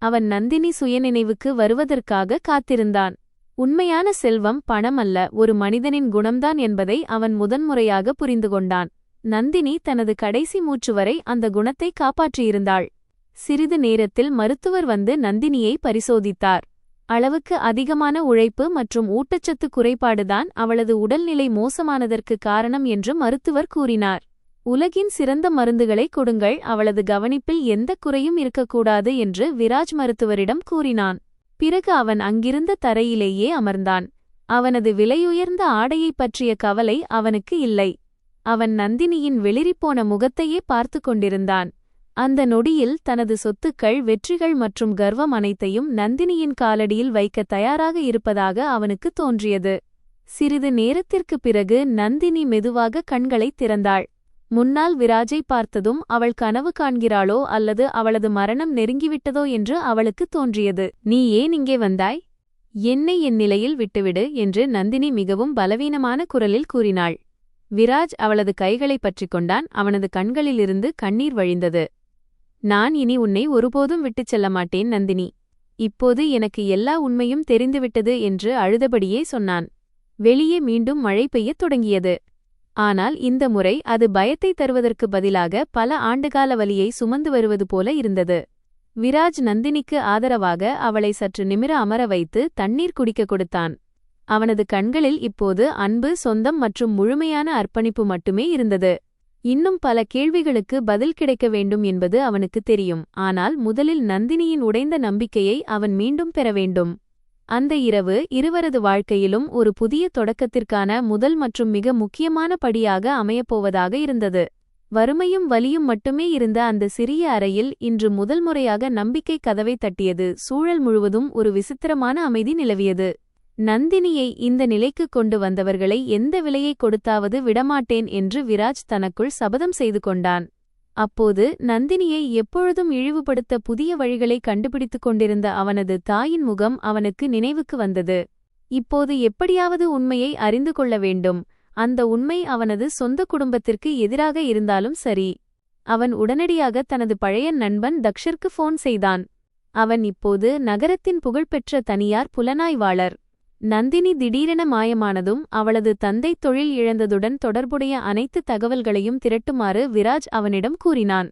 அவன் நந்தினி சுயநினைவுக்கு வருவதற்காக காத்திருந்தான். உண்மையான செல்வம் பணம் அல்ல, ஒரு மனிதனின் குணம்தான் என்பதை அவன் முதன்முறையாக புரிந்து கொண்டான். நந்தினி தனது கடைசி மூச்சு வரை அந்த குணத்தை காப்பாற்றியிருந்தாள். சிறிது நேரத்தில் மருத்துவர் வந்து நந்தினியை பரிசோதித்தார். அளவுக்கு அதிகமான உழைப்பு மற்றும் ஊட்டச்சத்து குறைபாடுதான் அவளது உடல்நிலை மோசமானதற்கு காரணம் என்று மருத்துவர் கூறினார். உலகின் சிறந்த மருந்துகளை கொடுங்கள், அவளது கவனிப்பில் எந்த குறையும் இருக்கக்கூடாது என்று விராஜ் மருத்துவரிடம் கூறினான். பிறகு அவன் அங்கிருந்த தரையிலேயே அமர்ந்தான். அவனது விலையுயர்ந்த ஆடையைப் பற்றிய கவலை அவனுக்கு இல்லை. அவன் நந்தினியின் வெளிரிப்போன முகத்தையே பார்த்து கொண்டிருந்தான். அந்த நொடியில் தனது சொத்துக்கள், வெற்றிகள் மற்றும் கர்வம் அனைத்தையும் நந்தினியின் காலடியில் வைக்க தயாராக இருப்பதாக அவனுக்கு தோன்றியது. சிறிது நேரத்திற்குப் பிறகு நந்தினி மெதுவாக கண்களைத் திறந்தாள். முன்னால் விராஜை பார்த்ததும் அவள் கனவு காண்கிறாளோ அல்லது அவளது மரணம் நெருங்கிவிட்டதோ என்று அவளுக்கு தோன்றியது. நீ ஏன் இங்கே வந்தாய்? என்னை என் நிலையில் விட்டுவிடு என்று நந்தினி மிகவும் பலவீனமான குரலில் கூறினாள். விராஜ் அவளது கைகளைப் பற்றிக் கொண்டான். அவனது கண்களிலிருந்து கண்ணீர் வழிந்தது. நான் இனி உன்னை ஒருபோதும் விட்டுச் செல்ல மாட்டேன் நந்தினி. இப்போது எனக்கு எல்லா உண்மையும் தெரிந்துவிட்டது என்று அழுதபடியே சொன்னான். வெளியே மீண்டும் மழை பெய்யத் தொடங்கியது. ஆனால் இந்த முறை அது பயத்தை தருவதற்கு பதிலாக பல ஆண்டுகால வலியை சுமந்து வருவது போல இருந்தது. விராஜ் நந்தினிக்கு ஆதரவாக அவளை சற்று நிமிர அமர வைத்து தண்ணீர் குடிக்க கொடுத்தான். அவனது கண்களில் இப்போது அன்பு, சொந்தம் மற்றும் முழுமையான அர்ப்பணிப்பு மட்டுமே இருந்தது. இன்னும் பல கேள்விகளுக்கு பதில் கிடைக்க வேண்டும் என்பது அவனுக்கு தெரியும். ஆனால் முதலில் நந்தினியின் உடைந்த நம்பிக்கையை அவன் மீண்டும் பெற வேண்டும். அந்த இரவு இருவரது வாழ்க்கையிலும் ஒரு புதிய தொடக்கத்திற்கான முதல் மற்றும் மிக முக்கியமான படியாக அமையப்போவதாக இருந்தது. வறுமையும் வலியும் மட்டுமே இருந்த அந்த சிறிய அறையில் இன்று முதல் முறையாக நம்பிக்கை கதவை தட்டியது. சூழல் முழுவதும் ஒரு விசித்திரமான அமைதி நிலவியது. நந்தினியை இந்த நிலைக்கு கொண்டு வந்தவர்களை எந்த விலையை கொடுத்தாவது விடமாட்டேன் என்று விராஜ் தனக்குள் சபதம் செய்து கொண்டான். அப்போது நந்தினியை எப்பொழுதும் இழிவுபடுத்த புதிய வழிகளை கண்டுபிடித்துக் கொண்டிருந்த அவனது தாயின் முகம் அவனுக்கு நினைவுக்கு வந்தது. இப்போது எப்படியாவது உண்மையை அறிந்து கொள்ள வேண்டும். அந்த உண்மை அவனது சொந்த குடும்பத்திற்கு எதிராக இருந்தாலும் சரி. அவன் உடனடியாக தனது பழைய நண்பன் தக்ஷிற்கு ஃபோன் செய்தான். அவன் இப்போது நகரத்தின் புகழ்பெற்ற தனியார் புலனாய்வாளர். நந்தினி திடீரென மாயமானதும் அவளது தந்தை தொழில் இழந்ததுடன் தொடர்புடைய அனைத்து தகவல்களையும் திரட்டுமாறு விராஜ் அவனிடம் கூறினான்.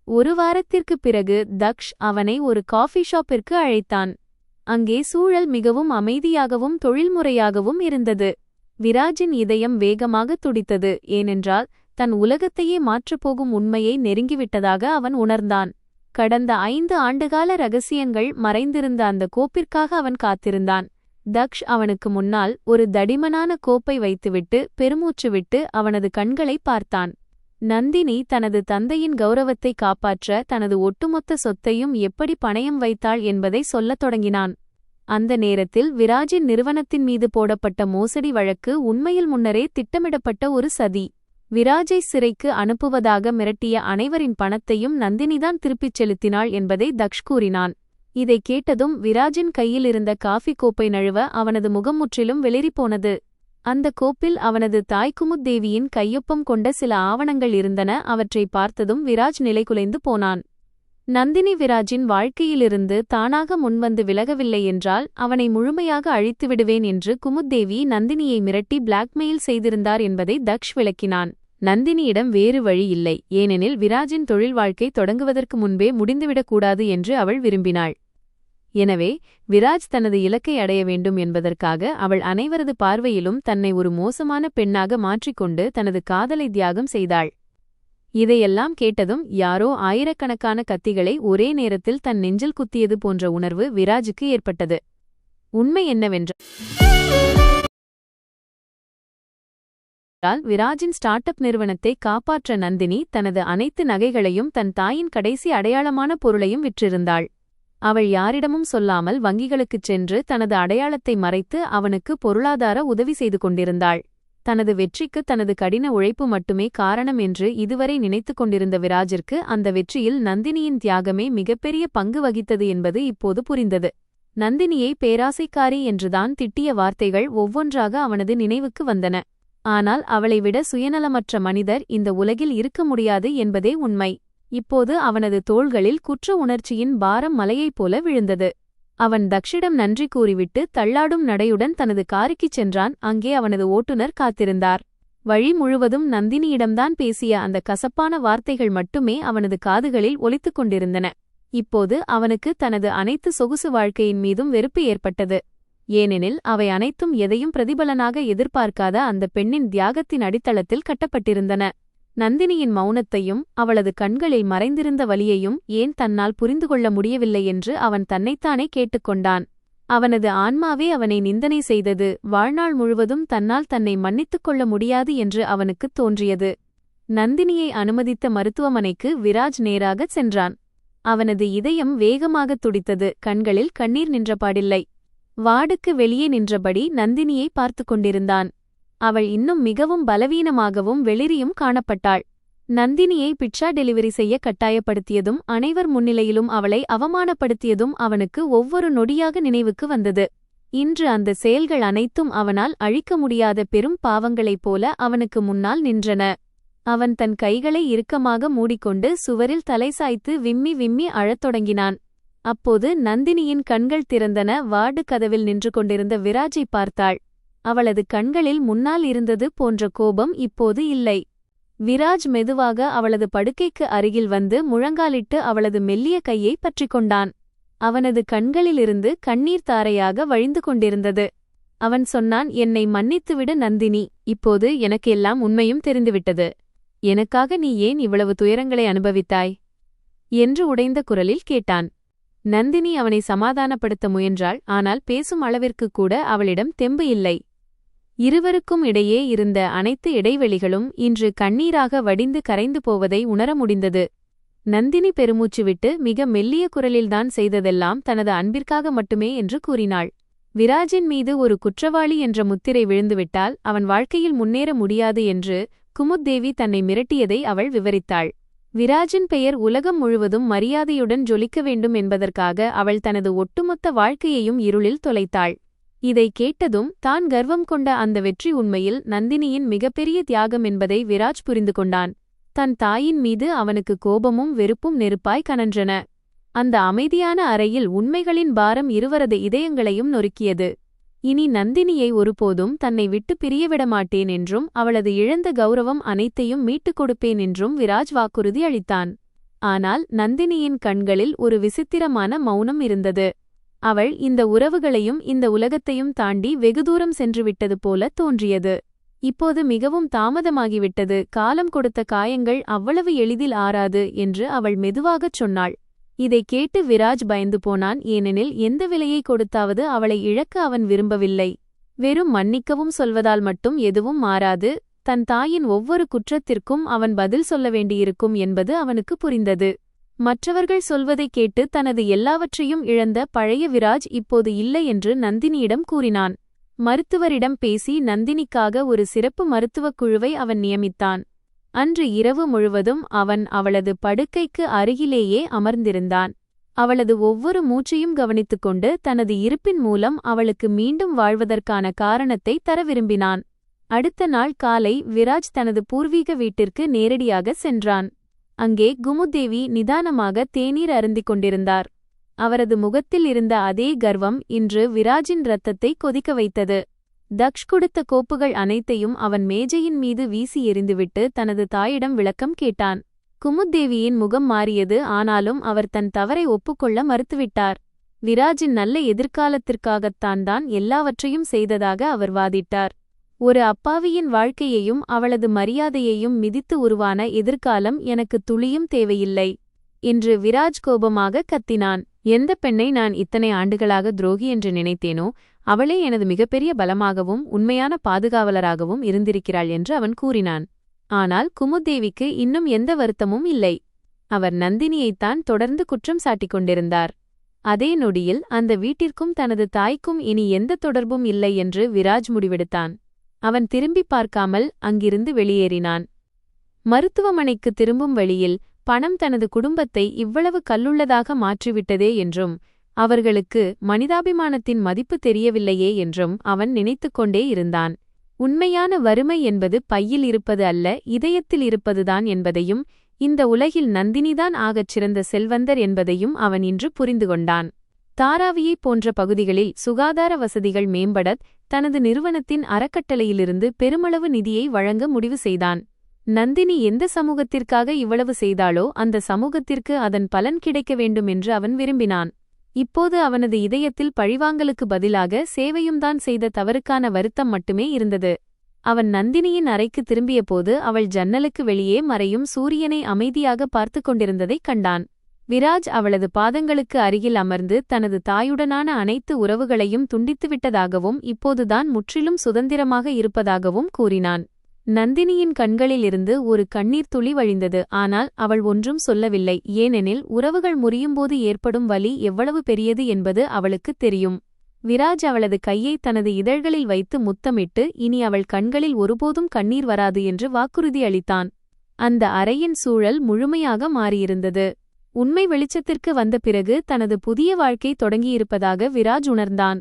1 வாரத்திற்குப் பிறகு தக்ஷ் அவனை ஒரு காஃபி ஷாப்பிற்கு அழைத்தான். அங்கே சூழல் மிகவும் அமைதியாகவும் தொழில்முறையாகவும் இருந்தது. விராஜின் இதயம் வேகமாக துடித்தது. ஏனென்றால் தன் உலகத்தையே மாற்றப்போகும் உண்மையை நெருங்கிவிட்டதாக அவன் உணர்ந்தான். கடந்த 5 ஆண்டுகால ரகசியங்கள் மறைந்திருந்த அந்த கோப்பிற்காக அவன் காத்திருந்தான். தக்ஷ் அவனுக்கு முன்னால் ஒரு தடிமனான கோப்பை வைத்துவிட்டு பெருமூச்சு விட்டு அவனது கண்களை பார்த்தான். நந்தினி தனது தந்தையின் கௌரவத்தை காப்பாற்ற தனது ஒட்டுமொத்த சொத்தையும் எப்படி பணயம் வைத்தாள் என்பதை சொல்லத் தொடங்கினான். அந்த நேரத்தில் விராஜின் நிறுவனத்தின் மீது போடப்பட்ட மோசடி வழக்கு உண்மையில் முன்னரே திட்டமிடப்பட்ட ஒரு சதி. விராஜை சிறைக்கு அனுப்புவதாக மிரட்டிய அனைவரின் பணத்தையும் நந்தினிதான் திருப்பிச் செலுத்தினாள் என்பதை தக்ஷ் கூறினான். இதைக் கேட்டதும் விராஜின் கையில் இருந்த காஃபி கோப்பை நழுவ அவனது முகம் முற்றிலும் வெளிரிப்போனது. அந்த கோப்பில் அவனது தாய் குமுத்தேவியின் கையொப்பம் கொண்ட சில ஆவணங்கள் இருந்தன. அவற்றை பார்த்ததும் விராஜ் நிலைகுலைந்து போனான். நந்தினி விராஜின் வாழ்க்கையிலிருந்து தானாக முன்வந்து விலகவில்லை என்றால் அவனை முழுமையாக அழித்துவிடுவேன் என்று குமுத்தேவி நந்தினியை மிரட்டி பிளாக்மெயில் செய்திருந்தார் என்பதை தக்ஷ் விளக்கினான். நந்தினியிடம் வேறு வழி இல்லை, ஏனெனில் விராஜின் தொழில் வாழ்க்கை தொடங்குவதற்கு முன்பே முடிந்துவிடக்கூடாது என்று அவள் விரும்பினாள். எனவே விராஜ் தனது இலக்கை அடைய வேண்டும் என்பதற்காக அவள் அனைவரது பார்வையிலும் தன்னை ஒரு மோசமான பெண்ணாக மாற்றிக்கொண்டு தனது காதலை தியாகம் செய்தாள். இதையெல்லாம் கேட்டதும் யாரோ ஆயிரக்கணக்கான கத்திகளை ஒரே நேரத்தில் தன் நெஞ்சில் குத்தியது போன்ற உணர்வு விராஜுக்கு ஏற்பட்டது. உண்மை என்னவென்றால் விராஜின் ஸ்டார்ட் அப் நிறுவனத்தை காப்பாற்ற நந்தினி தனது அனைத்து நகைகளையும் தன் தாயின் கடைசி அடையாளமான பொருளையும் விற்றிருந்தாள். அவள் யாரிடமும் சொல்லாமல் வங்கிகளுக்குச் சென்று தனது அடையாளத்தை மறைத்து அவனுக்கு பொருளாதார உதவி செய்து கொண்டிருந்தாள். தனது வெற்றிக்கு தனது கடின உழைப்பு மட்டுமே காரணம் என்று இதுவரை நினைத்துக் கொண்டிருந்த விராஜிற்கு அந்த வெற்றியில் நந்தினியின் தியாகமே மிகப்பெரிய பங்கு வகித்தது என்பது இப்போது புரிந்தது. நந்தினியை பேராசைக்காரி என்றுதான் திட்டிய வார்த்தைகள் ஒவ்வொன்றாக அவனது நினைவுக்கு வந்தன. ஆனால் அவளை விட சுயநலமற்ற மனிதர் இந்த உலகில் இருக்க முடியாது என்பதே உண்மை. இப்போது அவனது தோள்களில் குற்ற உணர்ச்சியின் பாரம் மலையைப் போல விழுந்தது. அவன் தக்ஷிடம் நன்றி கூறிவிட்டு தள்ளாடும் நடையுடன் தனது காருக்குச் சென்றான். அங்கே அவனது ஓட்டுநர் காத்திருந்தார். வழி முழுவதும் நந்தினியிடம்தான் பேசிய அந்த கசப்பான வார்த்தைகள் மட்டுமே அவனது காதுகளில் ஒலித்துக் கொண்டிருந்தன. இப்போது அவனுக்கு தனது அனைத்து சொகுசு வாழ்க்கையின் மீதும் வெறுப்பு ஏற்பட்டது. ஏனெனில் அவை அனைத்தும் எதையும் பிரதிபலனாக எதிர்பார்க்காத அந்த பெண்ணின் தியாகத்தின் அடித்தளத்தில் கட்டப்பட்டிருந்தன. நந்தினியின் மௌனத்தையும் அவளது கண்களில் மறைந்திருந்த வலியையும் ஏன் தன்னால் புரிந்து கொள்ள முடியவில்லை என்று அவன் தன்னைத்தானே கேட்டுக்கொண்டான். அவனது ஆன்மாவே அவனை நிந்தனை செய்தது. வாழ்நாள் முழுவதும் தன்னால் தன்னை மன்னித்துக் கொள்ள முடியாது என்று அவனுக்குத் தோன்றியது. நந்தினியை அனுமதித்த மருத்துவமனைக்கு விராஜ் நேராகச் சென்றான். அவனது இதயம் வேகமாகத் துடித்தது. கண்களில் கண்ணீர் நின்றபாடில்லை. வார்டுக்கு வெளியே நின்றபடி நந்தினியை பார்த்து கொண்டிருந்தான். அவள் இன்னும் மிகவும் பலவீனமாகவும் வெளிரியும் காணப்பட்டாள். நந்தினியை பிட்சா டெலிவரி செய்ய கட்டாயப்படுத்தியதும் அனைவர் முன்னிலையிலும் அவளை அவமானப்படுத்தியதும் அவனுக்கு ஒவ்வொரு நொடியாக நினைவுக்கு வந்தது. இன்று அந்த செயல்கள் அனைத்தும் அவனால் அழிக்க முடியாத பெரும் பாவங்களைப் போல அவனுக்கு முன்னால் நின்றன. அவன் தன் கைகளை இறுக்கமாக மூடிக்கொண்டு சுவரில் தலை சாய்த்து விம்மி விம்மி அழத் தொடங்கினான். அப்போது நந்தினியின் கண்கள் திறந்தன. வார்டு கதவில் நின்று கொண்டிருந்த விராஜை பார்த்தாள். அவளது கண்களில் முன்னால் இருந்தது போன்ற கோபம் இப்போது இல்லை. விராஜ் மெதுவாக அவளது படுக்கைக்கு அருகில் வந்து முழங்காலிட்டு அவளது மெல்லிய கையை பற்றிக்கொண்டான். அவனது கண்களிலிருந்து கண்ணீர் தாரையாக வழிந்து கொண்டிருந்தது. அவன் சொன்னான், என்னை மன்னித்துவிடு நந்தினி, இப்போது எனக்கு எல்லாம் உண்மையும் தெரிந்துவிட்டது. எனக்காக நீ ஏன் இவ்வளவு துயரங்களை அனுபவித்தாய் என்று உடைந்த குரலில் கேட்டான். நந்தினி அவனை சமாதானப்படுத்த முயன்றாள். ஆனால் பேசும் அளவிற்கு கூட அவளிடம் தெம்பு இல்லை. இருவருக்கும் இடையே இருந்த அனைத்து இடைவெளிகளும் இன்று கண்ணீராக வடிந்து கரைந்து போவதை உணர முடிந்தது. நந்தினி பெருமூச்சு விட்டு மிக மெல்லிய குரலில்தான் செய்ததெல்லாம் தனது அன்பிற்காக மட்டுமே என்று கூறினாள். விராஜின் மீது ஒரு குற்றவாளி என்ற முத்திரை விழுந்துவிட்டால் அவன் வாழ்க்கையில் முன்னேற முடியாது என்று குமுத்தேவி தன்னை மிரட்டியதை அவள் விவரித்தாள். விராஜின் பெயர் உலகம் முழுவதும் மரியாதையுடன் ஜொலிக்க வேண்டும் என்பதற்காக அவள் தனது ஒட்டுமொத்த வாழ்க்கையையும் இருளில் தொலைத்தாள். இதை கேட்டதும் தான் கர்வம் கொண்ட அந்த வெற்றி உண்மையில் நந்தினியின் மிகப்பெரிய தியாகம் என்பதை விராஜ் புரிந்து கொண்டான். தன் தாயின் மீது அவனுக்கு கோபமும் வெறுப்பும் நெருப்பாய் கனன்றன. அந்த அமைதியான அறையில் உண்மைகளின் பாரம் இருவரது இதயங்களையும் நொறுக்கியது. இனி நந்தினியை ஒருபோதும் தன்னை விட்டு பிரியவிடமாட்டேன் என்றும் அவளது இழந்த கௌரவம் அனைத்தையும் மீட்டுக் கொடுப்பேன் என்றும் விராஜ் வாக்குறுதி அளித்தான். ஆனால் நந்தினியின் கண்களில் ஒரு விசித்திரமான மௌனம் இருந்தது. அவள் இந்த உறவுகளையும் இந்த உலகத்தையும் தாண்டி வெகுதூரம் சென்றுவிட்டது போல தோன்றியது. இப்போது மிகவும் தாமதமாகிவிட்டது. காலம் கொடுத்த காயங்கள் அவ்வளவு எளிதில் ஆறாது என்று அவள் மெதுவாகச் சொன்னாள். இதை கேட்டு விராஜ் பயந்து போனான். ஏனெனில் எந்த விலையை கொடுத்தாவது அவளை இழக்க அவன் விரும்பவில்லை. வெறும் மன்னிக்கவும் சொல்வதால் மட்டும் எதுவும் மாறாது. தன் தாயின் ஒவ்வொரு குற்றத்திற்கும் அவன் பதில் சொல்ல வேண்டியிருக்கும் என்பது அவனுக்கு புரிந்தது. மற்றவர்கள் சொல்வதைக் கேட்டு தனது எல்லாவற்றையும் இழந்த பழைய விராஜ் இப்போது இல்லை என்று நந்தினியிடம் கூறினான். மருத்துவரிடம் பேசி நந்தினிக்காக ஒரு சிறப்பு மருத்துவக் குழுவை அவன் நியமித்தான். அன்று இரவு முழுவதும் அவன் அவளது படுக்கைக்கு அருகிலேயே அமர்ந்திருந்தான். அவளது ஒவ்வொரு மூச்சையும் கவனித்துக்கொண்டு தனது இருப்பின் மூலம் அவளுக்கு மீண்டும் வாழ்வதற்கான காரணத்தை தர விரும்பினான். அடுத்த நாள் காலை விராஜ் தனது பூர்வீக வீட்டிற்கு நேரடியாக சென்றான். அங்கே குமுதேவி நிதானமாக தேநீர் அருந்திக் கொண்டிருந்தார். அவரது முகத்தில் இருந்த அதே கர்வம் இன்று விராஜின் இரத்தத்தை கொதிக்க வைத்தது. தக்ஷ் கொடுத்த கோப்புகள் அனைத்தையும் அவன் மேஜையின் மீது வீசி எறிந்துவிட்டு தனது தாயிடம் விளக்கம் கேட்டான். குமுதேவியின் முகம் மாறியது. ஆனாலும் அவர் தன் தவறை ஒப்புக்கொள்ள மறுத்துவிட்டார். விராஜின் நல்ல எதிர்காலத்திற்காகத்தான் தான் எல்லாவற்றையும் செய்ததாக அவர் வாதிட்டார். ஒரு அப்பாவியின் வாழ்க்கையையும் அவளது மரியாதையையும் மிதித்து உருவான எதிர்காலம் எனக்கு துளியும் தேவையில்லை என்று விராஜ் கோபமாக கத்தினான். எந்த பெண்ணை நான் இத்தனை ஆண்டுகளாக துரோகி என்று நினைத்தேனோ அவளே எனது மிகப்பெரிய பலமாகவும் உண்மையான பாதுகாவலராகவும் இருந்திருக்கிறாள் என்று அவன் கூறினான். ஆனால் குமுதேவிக்கு இன்னும் எந்த வருத்தமும் இல்லை. அவர் நந்தினியைத்தான் தொடர்ந்து குற்றம் சாட்டிக் கொண்டிருந்தார். அதே நொடியில் அந்த வீட்டிற்கும் தனது தாய்க்கும் இனி எந்த தொடர்பும் இல்லை என்று விராஜ் முடிவெடுத்தான். அவன் திரும்பி பார்க்காமல் அங்கிருந்து வெளியேறினான். மருத்துவமனைக்கு திரும்பும் வழியில் பணம் தனது குடும்பத்தை இவ்வளவு கல்லுள்ளதாக மாற்றிவிட்டதே என்றும் அவர்களுக்கு மனிதாபிமானத்தின் மதிப்பு தெரியவில்லையே என்றும் அவன் நினைத்துக்கொண்டே இருந்தான். உண்மையான வறுமை என்பது பையில் இருப்பது அல்ல, இதயத்தில் இருப்பதுதான் என்பதையும் இந்த உலகில் நந்தினிதான் ஆகச் சிறந்த செல்வந்தர் என்பதையும் அவன் இன்று புரிந்து கொண்டான். தாராவியைப் போன்ற பகுதிகளில் சுகாதார வசதிகள் மேம்படத் தனது நிறுவனத்தின் அறக்கட்டளையிலிருந்து பெருமளவு நிதியை வழங்க முடிவு செய்தான். நந்தினி எந்த சமூகத்திற்காக இவ்வளவு செய்தாளோ அந்த சமூகத்திற்கு அதன் பலன் கிடைக்க வேண்டும் என்று அவன் விரும்பினான். இப்போது அவனது இதயத்தில் பழிவாங்கலுக்கு பதிலாக சேவையும்தான் செய்த தவறுக்கான வருத்தம் மட்டுமே இருந்தது. அவன் நந்தினியின் அறைக்கு திரும்பியபோது அவள் ஜன்னலுக்கு வெளியே மறையும் சூரியனை அமைதியாக பார்த்து கொண்டிருந்ததைக் கண்டான். விராஜ் அவளது பாதங்களுக்கு அருகில் அமர்ந்து தனது தாயுடனான அனைத்து உறவுகளையும் துண்டித்துவிட்டதாகவும் இப்போதுதான் முற்றிலும் சுதந்திரமாக இருப்பதாகவும் கூறினான். நந்தினியின் கண்களிலிருந்து ஒரு கண்ணீர் துளி வழிந்தது. ஆனால் அவள் ஒன்றும் சொல்லவில்லை. ஏனெனில் உறவுகள் முறியும்போது ஏற்படும் வலி எவ்வளவு பெரியது என்பது அவளுக்குத் தெரியும். விராஜ் அவளது கையை தனது இதழ்களில் வைத்து முத்தமிட்டு இனி அவள் கண்களில் ஒருபோதும் கண்ணீர் வராது என்று வாக்குறுதி அளித்தான். அந்த அறையின் சூழல் முழுமையாக மாறியிருந்தது. உண்மை வெளிச்சத்திற்கு வந்த பிறகு தனது புதிய வாழ்க்கை தொடங்கியிருப்பதாக விராஜ் உணர்ந்தான்.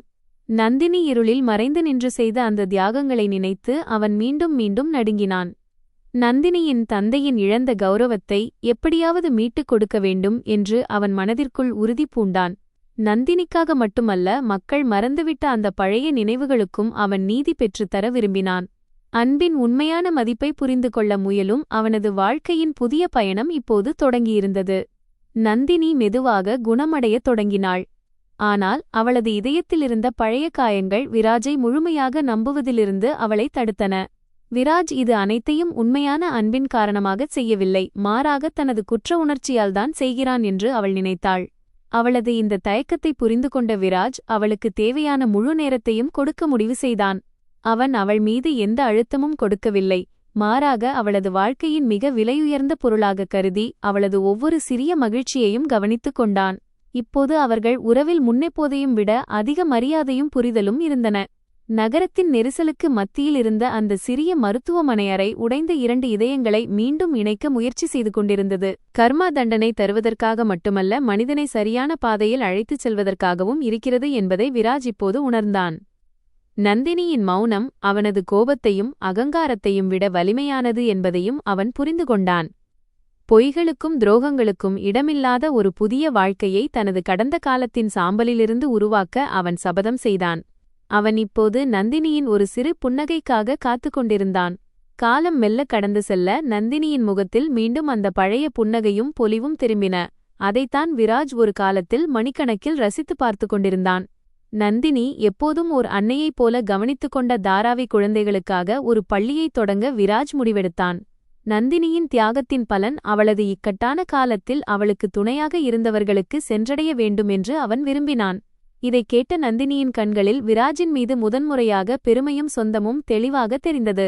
நந்தினி இருளில் மறைந்து நின்று செய்த அந்த தியாகங்களை நினைத்து அவன் மீண்டும் மீண்டும் நடுங்கினான். நந்தினியின் தந்தையின் இழந்த கௌரவத்தை எப்படியாவது மீட்டுக் கொடுக்க வேண்டும் என்று அவன் மனதிற்குள் உறுதி பூண்டான். நந்தினிக்காக மட்டுமல்ல, மக்கள் மறந்துவிட்ட அந்த பழைய நினைவுகளுக்கும் அவன் நீதி பெற்றுத்தர விரும்பினான். அன்பின் உண்மையான மதிப்பை புரிந்து கொள்ள முயலும் அவனது வாழ்க்கையின் புதிய பயணம் இப்போது தொடங்கியிருந்தது. நந்தினி மெதுவாக குணமடையத் தொடங்கினாள். ஆனால் அவளது இதயத்திலிருந்த பழைய காயங்கள் விராஜை முழுமையாக நம்புவதிலிருந்து அவளை தடுத்தன. விராஜ் இது அனைத்தையும் உண்மையான அன்பின் காரணமாகச் செய்யவில்லை, மாறாக தனது குற்ற உணர்ச்சியால்தான் செய்கிறான் என்று அவள் நினைத்தாள். அவளது இந்த தயக்கத்தை புரிந்து கொண்ட விராஜ் அவளுக்கு தேவையான முழு நேரத்தையும் கொடுக்க முடிவு செய்தான். அவன் அவள் மீது எந்த அழுத்தமும் கொடுக்கவில்லை, மாறாக அவளது வாழ்க்கையின் மிக விலையுயர்ந்த பொருளாக கருதி அவளது ஒவ்வொரு சிறிய மகிழ்ச்சியையும் கவனித்துக் கொண்டான். இப்போது அவர்கள் உறவில் முன்னெப்போதையும் விட அதிக மரியாதையும் புரிதலும் இருந்தன. நகரத்தின் நெரிசலுக்கு மத்தியில் இருந்த அந்த சிறிய மருத்துவமனையறை உடைந்த 2 இதயங்களை மீண்டும் இணைக்க முயற்சி செய்து கொண்டிருந்தது. கர்மா தண்டனை தருவதற்காக மட்டுமல்ல, மனிதனை சரியான பாதையில் அழைத்துச் செல்வதற்காகவும் இருக்கிறது என்பதை விராஜ் இப்போது உணர்ந்தான். நந்தினியின் மௌனம் அவனது கோபத்தையும் அகங்காரத்தையும் விட வலிமையானது என்பதையும் அவன் புரிந்து கொண்டான். பொய்களுக்கும் துரோகங்களுக்கும் இடமில்லாத ஒரு புதிய வாழ்க்கையை தனது கடந்த காலத்தின் சாம்பலிலிருந்து உருவாக்க அவன் சபதம் செய்தான். அவன் இப்போது நந்தினியின் ஒரு சிறு புன்னகைக்காக காத்து கொண்டிருந்தான். காலம் மெல்ல கடந்து செல்ல நந்தினியின் முகத்தில் மீண்டும் அந்த பழைய புன்னகையும் பொலிவும் திரும்பின. அதைத்தான் விராஜ் ஒரு காலத்தில் மணிக்கணக்கில் ரசித்து பார்த்து கொண்டிருந்தான். நந்தினி எப்போதும் ஓர் அன்னையைப் போல கவனித்துக் கொண்ட தாராவி குழந்தைகளுக்காக ஒரு பள்ளியைத் தொடங்க விராஜ் முடிவெடுத்தான். நந்தினியின் தியாகத்தின் பலன் அவளது இக்கட்டான காலத்தில் அவளுக்கு துணையாக இருந்தவர்களுக்கு சென்றடைய வேண்டுமென்று அவன் விரும்பினான். இதைக் கேட்ட நந்தினியின் கண்களில் விராஜின் மீது முதன்முறையாக பெருமையும் சொந்தமும் தெளிவாக தெரிந்தது.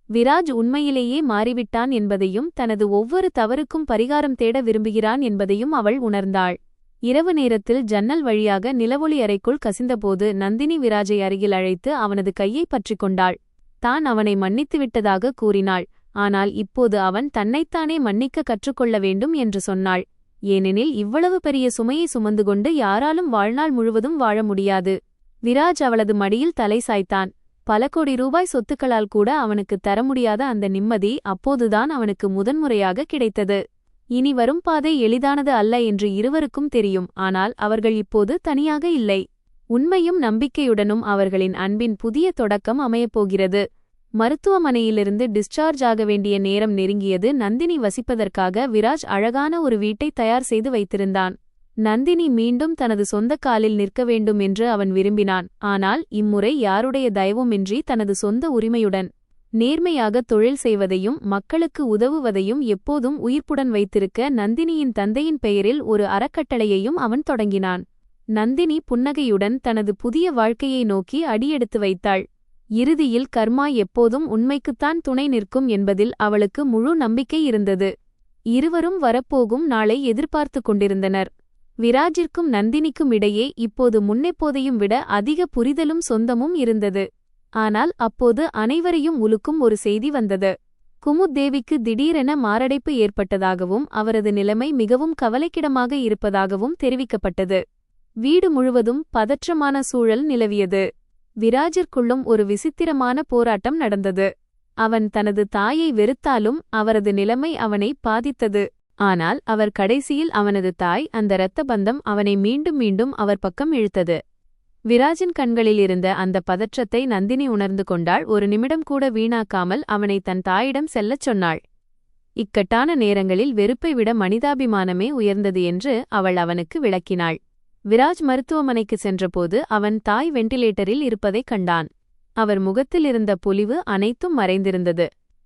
விராஜ் உண்மையிலேயே மாறிவிட்டான் என்பதையும் தனது ஒவ்வொரு தவறுக்கும் பரிகாரம் தேட விரும்புகிறான் என்பதையும் அவள் உணர்ந்தாள். இரவு நேரத்தில் ஜன்னல் வழியாக நிலவொளி அறைக்குள் கசிந்தபோது நந்தினி விராஜை அருகில் அழைத்து அவனது கையை பற்றிக் கொண்டாள். தான் அவனை மன்னித்துவிட்டதாக கூறினாள். ஆனால் இப்போது அவன் தன்னைத்தானே மன்னிக்க கற்றுக்கொள்ள வேண்டும் என்று சொன்னாள். ஏனெனில் இவ்வளவு பெரிய சுமையை சுமந்து கொண்டு யாராலும் வாழ்நாள் முழுவதும் வாழ முடியாது. விராஜ் அவளது மடியில் தலை சாய்த்தான். பல கோடி ரூபாய் சொத்துக்களால் கூட அவனுக்கு தர முடியாத அந்த நிம்மதி அப்போதுதான் அவனுக்கு முதன்முறையாக கிடைத்தது. இனி வரும் பாதை எளிதானது அல்ல என்று இருவருக்கும் தெரியும். ஆனால் அவர்கள் இப்போது தனியாக இல்லை. உண்மையும் நம்பிக்கையுடனும் அவர்களின் அன்பின் புதிய தொடக்கம் அமையப்போகிறது. மருத்துவமனையிலிருந்து டிஸ்சார்ஜ் ஆக வேண்டிய நேரம் நெருங்கியது. நந்தினி வசிப்பதற்காக விராஜ் அழகான ஒரு வீட்டை தயார் செய்து வைத்திருந்தான். நந்தினி மீண்டும் தனது சொந்த காலில் நிற்க வேண்டும் என்று அவன் விரும்பினான். ஆனால் இம்முறை யாருடைய தயவுமின்றி தனது சொந்த உரிமையுடன் நேர்மையாக தொழில் செய்வதையும் மக்களுக்கு உதவுவதையும் எப்போதும் உயிர்ப்புடன் வைத்திருக்க நந்தினியின் தந்தையின் பெயரில் ஒரு அறக்கட்டளையையும் அவன் தொடங்கினான். நந்தினி புன்னகையுடன் தனது புதிய வாழ்க்கையை நோக்கி அடியெடுத்து வைத்தாள். இறுதியில் கர்மா எப்போதும் உண்மைக்குத்தான் துணை நிற்கும் என்பதில் அவளுக்கு முழு நம்பிக்கை இருந்தது. இருவரும் வரப்போகும் நாளை எதிர்பார்த்து கொண்டிருந்தனர். விராஜிற்கும் நந்தினிக்கும் இடையே இப்போது முன்னெப்போதையும் விட அதிக புரிதலும் சொந்தமும் இருந்தது. ஆனால் அப்போது அனைவரையும் உலுக்கும் ஒரு செய்தி வந்தது. குமுத்தேவிக்கு திடீரென மாரடைப்பு ஏற்பட்டதாகவும் அவரது நிலைமை மிகவும் கவலைக்கிடமாக இருப்பதாகவும் தெரிவிக்கப்பட்டது. வீடு முழுவதும் பதற்றமான சூழல் நிலவியது. விராஜிற்குள்ளும் ஒரு விசித்திரமான போராட்டம் நடந்தது. அவன் தனது தாயை வெறுத்தாலும் அவரது நிலைமை அவனை பாதித்தது. ஆனால் அவர் கடைசியில் அவனது தாய், அந்த இரத்த பந்தம் அவனை மீண்டும் மீண்டும் அவர் பக்கம் இழுத்தது. விராஜின் கண்களில் இருந்த அந்த பதற்றத்தை நந்தினி உணர்ந்து கொண்டாள். ஒரு நிமிடம் கூட வீணாக்காமல் அவனை தன் தாயிடம் செல்லச் சொன்னாள். இக்கட்டான நேரங்களில் வெறுப்பை விட மனிதாபிமானமே உயர்ந்தது என்று அவள் அவனுக்கு விளக்கினாள். விராஜ் மருத்துவமனைக்கு சென்றபோது அவன் தாய் வெண்டிலேட்டரில் இருப்பதைக் கண்டான். அவர் முகத்தில் இருந்த பொலிவு அனைத்தும் மறைந்திருந்தது.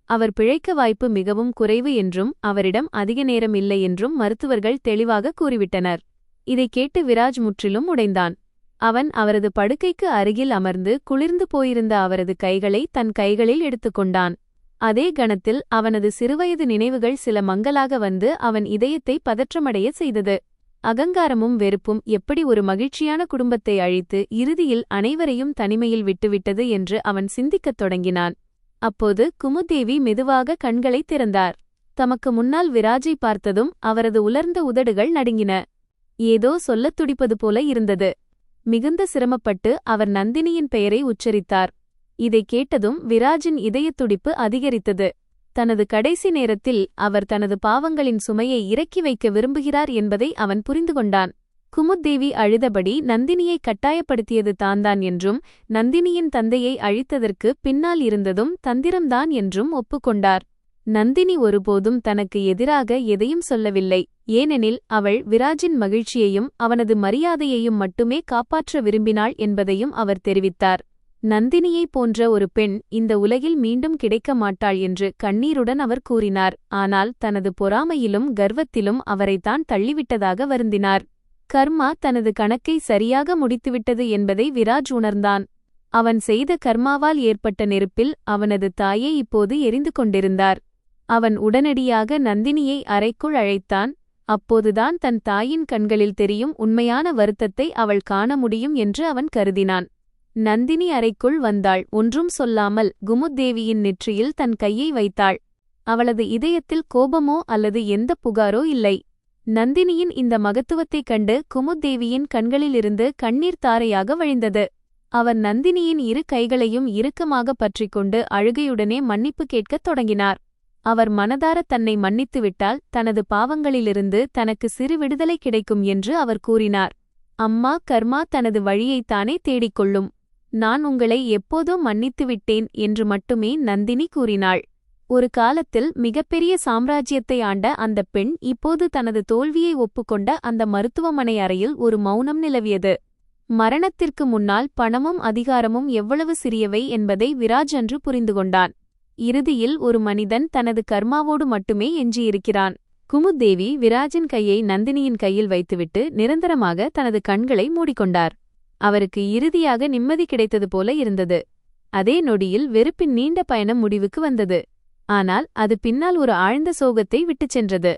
அவர் பிழைக்க வாய்ப்பு மிகவும் குறைவு என்றும் அவரிடம் அதிக நேரம் இல்லை என்றும் மருத்துவர்கள் தெளிவாக கூறிவிட்டனர். இதைக் கேட்டு விராஜ் முற்றிலும் உடைந்தான். அவன் அவரது படுக்கைக்கு அருகில் அமர்ந்து குளிர்ந்து போயிருந்த அவரது கைகளை தன் கைகளில் எடுத்துக்கொண்டான். அதே கணத்தில் அவனது சிறுவயது நினைவுகள் சில மங்கலாக வந்து அவன் இதயத்தை பதற்றமடைய செய்தது. அகங்காரமும் வெறுப்பும் எப்படி ஒரு மகிழ்ச்சியான குடும்பத்தை அழித்து இறுதியில் அனைவரையும் தனிமையில் விட்டுவிட்டது என்று அவன் சிந்திக்கத் தொடங்கினான். அப்போது குமுதேவி மெதுவாக கண்களைத் திறந்தார். தமக்கு முன்னால் விராஜை பார்த்ததும் அவரது உலர்ந்த உதடுகள் நடுங்கின. ஏதோ சொல்லத் துடிப்பது போல இருந்தது. மிகுந்த சிரமப்பட்டு அவர் நந்தினியின் பெயரை உச்சரித்தார். இதைக் கேட்டதும் விராஜின் இதயத்துடிப்பு அதிகரித்தது. தனது கடைசி நேரத்தில் அவர் தனது பாவங்களின் சுமையை இறக்கி வைக்க விரும்புகிறார் என்பதை அவன் புரிந்து கொண்டான். குமுத்தேவி அழுதபடி நந்தினியை கட்டாயப்படுத்தியது தான்தான் என்றும் நந்தினியின் தந்தையை அழித்ததற்கு பின்னால் இருந்ததும் தந்திரம்தான் என்றும் ஒப்புக்கொண்டார். நந்தினி ஒருபோதும் தனக்கு எதிராக எதையும் சொல்லவில்லை. ஏனெனில் அவள் விராஜின் மகிழ்ச்சியையும் அவனது மரியாதையையும் மட்டுமே காப்பாற்ற விரும்பினாள் என்பதையும் அவர் தெரிவித்தார். நந்தினியைப் போன்ற ஒரு பெண் இந்த உலகில் மீண்டும் கிடைக்க மாட்டாள் என்று கண்ணீருடன் அவர் கூறினார். ஆனால் தனது பொறாமையிலும் கர்வத்திலும் அவரைத்தான் தள்ளிவிட்டதாக வருந்தினார். கர்மா தனது கணக்கை சரியாக முடித்துவிட்டது என்பதை விராஜ் உணர்ந்தான். அவன் செய்த கர்மாவால் ஏற்பட்ட நெருப்பில் அவனது தாயை இப்போது எரிந்து கொண்டிருந்தார். அவன் உடனடியாக நந்தினியை அறைக்குள் அழைத்தான். அப்போதுதான் தன் தாயின் கண்களில் தெரியும் உண்மையான வருத்தத்தை அவள் காண முடியும் என்று அவன் கருதினான். நந்தினி அறைக்குள் வந்தாள். ஒன்றும் சொல்லாமல் குமுத்தேவியின் நெற்றியில் தன் கையை வைத்தாள். அவளது இதயத்தில் கோபமோ அல்லது எந்த புகாரோ இல்லை. நந்தினியின் இந்த மகத்துவத்தைக் கண்டு குமுத்தேவியின் கண்களிலிருந்து கண்ணீர் தாரையாக வழிந்தது. அவர் நந்தினியின் இரு கைகளையும் இறுக்கமாக பற்றிக்கொண்டு அழுகையுடனே மன்னிப்பு கேட்கத் தொடங்கினார். அவர் மனதார தன்னை மன்னித்துவிட்டால் தனது பாவங்களிலிருந்து தனக்கு சிறு விடுதலை கிடைக்கும் என்று அவர் கூறினார். அம்மா, கர்மா தனது வழியைத்தானே தேடிக்கொள்ளும். நான் உங்களை எப்போதோ மன்னித்துவிட்டேன் என்று மட்டுமே நந்தினி கூறினாள். ஒரு காலத்தில் மிகப்பெரிய சாம்ராஜ்யத்தை ஆண்ட அந்த பெண் இப்போது தனது தோல்வியை ஒப்புக்கொண்ட அந்த மருத்துவமனை அறையில் ஒரு மௌனம் நிலவியது. மரணத்திற்கு முன்னால் பணமும் அதிகாரமும் எவ்வளவு சிறியவை என்பதை விராஜ் அன்று புரிந்துகொண்டான். இறுதியில் ஒரு மனிதன் தனது கர்மாவோடு மட்டுமே எஞ்சியிருக்கிறான். குமுத்தேவி விராஜின் கையை நந்தினியின் கையில் வைத்துவிட்டு நிரந்தரமாக தனது கண்களை மூடிக்கொண்டார். அவருக்கு இறுதியாக நிம்மதி கிடைத்தது போல இருந்தது. அதே நொடியில் வெறுப்பின் நீண்ட பயணம் முடிவுக்கு வந்தது. ஆனால் அது பின்னால் ஒரு ஆழ்ந்த சோகத்தை விட்டுச் சென்றது.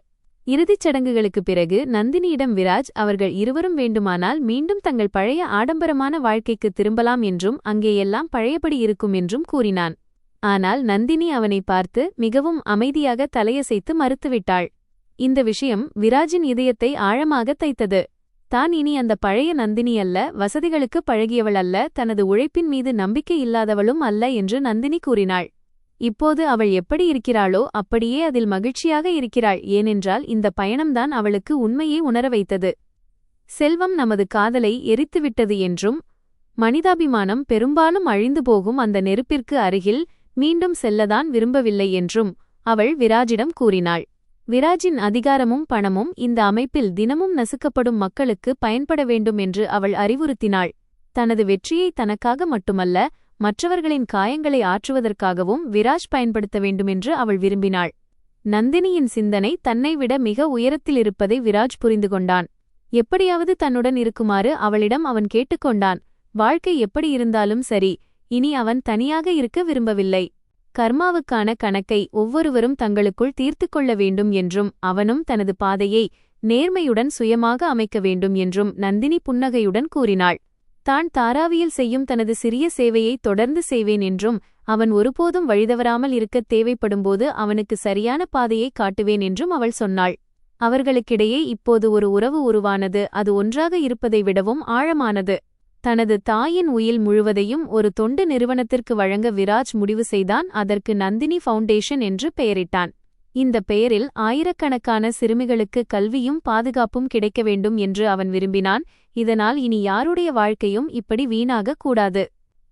இறுதிச் சடங்குகளுக்குப் பிறகு நந்தினியிடம் விராஜ் அவர்கள் இருவரும் வேண்டுமானால் மீண்டும் தங்கள் பழைய ஆடம்பரமான வாழ்க்கைக்கு திரும்பலாம் என்றும் அங்கேயெல்லாம் பழையபடி இருக்கும் என்றும் கூறினான். ஆனால் நந்தினி அவனை பார்த்து மிகவும் அமைதியாக தலையசைத்து மறுத்துவிட்டாள். இந்த விஷயம் விராஜின் இதயத்தை ஆழமாக தைத்தது. தான் இனி அந்த பழைய நந்தினி அல்ல, வசதிகளுக்கு பழகியவள் அல்ல, தனது உழைப்பின் மீது நம்பிக்கை இல்லாதவளும் அல்ல என்று நந்தினி கூறினாள். இப்போது அவள் எப்படி இருக்கிறாளோ அப்படியே அதில் மகிழ்ச்சியாக இருக்கிறாள். ஏனென்றால் இந்த பயணம்தான் அவளுக்கு உண்மையை உணர வைத்தது. செல்வம் நமது காதலை எரித்துவிட்டது என்றும், மனிதாபிமானம் பெரும்பாலும் அழிந்து போகும் அந்த நெருப்பிற்கு அருகில் மீண்டும் செல்லதான் விரும்பவில்லை என்றும் அவள் விராஜிடம் கூறினாள். விராஜின் அதிகாரமும் பணமும் இந்த அமைப்பில் தினமும் நசுக்கப்படும் மக்களுக்கு பயன்பட வேண்டும் என்று அவள் அறிவுறுத்தினாள். தனது வெற்றியை தனக்காக மட்டுமல்ல, மற்றவர்களின் காயங்களை ஆற்றுவதற்காகவும் விராஜ் பயன்படுத்த வேண்டுமென்று அவள் விரும்பினாள். நந்தினியின் சிந்தனை தன்னை விட மிக உயரத்தில் இருப்பதை விராஜ் புரிந்து கொண்டான். எப்படியாவது தன்னுடன் இருக்குமாறு அவளிடம் அவன் கேட்டுக்கொண்டான். வாழ்க்கை எப்படி இருந்தாலும் சரி, இனி அவன் தனியாக இருக்க விரும்பவில்லை. கர்மாவுக்கான கணக்கை ஒவ்வொருவரும் தங்களுக்குள் தீர்த்து கொள்ள வேண்டும் என்றும், அவனும் தனது பாதையை நேர்மையுடன் சுயமாக அமைக்க வேண்டும் என்றும் நந்தினி புன்னகையுடன் கூறினாள். தான் தாராவியில் செய்யும் தனது சிறிய சேவையை தொடர்ந்து செய்வேன் என்றும், அவன் ஒருபோதும் வழிதவறாமல் இருக்கத் தேவைப்படும்போது அவனுக்கு சரியான பாதையை காட்டுவேன் என்றும் அவள் சொன்னாள். அவர்களுக்கிடையே இப்போது ஒரு உறவு உருவானது. அது ஒன்றாக இருப்பதை விடவும் ஆழமானது. தனது தாயின் உயில் முழுவதையும் ஒரு தொண்டு நிறுவனத்திற்கு வழங்க விராஜ் முடிவு செய்தான். அதற்கு நந்தினி ஃபவுண்டேஷன் என்று பெயரிட்டான். இந்த பெயரில் ஆயிரக்கணக்கான சிறுமிகளுக்கு கல்வியும் பாதுகாப்பும் கிடைக்க வேண்டும் என்று அவன் விரும்பினான். இதனால் இனி யாருடைய வாழ்க்கையும் இப்படி வீணாக கூடாது.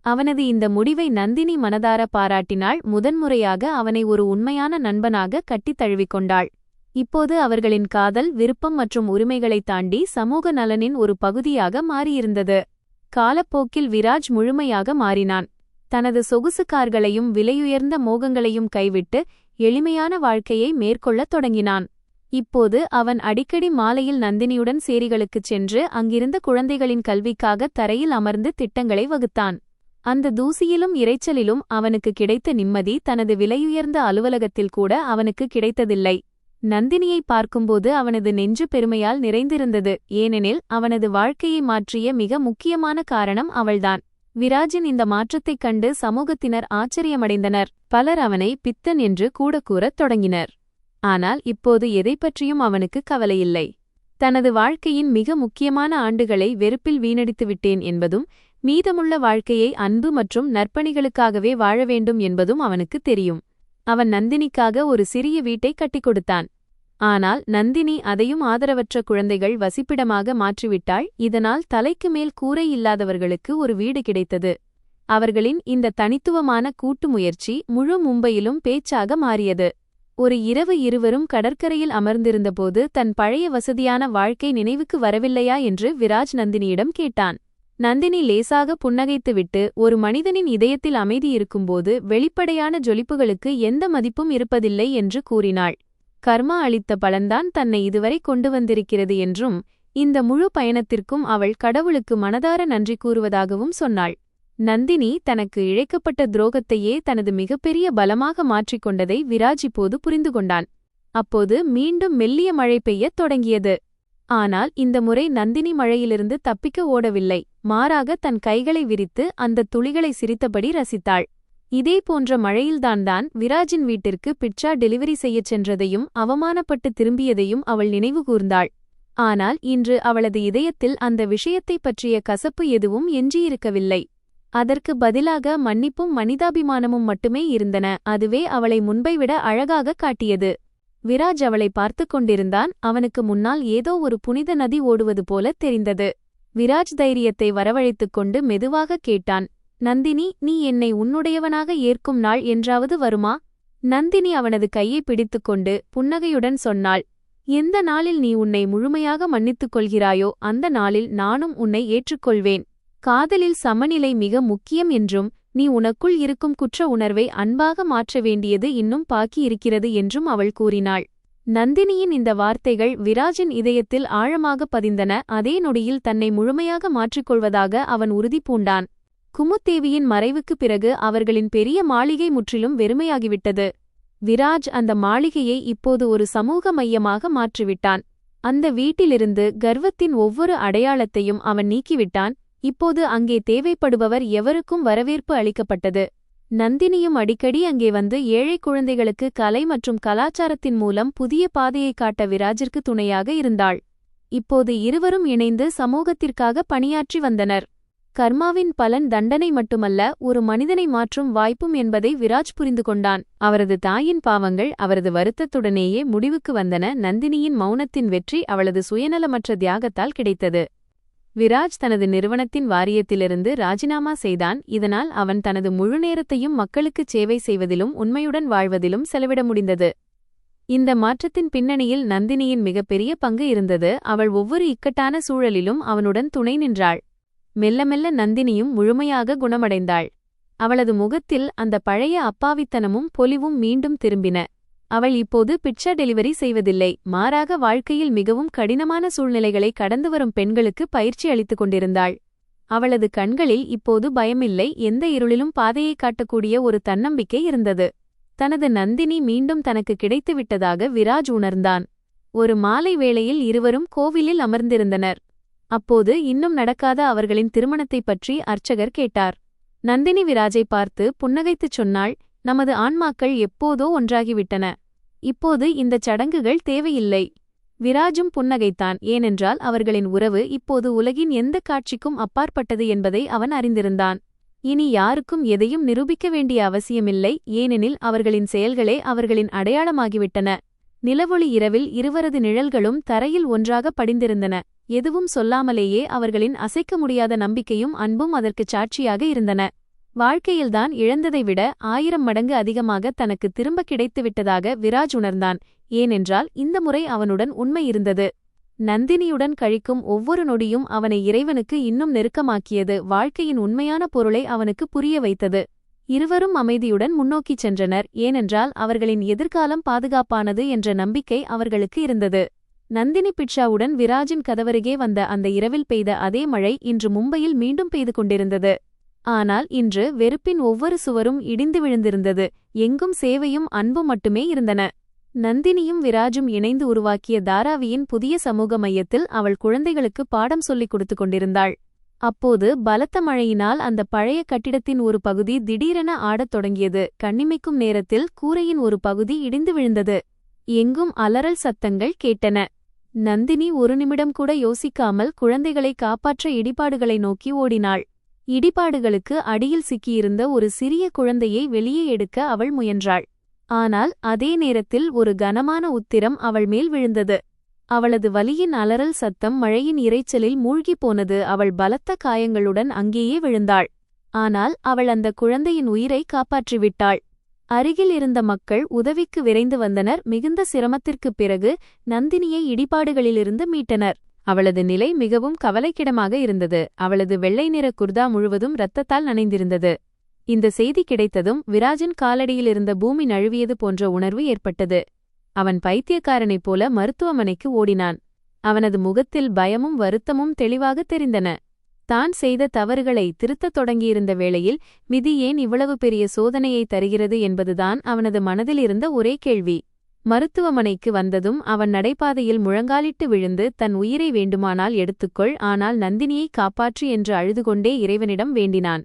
அவனது இந்த முடிவை நந்தினி மனதார பாராட்டினாள். முதன்முறையாக அவனை ஒரு உண்மையான நண்பனாக கட்டித் தழுவிக்கொண்டாள். இப்போது அவர்களின் காதல், விருப்பம் மற்றும் உரிமைகளைத் தாண்டி சமூக நலனின் ஒரு பகுதியாக மாறியிருந்தது. காலப்போக்கில் விராஜ் முழுமையாக மாறினான். தனது சொகுசு கார்களையும் விலையுயர்ந்த மோகங்களையும் கைவிட்டு எளிமையான வாழ்க்கையை மேற்கொள்ளத் தொடங்கினான். இப்போது அவன் அடிக்கடி மாலையில் நந்தினியுடன் சேரிகளுக்குச் சென்று அங்கிருந்த குழந்தைகளின் கல்விக்காக தரையில் அமர்ந்து திட்டங்களை வகுத்தான். அந்த தூசியிலும் இரைச்சலிலும் அவனுக்கு கிடைத்த நிம்மதி தனது விலையுயர்ந்த அலுவலகத்தில் கூட அவனுக்கு கிடைத்ததில்லை. நந்தினியை பார்க்கும்போது அவனது நெஞ்சு பெருமையால் நிறைந்திருந்தது. ஏனெனில் அவனது வாழ்க்கையை மாற்றிய மிக முக்கியமான காரணம் அவள்தான். விராஜின் இந்த மாற்றத்தைக் கண்டு சமூகத்தினர் ஆச்சரியமடைந்தனர். பலர் அவனை பித்தன் என்று கூட கூறத் தொடங்கினர். ஆனால் இப்போது எதைப்பற்றியும் அவனுக்கு கவலையில்லை. தனது வாழ்க்கையின் மிக முக்கியமான ஆண்டுகளை வெறுப்பில் வீணடித்துவிட்டேன் என்பதும், மீதமுள்ள வாழ்க்கையை அன்பு மற்றும் நற்பணிகளுக்காகவே வாழ வேண்டும் என்பதும் அவனுக்கு தெரியும். அவன் நந்தினிக்காக ஒரு சிறிய வீட்டை கட்டிக் கொடுத்தான். ஆனால் நந்தினி அதையும் ஆதரவற்ற குழந்தைகள் வசிப்பிடமாக மாற்றிவிட்டாள். இதனால் தலைக்கு மேல் கூரை இல்லாதவர்களுக்கு ஒரு வீடு கிடைத்தது. அவர்களின் இந்த தனித்துவமான கூட்டு முயற்சி முழு மும்பையிலும் பேச்சாக மாறியது. ஒரு இரவு இருவரும் கடற்கரையில் அமர்ந்திருந்தபோது தன் பழைய வசதியான வாழ்க்கை நினைவுக்கு வரவில்லையா என்று விராஜ் நந்தினியிடம் கேட்டான். நந்தினி லேசாக புன்னகைத்துவிட்டு, ஒரு மனிதனின் இதயத்தில் அமைதி இருக்கும்போது வெளிப்படையான ஜொலிப்புகளுக்கு எந்த மதிப்பும் இருப்பதில்லை என்று கூறினாள். கர்மா அளித்த பலன்தான் தன்னை இதுவரை கொண்டு வந்திருக்கிறது என்றும், இந்த முழு பயணத்திற்கும் அவள் கடவுளுக்கு மனதார நன்றி கூறுவதாகவும் சொன்னாள். நந்தினி தனக்கு இழைக்கப்பட்ட துரோகத்தையே தனது மிகப்பெரிய பலமாக மாற்றிக்கொண்டதை விராஜ் இப்போது புரிந்து கொண்டான். அப்போது மீண்டும் மெல்லிய மழை பெய்யத் தொடங்கியது. ஆனால் இந்த முறை நந்தினி மழையிலிருந்து தப்பிக்க ஓடவில்லை. மாறாக தன் கைகளை விரித்து அந்த துளிகளை சிரித்தபடி ரசித்தாள். இதே போன்ற மழையில்தான் விராஜின் வீட்டிற்கு பிட்சா டெலிவரி செய்யச் சென்றதையும் அவமானப்பட்டு திரும்பியதையும் அவள் நினைவு கூர்ந்தாள். ஆனால் இன்று அவளது இதயத்தில் அந்த விஷயத்தைப் பற்றிய கசப்பு எதுவும் எஞ்சியிருக்கவில்லை. அதற்கு பதிலாக மன்னிப்பும் மனிதாபிமானமும் மட்டுமே இருந்தன. அதுவே அவளை முன்பை விட அழகாக காட்டியது. விராஜ் அவளை பார்த்து கொண்டிருந்தான். அவனுக்கு முன்னால் ஏதோ ஒரு புனித நதி ஓடுவது போல தெரிந்தது. விராஜ் தைரியத்தை வரவழைத்துக் கொண்டு மெதுவாக கேட்டான், நந்தினி, நீ என்னை உன்னுடையவனாக ஏற்கும் நாள் என்றாவது வருமா? நந்தினி அவனது கையை பிடித்துக்கொண்டு புன்னகையுடன் சொன்னாள், எந்த நாளில் நீ உன்னை முழுமையாக மன்னித்துக் கொள்கிறாயோ அந்த நாளில் நானும் உன்னை ஏற்றுக்கொள்வேன். காதலில் சமநிலை மிக முக்கியம் என்றும், நீ உனக்குள் இருக்கும் குற்ற உணர்வை அன்பாக மாற்ற வேண்டியது இன்னும் பாக்கி இருக்கிறது என்றும் அவள் கூறினாள். நந்தினியின் இந்த வார்த்தைகள் விராஜின் இதயத்தில் ஆழமாக பதிந்தன. அதே நொடியில் தன்னை முழுமையாக மாற்றிக்கொள்வதாக அவன் உறுதி பூண்டான். குமுத்தேவியின் மறைவுக்குப் பிறகு அவர்களின் பெரிய மாளிகை முற்றிலும் வெறுமையாகிவிட்டது. விராஜ் அந்த மாளிகையை இப்போது ஒரு சமூக மையமாக மாற்றிவிட்டான். அந்த வீட்டிலிருந்து கர்வத்தின் ஒவ்வொரு அடையாளத்தையும் அவன் நீக்கிவிட்டான். இப்போது அங்கே தேவைப்படுபவர் எவருக்கும் வரவேற்பு அளிக்கப்பட்டது. நந்தினியும் அடிக்கடி அங்கே வந்து ஏழை குழந்தைகளுக்கு கலை மற்றும் கலாச்சாரத்தின் மூலம் புதிய பாதையை காட்ட விராஜிற்கு துணையாக இருந்தாள். இப்போது இருவரும் இணைந்து சமூகத்திற்காக பணியாற்றி வந்தனர். கர்மாவின் பலன் தண்டனை மட்டுமல்ல, ஒரு மனிதனை மாற்றும் வாய்ப்பும் என்பதை விராஜ் புரிந்து கொண்டான். அவரது தாயின் பாவங்கள் அவரது வருத்தத்துடனேயே முடிவுக்கு வந்தன. நந்தினியின் மௌனத்தின் வெற்றி அவளது சுயநலமற்ற தியாகத்தால் கிடைத்தது. விராஜ் தனது நிறுவனத்தின் வாரியத்திலிருந்து ராஜினாமா செய்தான். இதனால் அவன் தனது முழு நேரத்தையும் மக்களுக்குச் சேவை செய்வதிலும் உண்மையுடன் வாழ்வதிலும் செலவிட முடிந்தது. இந்த மாற்றத்தின் பின்னணியில் நந்தினியின் மிகப்பெரிய பங்கு இருந்தது. அவள் ஒவ்வொரு இக்கட்டான சூழலிலும் அவனுடன் துணை நின்றாள். மெல்ல மெல்ல நந்தினியும் முழுமையாக குணமடைந்தாள். அவளது முகத்தில் அந்த பழைய அப்பாவித்தனமும் பொலிவும் மீண்டும் திரும்பின. அவள் இப்போது பிட்சா டெலிவரி செய்வதில்லை, மாறாக வாழ்க்கையில் மிகவும் கடினமான சூழ்நிலைகளை கடந்து வரும் பெண்களுக்கு பயிற்சி அளித்துக் கொண்டிருந்தாள். அவளது கண்களில் இப்போது பயமில்லை, எந்த இருளிலும் பாதையை காட்டக்கூடிய ஒரு தன்னம்பிக்கை இருந்தது. தனது நந்தினி மீண்டும் தனக்கு கிடைத்துவிட்டதாக விராஜ் உணர்ந்தான். ஒரு மாலை வேளையில் இருவரும் கோவிலில் அமர்ந்திருந்தனர். அப்போது இன்னும் நடக்காத அவர்களின் திருமணத்தைப் பற்றி அர்ச்சகர் கேட்டார். நந்தினி விராஜை பார்த்து புன்னகைத்துச் சொன்னாள், நமது ஆன்மாக்கள் எப்போதோ ஒன்றாகிவிட்டன. இப்போது இந்தச் சடங்குகள் தேவையில்லை. விராஜும் புன்னகைத்தான். ஏனென்றால் அவர்களின் உறவு இப்போது உலகின் எந்த காட்சிக்கும் அப்பாற்பட்டது என்பதை அவன் அறிந்திருந்தான். இனி யாருக்கும் எதையும் நிரூபிக்க வேண்டிய அவசியமில்லை, ஏனெனில் அவர்களின் செயல்களே அவர்களின் அடையாளமாகிவிட்டன. நிலவொளி இரவில் இருவரது நிழல்களும் தரையில் ஒன்றாக படிந்திருந்தன. எதுவும் சொல்லாமலேயே அவர்களின் அசைக்க முடியாத நம்பிக்கையும் அன்பும் அதற்குச் சாட்சியாக இருந்தன. வாழ்க்கையில்தான் இழந்ததை விட 1000 மடங்கு அதிகமாக தனக்கு திரும்ப கிடைத்துவிட்டதாக விராஜ் உணர்ந்தான். ஏனென்றால் இந்த முறை அவனுடன் உண்மை இருந்தது. நந்தினியுடன் கழிக்கும் ஒவ்வொரு நொடியும் அவனை இறைவனுக்கு இன்னும் நெருக்கமாக்கியது. வாழ்க்கையின் உண்மையான பொருளை அவனுக்கு புரிய வைத்தது. இருவரும் அமைதியுடன் முன்னோக்கிச் சென்றனர், ஏனென்றால் அவர்களின் எதிர்காலம் பாதுகாப்பானது என்ற நம்பிக்கை அவர்களுக்கு இருந்தது. நந்தினி பிட்சாவுடன் விராஜின் கதவருகே வந்த அந்த இரவில் பெய்த அதே மழை இன்று மும்பையில் மீண்டும் பெய்து கொண்டிருந்தது. ஆனால் இன்று வெறுப்பின் ஒவ்வொரு சுவரும் இடிந்து விழுந்திருந்தது. எங்கும் சேவையும் அன்பும் மட்டுமே இருந்தன. நந்தினியும் விராஜும் இணைந்து உருவாக்கிய தாராவியின் புதிய சமூக மையத்தில் அவள் குழந்தைகளுக்கு பாடம் சொல்லிக் கொடுத்து கொண்டிருந்தாள். அப்போது பலத்த மழையினால் அந்த பழைய கட்டிடத்தின் ஒரு பகுதி திடீரென ஆடத் தொடங்கியது. கண்ணிமைக்கும் நேரத்தில் கூரையின் ஒரு பகுதி இடிந்து விழுந்தது. எங்கும் அலறல் சத்தங்கள் கேட்டன. நந்தினி ஒரு நிமிடம் கூட யோசிக்காமல் குழந்தைகளை காப்பாற்ற இடிபாடுகளை நோக்கி ஓடினாள். இடிபாடுகளுக்கு அடியில் சிக்கியிருந்த ஒரு சிறிய குழந்தையை வெளியே எடுக்க அவள் முயன்றாள். ஆனால் அதே நேரத்தில் ஒரு கனமான உத்திரம் அவள் மேல் விழுந்தது. அவளது வலியின் அலறல் சத்தம் மழையின் இரைச்சலில் மூழ்கிப் போனது. அவள் பலத்த காயங்களுடன் அங்கேயே விழுந்தாள். ஆனால் அவள் அந்த குழந்தையின் உயிரை காப்பாற்றிவிட்டாள். அருகில் இருந்த மக்கள் உதவிக்கு விரைந்து வந்தனர். மிகுந்த சிரமத்திற்குப் பிறகு நந்தினியை இடிபாடுகளிலிருந்து மீட்டனர். அவளது நிலை மிகவும் கவலைக்கிடமாக இருந்தது. அவளது வெள்ளை நிற குர்தா முழுவதும் இரத்தத்தால் நனைந்திருந்தது. இந்த செய்தி கிடைத்ததும் விராஜின் காலடியிலிருந்த பூமி நழுவியது போன்ற உணர்வு ஏற்பட்டது. அவன் பைத்தியக்காரனைப் போல மருத்துவமனைக்கு ஓடினான். அவனது முகத்தில் பயமும் வருத்தமும் தெளிவாக தெரிந்தன. தான் செய்த தவறுகளை திருத்தத் தொடங்கியிருந்த வேளையில் விதி ஏன் இவ்வளவு பெரிய சோதனையை தருகிறது என்பதுதான் அவனது மனதில் இருந்த ஒரே கேள்வி. மருத்துவமனைக்கு வந்ததும் அவன் நடைபாதையில் முழங்காலிட்டு விழுந்து, தன் உயிரை வேண்டுமானால் எடுத்துக்கொள், ஆனால் நந்தினியை காப்பாற்று என்று அழுதுகொண்டே இறைவனிடம் வேண்டினான்.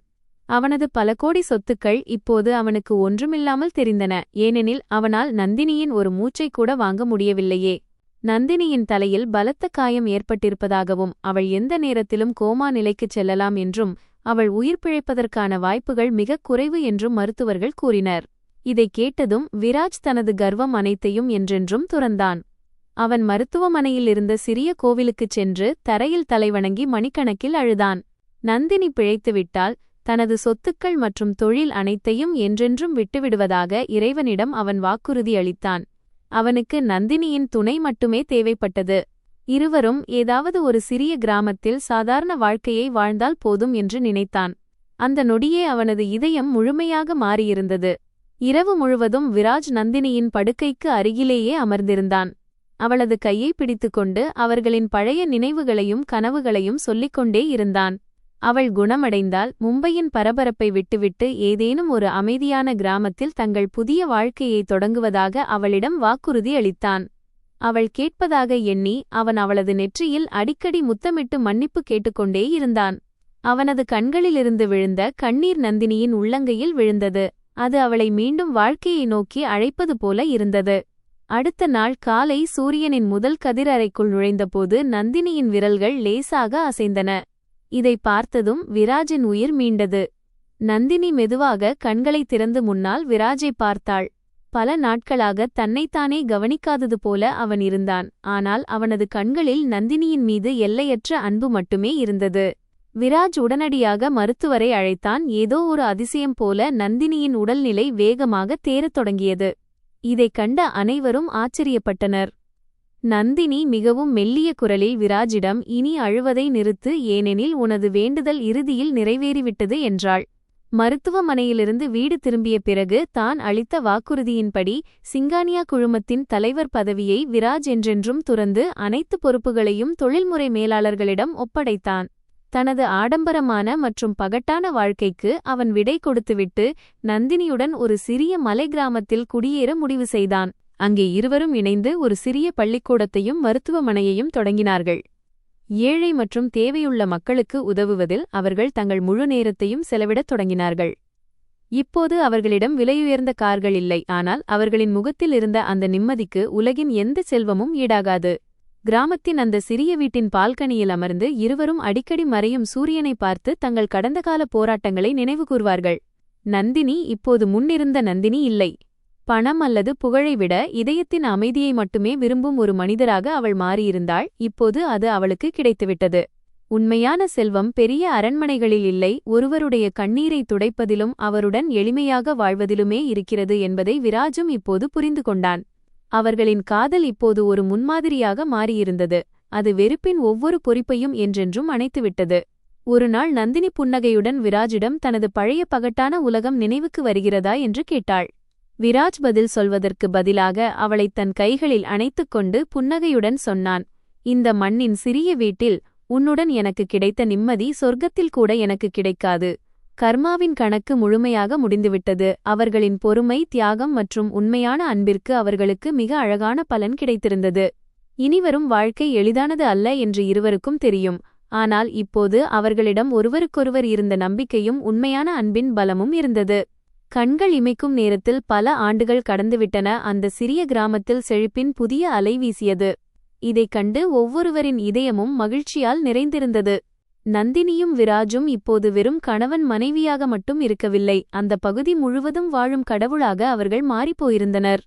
அவனது பல கோடி சொத்துக்கள் இப்போது அவனுக்கு ஒன்றுமில்லாமல் தெரிந்தன. ஏனெனில் அவனால் நந்தினியின் ஒரு மூச்சை கூட வாங்க முடியவில்லையே. நந்தினியின் தலையில் பலத்த காயம் ஏற்பட்டிருப்பதாகவும் அவள் எந்த நேரத்திலும் கோமா நிலைக்குச் செல்லலாம் என்றும் அவள் உயிர் பிழைப்பதற்கான வாய்ப்புகள் மிகக் குறைவு என்றும் மருத்துவர்கள் கூறினர். இதைக் கேட்டதும் விராஜ் தனது கர்வம் அனைத்தையும் என்றென்றும் துறந்தான். அவன் மருத்துவமனையில் இருந்த சிறிய கோவிலுக்குச் சென்று தரையில் தலைவணங்கி மணிக்கணக்கில் அழுதான். நந்தினி பிழைத்துவிட்டால் தனது சொத்துக்கள் மற்றும் தொழில் அனைத்தையும் என்றென்றும் விட்டுவிடுவதாக இறைவனிடம் அவன் வாக்குறுதி அளித்தான். அவனுக்கு நந்தினியின் துணை மட்டுமே தேவைப்பட்டது. இருவரும் ஏதாவது ஒரு சிறிய கிராமத்தில் சாதாரண வாழ்க்கையை வாழ்ந்தால் போதும் என்று நினைத்தான். அந்த நொடியே அவனது இதயம் முழுமையாக மாறியிருந்தது. இரவு முழுவதும் விராஜ் நந்தினியின் படுக்கைக்கு அருகிலேயே அமர்ந்திருந்தான். அவளது கையை பிடித்துக்கொண்டு அவர்களின் பழைய நினைவுகளையும் கனவுகளையும் சொல்லிக்கொண்டே இருந்தான். அவள் குணமடைந்தால் மும்பையின் பரபரப்பை விட்டுவிட்டு ஏதேனும் ஒரு அமைதியான கிராமத்தில் தங்கள் புதிய வாழ்க்கையை தொடங்குவதாக அவளிடம் வாக்குறுதி அளித்தான். அவள் கேட்பதாக எண்ணி அவன் அவளது நெற்றியில் அடிக்கடி முத்தமிட்டு மன்னிப்பு கேட்டுக்கொண்டே இருந்தான். அவனது கண்களிலிருந்து விழுந்த கண்ணீர் நந்தினியின் உள்ளங்கையில் விழுந்தது. அது அவளை மீண்டும் வாழ்க்கையை நோக்கி அழைப்பது போல இருந்தது. அடுத்த நாள் காலை சூரியனின் முதல் கதிர் அறைக்குள் நுழைந்தபோது நந்தினியின் விரல்கள் லேசாக அசைந்தன. இதை பார்த்ததும் விராஜின் உயிர் மீண்டது. நந்தினி மெதுவாக கண்களை திறந்து முன்னால் விராஜை பார்த்தாள். பல நாட்களாக தன்னைத்தானே கவனிக்காதது போல அவன் இருந்தான். ஆனால் அவனது கண்களில் நந்தினியின் மீது எல்லையற்ற அன்பு மட்டுமே இருந்தது. விராஜ் உடனடியாக மருத்துவரை அழைத்தான். ஏதோ ஒரு அதிசயம் போல நந்தினியின் உடல்நிலை வேகமாக தேறத் தொடங்கியது. இதைக் கண்ட அனைவரும் ஆச்சரியப்பட்டனர். நந்தினி மிகவும் மெல்லிய குரலில் விராஜிடம், இனி அழுவதை நிறுத்து, ஏனெனில் உனது வேண்டுதல் இறுதியில் நிறைவேறிவிட்டது என்றாள். மருத்துவமனையிலிருந்து வீடு திரும்பிய பிறகு தான் அளித்த வாக்குறுதியின்படி சிங்கானியா குழுமத்தின் தலைவர் பதவியை விராஜ் என்றென்றும் துறந்து அனைத்து பொறுப்புகளையும் தொழில்முறை மேலாளர்களிடம் ஒப்படைத்தான். தனது ஆடம்பரமான மற்றும் பகட்டான வாழ்க்கைக்கு அவன் விடை கொடுத்துவிட்டு நந்தினியுடன் ஒரு சிறிய மலை கிராமத்தில் குடியேற முடிவு செய்தான். அங்கே இருவரும் இணைந்து ஒரு சிறிய பள்ளிக்கூடத்தையும் மருத்துவமனையையும் தொடங்கினார்கள். ஏழை மற்றும் தேவையுள்ள மக்களுக்கு உதவுவதில் அவர்கள் தங்கள் முழு நேரத்தையும் செலவிடத் தொடங்கினார்கள். இப்போது அவர்களிடம் விலையுயர்ந்த கார்கள் இல்லை, ஆனால் அவர்களின் முகத்தில் இருந்த அந்த நிம்மதிக்கு உலகின் எந்த செல்வமும் ஈடாகாது. கிராமத்தின் அந்த சிறிய வீட்டின் பால்கனியில் அமர்ந்து இருவரும் அடிக்கடி மறையும் சூரியனை பார்த்து தங்கள் கடந்த கால போராட்டங்களை நினைவுகூர்வார்கள். நந்தினி இப்போது முன்னிருந்த நந்தினி இல்லை. பணம் அல்லது புகழை விட இதயத்தின் அமைதியை மட்டுமே விரும்பும் ஒரு மனிதராக அவள் மாறியிருந்தாள். இப்போது அது அவளுக்கு கிடைத்துவிட்டது. உண்மையான செல்வம் பெரிய அரண்மனைகளில் இல்லை, ஒருவருடைய கண்ணீரை துடைப்பதிலும் அவருடன் எளிமையாக வாழ்வதிலுமே இருக்கிறது என்பதை விராஜும் இப்போது புரிந்து கொண்டான். அவர்களின் காதல் இப்போது ஒரு முன்மாதிரியாக மாறியிருந்தது. அது வெறுப்பின் ஒவ்வொரு பொறிப்பையும் என்றென்றும் அணைத்துவிட்டது. ஒருநாள் நந்தினி புன்னகையுடன் விராஜிடம் தனது பழைய பகட்டான உலகம் நினைவுக்கு வருகிறதா என்று கேட்டாள். விராஜ் பதில் சொல்வதற்கு பதிலாக அவளைத் தன் கைகளில் அணைத்துக்கொண்டு புன்னகையுடன் சொன்னான், இந்த மண்ணின் சிறிய வீட்டில் உன்னுடன் எனக்கு கிடைத்த நிம்மதி சொர்க்கத்தில் கூட எனக்கு கிடைக்காது. கர்மாவின் கணக்கு முழுமையாக முடிந்துவிட்டது. அவர்களின் பொறுமை, தியாகம் மற்றும் உண்மையான அன்பிற்கு அவர்களுக்கு மிக அழகான பலன் கிடைத்திருந்தது. இனிவரும் வாழ்க்கை எளிதானது அல்ல என்று இருவருக்கும் தெரியும். ஆனால் இப்போது அவர்களிடம் ஒருவருக்கொருவர் இருந்த நம்பிக்கையும் உண்மையான அன்பின் பலமும் இருந்தது. கண்கள் இமைக்கும் நேரத்தில் பல ஆண்டுகள் கடந்துவிட்டன. அந்த சிறிய கிராமத்தில் செழிப்பின் புதிய அலை வீசியது. இதைக் கண்டு ஒவ்வொருவரின் இதயமும் மகிழ்ச்சியால் நிறைந்திருந்தது. நந்தினியும் விராஜும் இப்போது வெறும் கணவன் மனைவியாக மட்டும் இருக்கவில்லை, அந்த பகுதி முழுவதும் வாழும் கடவுளாக அவர்கள் மாறிப்போயிருந்தனர்.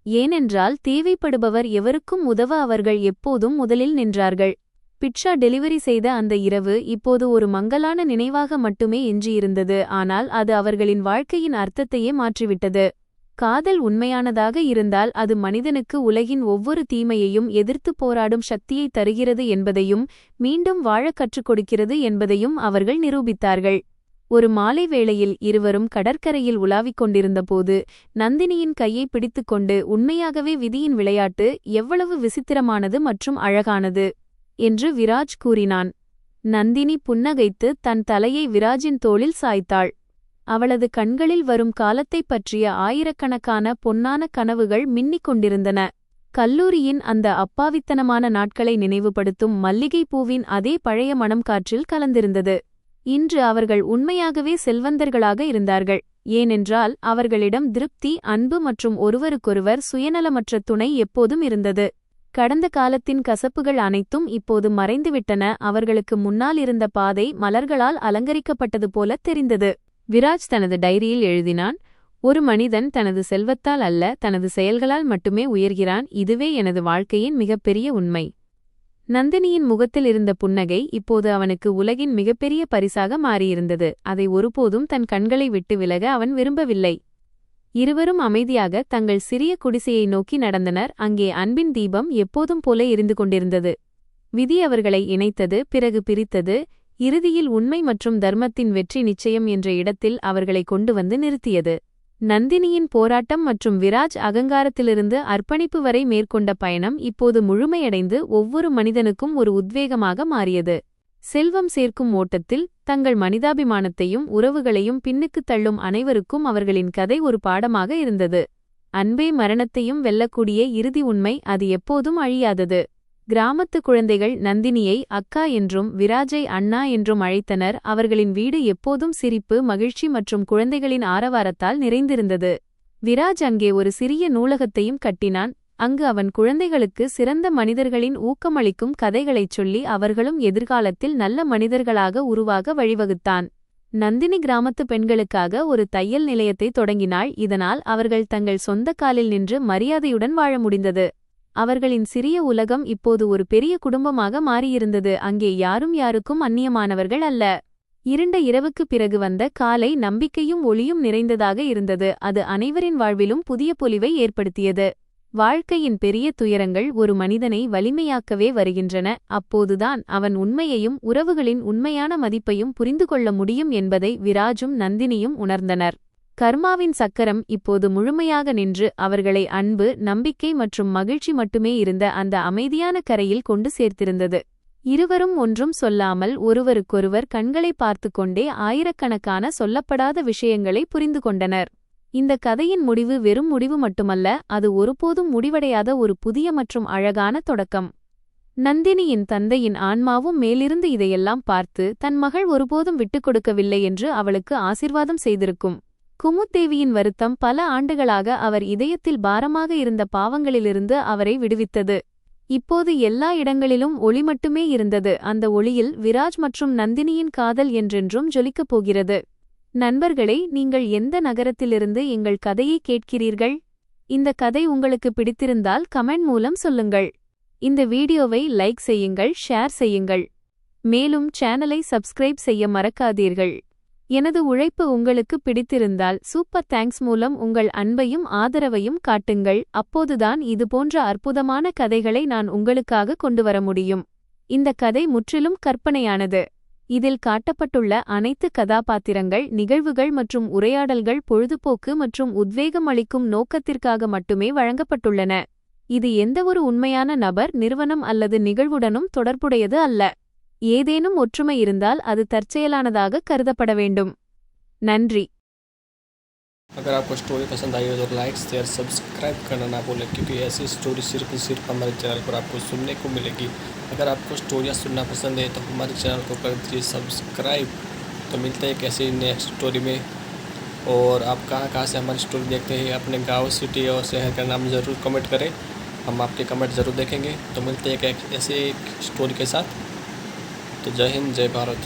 ஏனென்றால் தேவைப்படுபவர் எவருக்கும் உதவ அவர்கள் எப்போதும் முதலில் நின்றார்கள். பிட்சா டெலிவரி செய்த அந்த இரவு இப்போது ஒரு மங்கலான நினைவாக மட்டுமே எஞ்சியிருந்தது. ஆனால் அது அவர்களின் வாழ்க்கையின் அர்த்தத்தையே மாற்றிவிட்டது. காதல் உண்மையானதாக இருந்தால் அது மனிதனுக்கு உலகின் ஒவ்வொரு தீமையையும் எதிர்த்து போராடும் சக்தியை தருகிறது என்பதையும் மீண்டும் வாழக் கற்றுக் கொடுக்கிறது என்பதையும் அவர்கள் நிரூபித்தார்கள். ஒரு மாலை வேளையில் இருவரும் கடற்கரையில் உலாவிக் கொண்டிருந்தபோது நந்தினியின் கையை பிடித்துக்கொண்டு, உண்மையாகவே விதியின் விளையாட்டு எவ்வளவு விசித்திரமானது மற்றும் அழகானது என்று விராஜ் கூறினான். நந்தினி புன்னகைத்து தன் தலையை விராஜின் தோளில் சாய்த்தாள். அவளது கண்களில் வரும் காலத்தைப் பற்றிய ஆயிரக்கணக்கான பொன்னான கனவுகள் மின்னிக் கொண்டிருந்தன. கல்லூரியின் அந்த அப்பாவித்தனமான நாட்களை நினைவுபடுத்தும் மல்லிகைப்பூவின் அதே பழைய மணம் காற்றில் கலந்திருந்தது. இன்று அவர்கள் உண்மையாகவே செல்வந்தர்களாக இருந்தார்கள். ஏனென்றால் அவர்களிடம் திருப்தி, அன்பு மற்றும் ஒருவருக்கொருவர் சுயநலமற்ற துணை எப்போதும் இருந்தது. கடந்த காலத்தின் கசப்புகள் அனைத்தும் இப்போது மறைந்துவிட்டன. அவர்களுக்கு முன்னால் இருந்த பாதை மலர்களால் அலங்கரிக்கப்பட்டது போல தெரிந்தது. விராஜ் தனது டைரியில் எழுதினான், ஒரு மனிதன் தனது செல்வத்தால் அல்ல, தனது செயல்களால் மட்டுமே உயர்கிறான். இதுவே எனது வாழ்க்கையின் மிகப்பெரிய உண்மை. நந்தினியின் முகத்தில் இருந்த புன்னகை இப்போது அவனுக்கு உலகின் மிகப்பெரிய பரிசாக மாறியிருந்தது. அதை ஒருபோதும் தன் கண்களை விட்டு விலக அவன் விரும்பவில்லை. இருவரும் அமைதியாக தங்கள் சிறிய குடிசையை நோக்கி நடந்தனர். அங்கே அன்பின் தீபம் எப்போதும் போல எரிந்து கொண்டிருந்தது. விதி அவர்களை இணைத்தது, பிறகு பிரித்தது. இறுதியில் உண்மை மற்றும் தர்மத்தின் வெற்றி நிச்சயம் என்ற இடத்தில் அவர்களை கொண்டு வந்து நிறுத்தியது. நந்தினியின் போராட்டம் மற்றும் விராஜ் அகங்காரத்திலிருந்து அர்ப்பணிப்பு வரை மேற்கொண்ட பயணம் இப்போது முழுமையடைந்து ஒவ்வொரு மனிதனுக்கும் ஒரு உத்வேகமாக மாறியது. செல்வம் சேர்க்கும் ஓட்டத்தில் தங்கள் மனிதாபிமானத்தையும் உறவுகளையும் பின்னுக்குத் தள்ளும் அனைவருக்கும் அவர்களின் கதை ஒரு பாடமாக இருந்தது. அன்பே மரணத்தையும் வெல்லக்கூடிய இறுதி உண்மை, அது எப்போதும் அழியாதது. கிராமத்து குழந்தைகள் நந்தினியை அக்கா என்றும் விராஜை அண்ணா என்றும் அழைத்தனர். அவர்களின் வீடு எப்போதும் சிரிப்பு, மகிழ்ச்சி மற்றும் குழந்தைகளின் ஆரவாரத்தால் நிறைந்திருந்தது. விராஜ் அங்கே ஒரு சிறிய நூலகத்தையும் கட்டினான். அங்கு அவன் குழந்தைகளுக்கு சிறந்த மனிதர்களின் ஊக்கமளிக்கும் கதைகளைச் சொல்லி அவர்களும் எதிர்காலத்தில் நல்ல மனிதர்களாக உருவாக வழிவகுத்தான். நந்தினி கிராமத்து பெண்களுக்காக ஒரு தையல் நிலையத்தை தொடங்கினாள். இதனால் அவர்கள் தங்கள் சொந்த காலில் நின்று மரியாதையுடன் வாழ முடிந்தது. அவர்களின் சிறிய உலகம் இப்போது ஒரு பெரிய குடும்பமாக மாறியிருந்தது. அங்கே யாரும் யாருக்கும் அந்நியமானவர்கள் அல்ல. இருண்ட இரவுக்குப் பிறகு வந்த காலை நம்பிக்கையும் ஒளியும் நிறைந்ததாக இருந்தது. அது அனைவரின் வாழ்விலும் புதிய பொலிவை ஏற்படுத்தியது. வாழ்க்கையின் பெரிய துயரங்கள் ஒரு மனிதனை வலிமையாக்கவே வருகின்றன. அப்போதுதான் அவன் உண்மையையும் உறவுகளின் உண்மையான மதிப்பையும் புரிந்து கொள்ள முடியும் என்பதை விராஜும் நந்தினியும் உணர்ந்தனர். கர்மாவின் சக்கரம் இப்போது முழுமையாக நின்று அவர்களை அன்பு, நம்பிக்கை மற்றும் மகிழ்ச்சி மட்டுமே இருந்த அந்த அமைதியான கரையில் கொண்டு சேர்த்திருந்தது. இருவரும் ஒன்றும் சொல்லாமல் ஒருவருக்கொருவர் கண்களை பார்த்து கொண்டே ஆயிரக்கணக்கான சொல்லப்படாத விஷயங்களை புரிந்து கொண்டனர். இந்த கதையின் முடிவு வெறும் முடிவு மட்டுமல்ல, அது ஒருபோதும் முடிவடையாத ஒரு புதிய மற்றும் அழகான தொடக்கம். நந்தினியின் தந்தையின் ஆன்மாவும் மேலிருந்து இதையெல்லாம் பார்த்து தன் மகள் ஒருபோதும் விட்டுக் கொடுக்கவில்லை என்று அவளுக்கு ஆசீர்வாதம் செய்திருக்கும். குமுதேவியின் வருத்தம் பல ஆண்டுகளாக அவர் இதயத்தில் பாரமாக இருந்த பாவங்களிலிருந்து அவரை விடுவித்தது. இப்போது எல்லா இடங்களிலும் ஒளி மட்டுமே இருந்தது. அந்த ஒளியில் விராஜ் மற்றும் நந்தினியின் காதல் என்றென்றும் ஜொலிக்கப் போகிறது. நண்பர்களே, நீங்கள் எந்த நகரத்திலிருந்து எங்கள் கதையை கேட்கிறீர்கள்? இந்த கதை உங்களுக்கு பிடித்திருந்தால் கமெண்ட் மூலம் சொல்லுங்கள். இந்த வீடியோவை லைக் செய்யுங்கள், ஷேர் செய்யுங்கள். மேலும் சேனலை சப்ஸ்கிரைப் செய்ய மறக்காதீர்கள். எனது உழைப்பு உங்களுக்கு பிடித்திருந்தால் சூப்பர் தேங்க்ஸ் மூலம் உங்கள் அன்பையும் ஆதரவையும் காட்டுங்கள். அப்போதுதான் இதுபோன்ற அற்புதமான கதைகளை நான் உங்களுக்காக கொண்டுவர முடியும். இந்த கதை முற்றிலும் கற்பனையானது. இதில் காட்டப்பட்டுள்ள அனைத்து கதாபாத்திரங்கள், நிகழ்வுகள் மற்றும் உரையாடல்கள் பொழுதுபோக்கு மற்றும் உத்வேகம் அளிக்கும் நோக்கத்திற்காக மட்டுமே வழங்கப்பட்டுள்ளன. இது எந்தவொரு உண்மையான நபர், நிறுவனம் அல்லது நிகழ்வுடனும் தொடர்புடையது அல்ல. ஏதேனும் ஒற்றுமை இருந்தால் அது தற்செயலானதாக கருதப்பட வேண்டும். நன்றி. अगर आपको स्टोरी पसंद आई हो तो लाइक, शेयर, सब्सक्राइब करना ना भूलें, क्योंकि ऐसी स्टोरी सिर्फ हमारे चैनल पर आपको सुनने को मिलेगी। अगर आपको स्टोरियाँ सुनना पसंद है तो हमारे चैनल को कर दीजिए सब्सक्राइब। तो मिलते हैं कैसी नेक्स्ट स्टोरी में। और आप कहाँ से हमारी स्टोरी देखते हैं, अपने गाँव, सिटी और शहर का नाम ज़रूर कमेंट करें। हम आपके कमेंट ज़रूर देखेंगे। तो मिलते हैं ऐसे एक स्टोरी के साथ। तो जय हिंद, जय भारत।